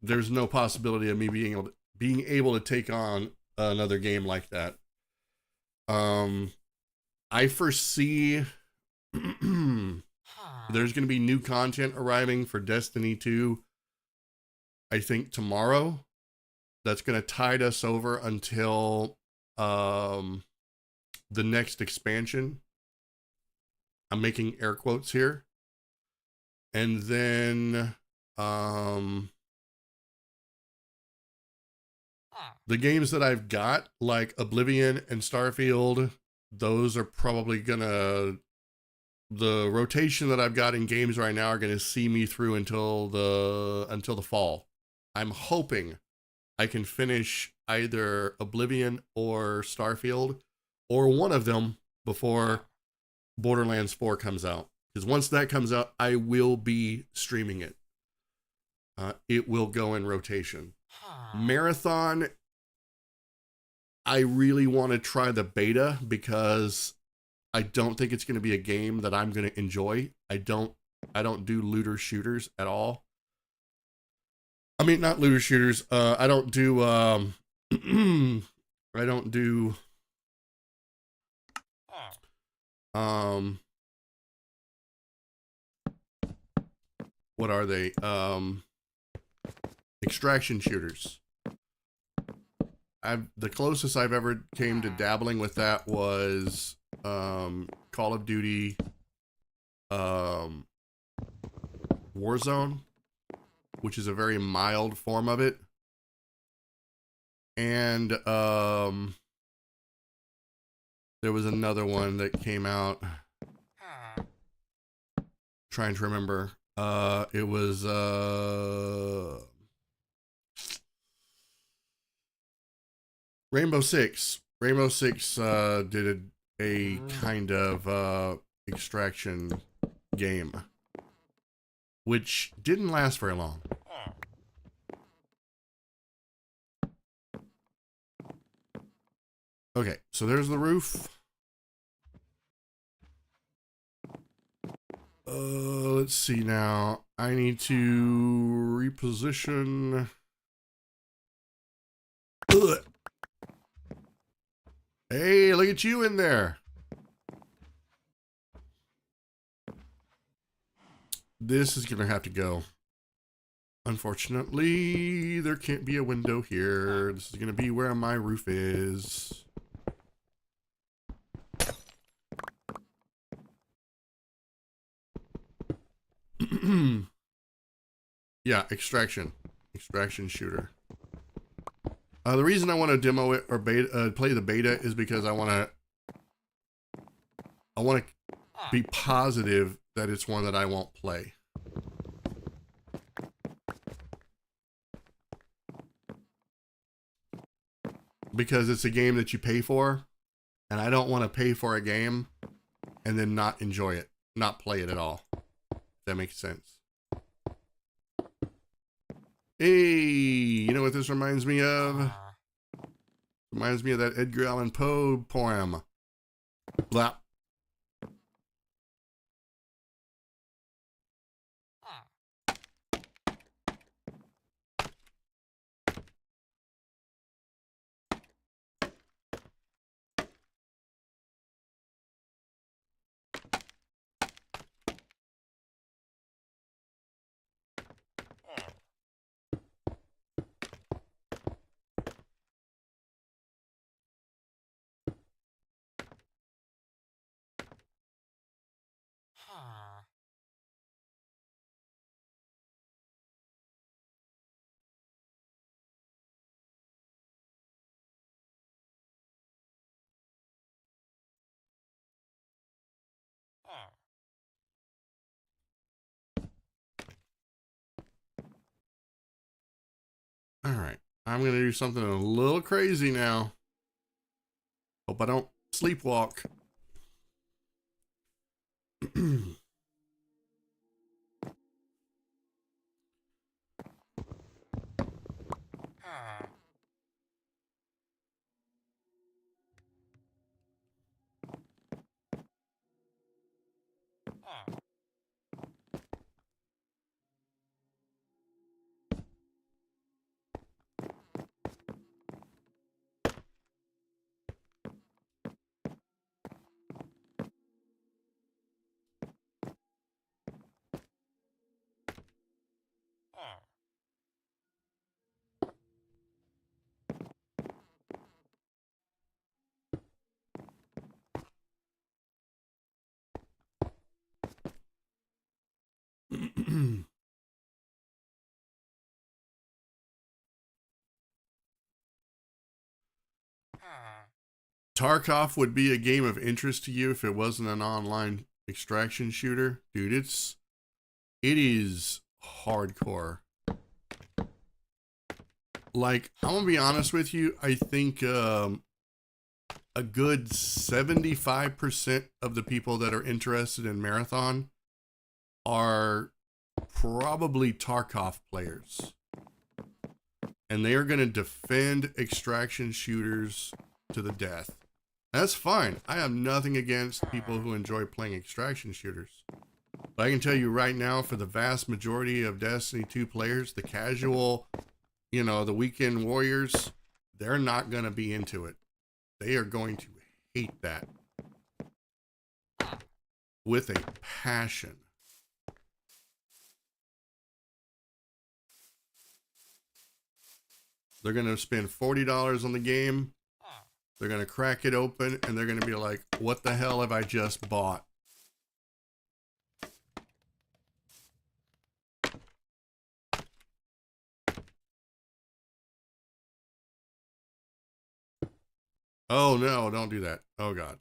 There's no possibility of me being able to take on another game like that. I foresee there's going to be new content arriving for Destiny 2, I think tomorrow. That's going to tide us over until the next expansion. I'm making air quotes here. And then the games that I've got, like Oblivion and Starfield, those are probably gonna, the rotation that I've got in games right now are gonna see me through until the fall. I'm hoping I can finish either Oblivion or Starfield, or one of them before Borderlands 4 comes out. Because once that comes out, I will be streaming it. It will go in rotation. Marathon, I really want to try the beta because I don't think it's going to be a game that I'm going to enjoy. I don't do looter shooters at all. I mean, not looter shooters. I don't do what are they? Extraction shooters. The closest I've ever came to dabbling with that was Call of Duty Warzone, which is a very mild form of it. And there was another one that came out. Trying to remember. It was Rainbow Six. Rainbow Six did a kind of extraction game, which didn't last very long. Okay, so there's the roof. Let's see now. I need to reposition. Ugh. Hey, look at you in there. This is going to have to go. Unfortunately, there can't be a window here. This is going to be where my roof is. Yeah, extraction shooter. The reason I want to demo it or beta, play the beta is because I want to be positive that it's one that I won't play. Because it's a game that you pay for, and I don't want to pay for a game and then not enjoy it, not play it at all. If that makes sense. Hey, you know what this reminds me of? Reminds me of that Edgar Allan Poe poem. Blap. All right, I'm gonna do something a little crazy now. Hope I don't sleepwalk. Tarkov would be a game of interest to you if it wasn't an online extraction shooter. Dude, it is hardcore. Like, I'm gonna be honest with you, I think a good 75% of the people that are interested in Marathon are probably Tarkov players. And they are going to defend extraction shooters to the death. That's fine. I have nothing against people who enjoy playing extraction shooters. But I can tell you right now, for the vast majority of Destiny 2 players, the casual, you know, the weekend warriors, they're not going to be into it. They are going to hate that with a passion. They're going to spend $40 on the game. They're going to crack it open and they're going to be like, what the hell have I just bought? Oh no, don't do that. Oh God.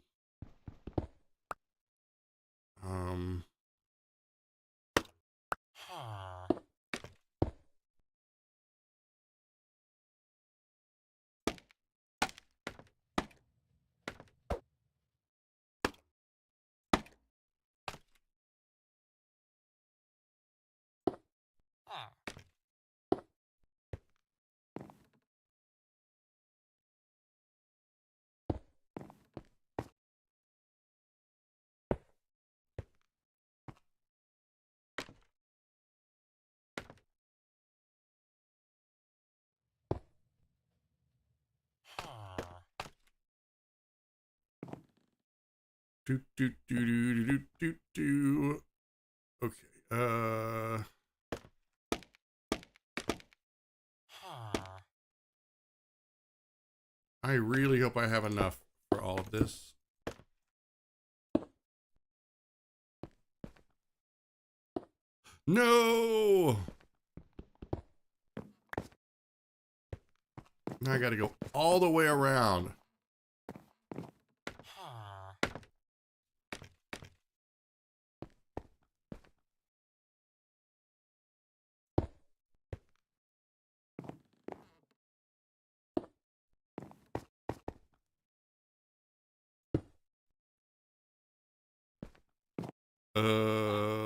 Do, do, do, do, do, do, do. Okay. I really hope I have enough for all of this. No! Now I gotta go all the way around.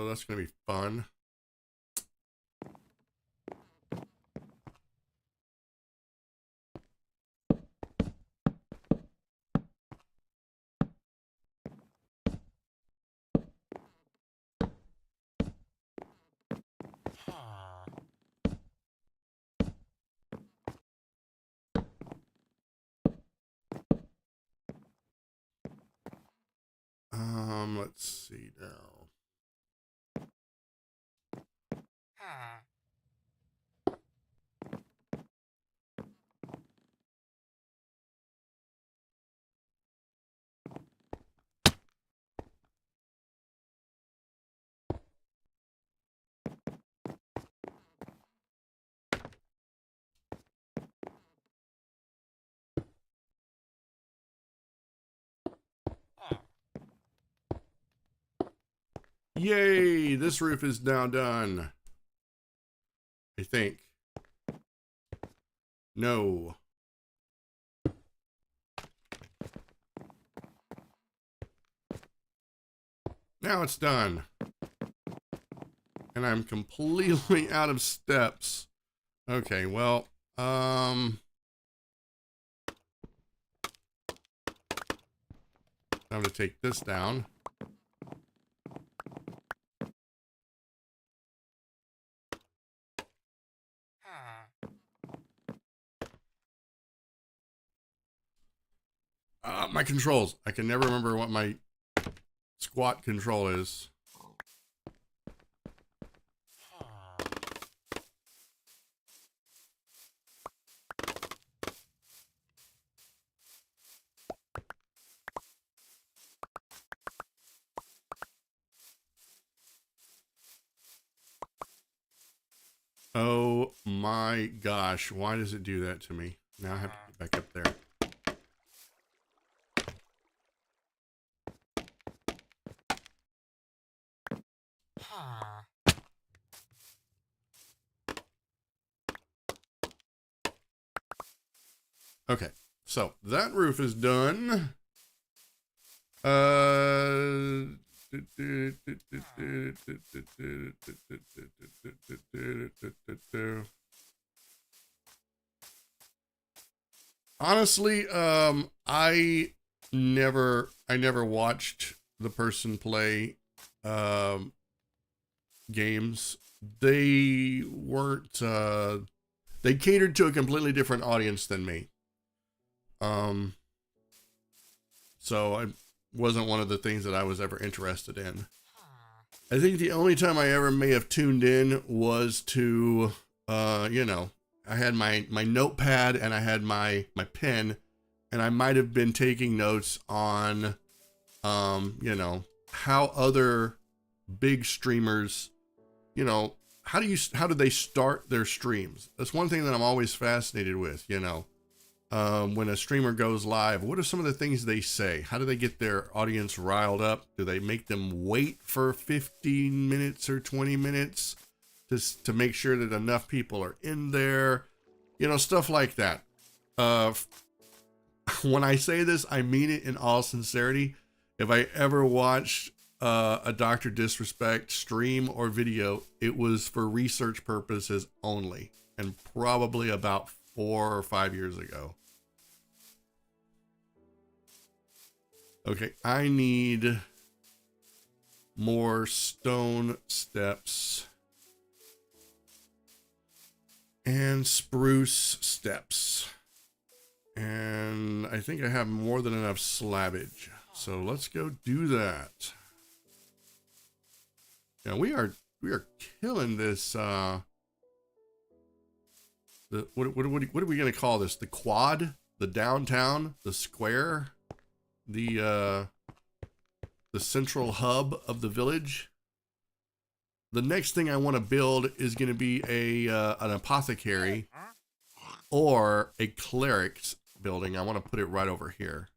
That's gonna be fun. Let's see now. Yay! This roof is now done. I think. No. Now it's done. And I'm completely out of steps. Okay, well, time to take this down. My controls. I can never remember what my squat control is. Oh my gosh, why does it do that to me? Now I have to get back up there. Okay, so that roof is done. Honestly, I never watched the person play games. They weren't they catered to a completely different audience than me. So I wasn't one of the things that I was ever interested in. I think the only time I ever may have tuned in was to, you know, I had my notepad and I had my pen, and I might have been taking notes on, you know, how other big streamers, you know, how do they start their streams? That's one thing that I'm always fascinated with, you know. When a streamer goes live, what are some of the things they say? How do they get their audience riled up? Do they make them wait for 15 minutes or 20 minutes just to make sure that enough people are in there? You know, stuff like that. When I say this, I mean it in all sincerity. If I ever watched a Dr. Disrespect stream or video, it was for research purposes only, and probably about 4 or 5 years ago. Okay, I need more stone steps and spruce steps. And I think I have more than enough slabbage. so let's go do that. Yeah, we are killing this. What are we gonna call this? The quad, the downtown, the square, the central hub of the village. The next thing I want to build is going to be an apothecary or a cleric's building. I want to put it right over here.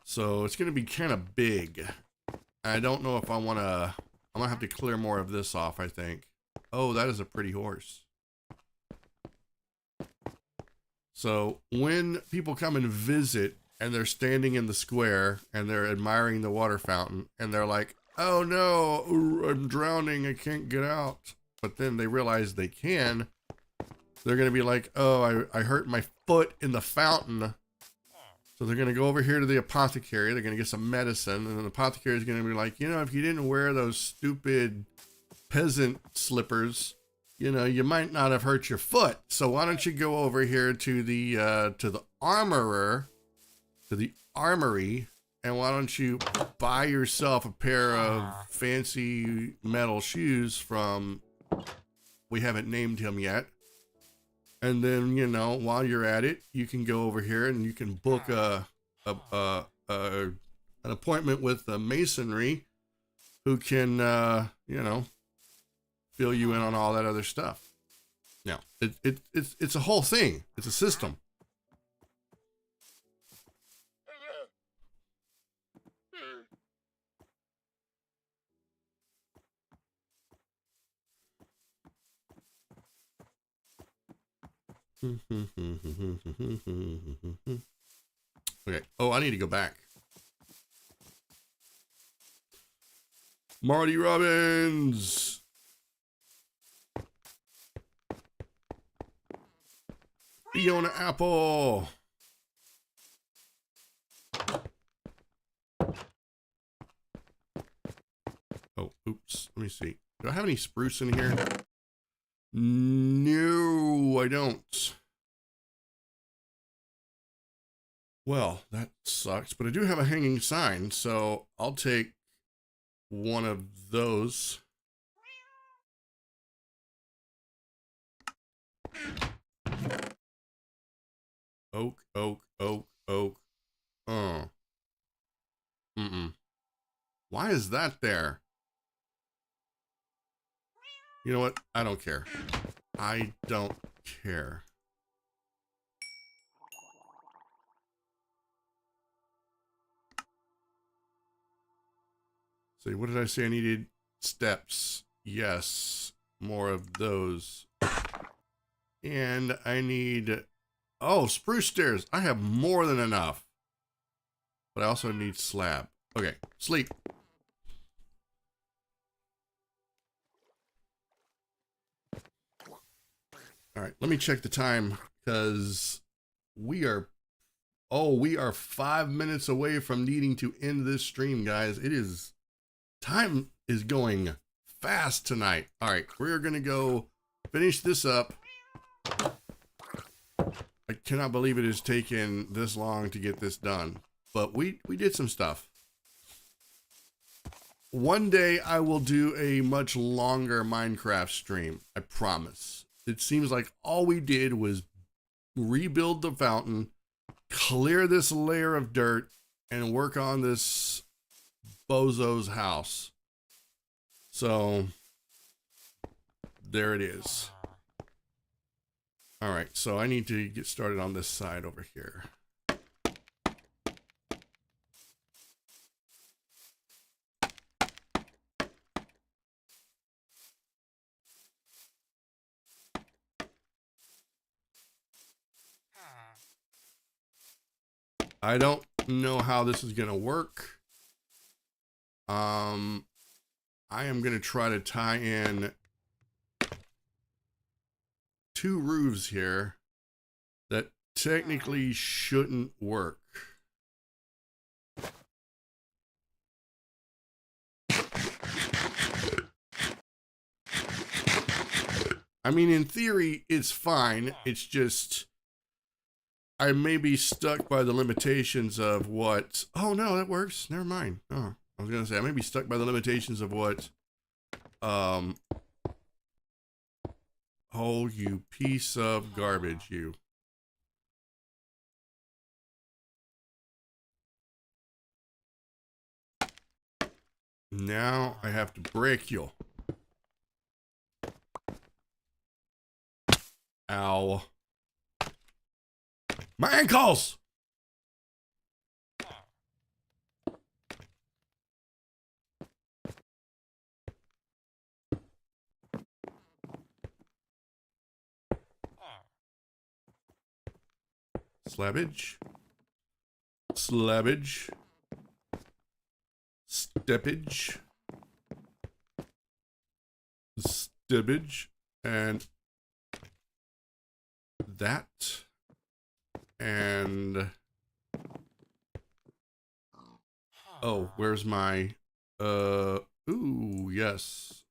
So it's going to be kind of big. I don't know if I want to. I'm going to have to clear more of this off, I think. Oh, that is a pretty horse. So when people come and visit and they're standing in the square and they're admiring the water fountain and they're like, oh no, I'm drowning, I can't get out. But then they realize they can. They're going to be like, oh, I hurt my foot in the fountain. So they're going to go over here to the apothecary. They're going to get some medicine. And the apothecary is going to be like, you know, if you didn't wear those stupid peasant slippers, you know, you might not have hurt your foot. So why don't you go over here to the armorer, to the armory, and why don't you buy yourself a pair of fancy metal shoes from, we haven't named him yet. And then, you know, while you're at it, you can go over here and you can book an appointment with the masonry who can, you know, fill you in on all that other stuff. Now, it's a whole thing. It's a system. Okay. Oh, I need to go back. Marty Robbins. Fiona Apple. Oh, oops. Let me see. Do I have any spruce in here? No, I don't. Well, that sucks, but I do have a hanging sign, so I'll take one of those. Oak, oak, oak, oak. Oh. Why is that there? You know what? I don't care. I don't care. See, what did I say I needed? Steps. Yes. More of those. And I need... Oh, spruce stairs. I have more than enough. But I also need slab. Okay, sleep. All right, let me check the time because we are 5 minutes away from needing to end this stream, guys. Time is going fast tonight. All right, we're gonna go finish this up. I cannot believe it has taken this long to get this done, but we did some stuff. One day I will do a much longer Minecraft stream, I promise. It seems like all we did was rebuild the fountain, clear this layer of dirt, and work on this bozo's house. So, there it is. All right, so I need to get started on this side over here. I don't know how this is going to work. I am going to try to tie in 2 roofs here that technically shouldn't work. I mean, in theory, it's fine. It's just I may be stuck by the limitations of what... Oh, no, that works. Never mind. Oh, I was going to say, I may be stuck by the limitations of what... Oh, you piece of garbage, you. Now I have to break you. Ow. My ankles! Slabbage. Slabbage. Steppage. Steppage. And that. And oh, where's my ooh, yes.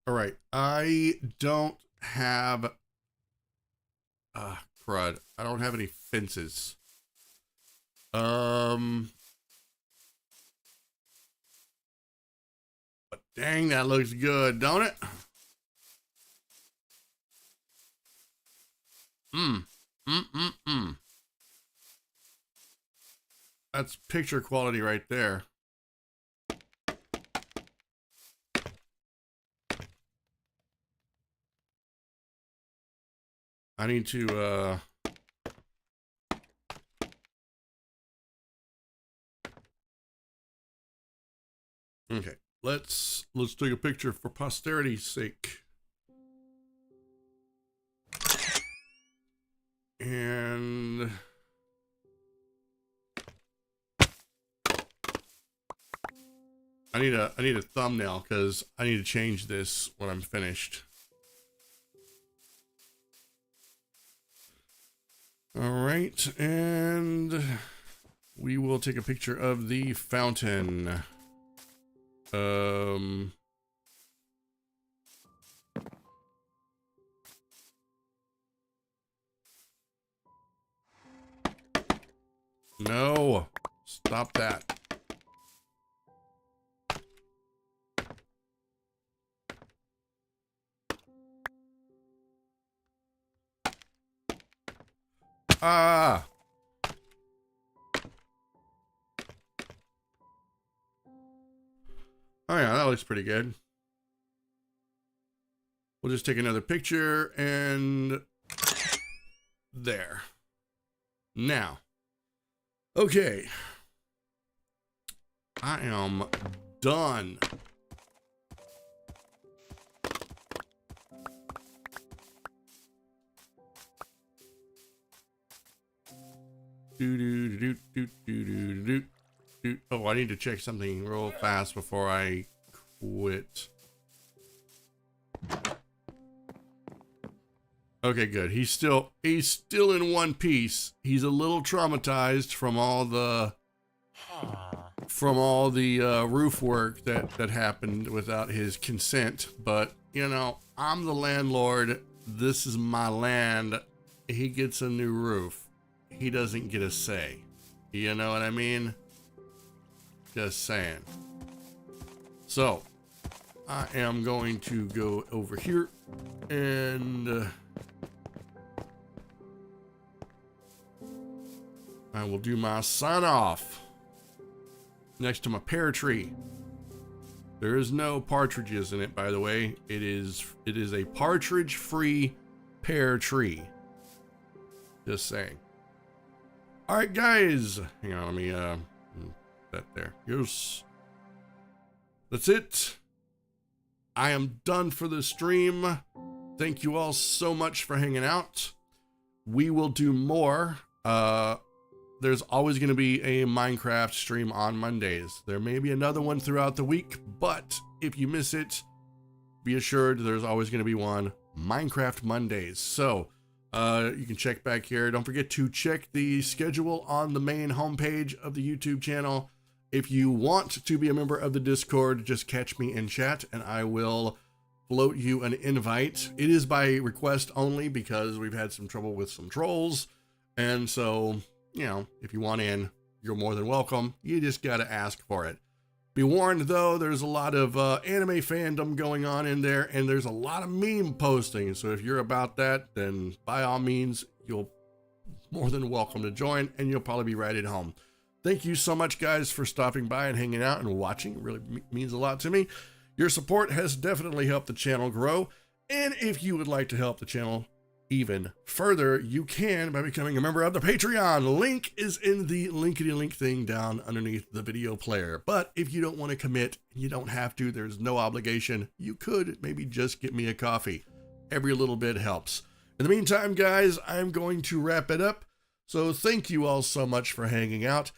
All right, I don't have crud. I don't have any fences. But dang, that looks good, don't it? That's picture quality right there. I need to okay, let's take a picture for posterity's sake. And I need a thumbnail because I need to change this when I'm finished. All right, and we will take a picture of the fountain. No, stop that. Ah. Oh yeah, that looks pretty good. We'll just take another picture and there. Now, okay. I am done. Oh, I need to check something real fast before I quit. Okay, good. He's still in one piece. He's a little traumatized from all the roof work that happened without his consent, but you know, I'm the landlord. This is my land. He gets a new roof. He doesn't get a say. You know what I mean? Just saying. So, I am going to go over here and I will do my sign off next to my pear tree. There is no partridges in it, by the way. It is a partridge-free pear tree. Just saying. All right, guys. Hang on, let me that there. Yes. That's it. I am done for the stream. Thank you all so much for hanging out. We will do more. There's always going to be a Minecraft stream on Mondays. There may be another one throughout the week, but if you miss it, be assured there's always going to be one Minecraft Mondays. So you can check back here. Don't forget to check the schedule on the main homepage of the YouTube channel. If you want to be a member of the Discord, just catch me in chat and I will float you an invite. It is by request only because we've had some trouble with some trolls. And so, you know, if you want in, you're more than welcome. You just got to ask for it. Be warned though, there's a lot of anime fandom going on in there and there's a lot of meme posting. So if you're about that, then by all means, you'll more than welcome to join and you'll probably be right at home. Thank you so much, guys, for stopping by and hanging out and watching. It really means a lot to me. Your support has definitely helped the channel grow. And if you would like to help the channel even further, you can by becoming a member of the Patreon. Link is in the linkity-link thing down underneath the video player. But if you don't want to commit, you don't have to. There's no obligation. You could maybe just get me a coffee. Every little bit helps. In the meantime, guys, I'm going to wrap it up. So thank you all so much for hanging out.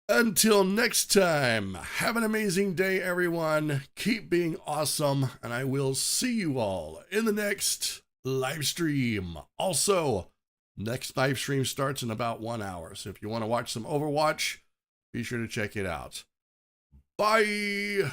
Until next time, have an amazing day, everyone. Keep being awesome, and I will see you all in the next live stream. Also, next live stream starts in about 1 hour, so if you want to watch some Overwatch, be sure to check it out. Bye!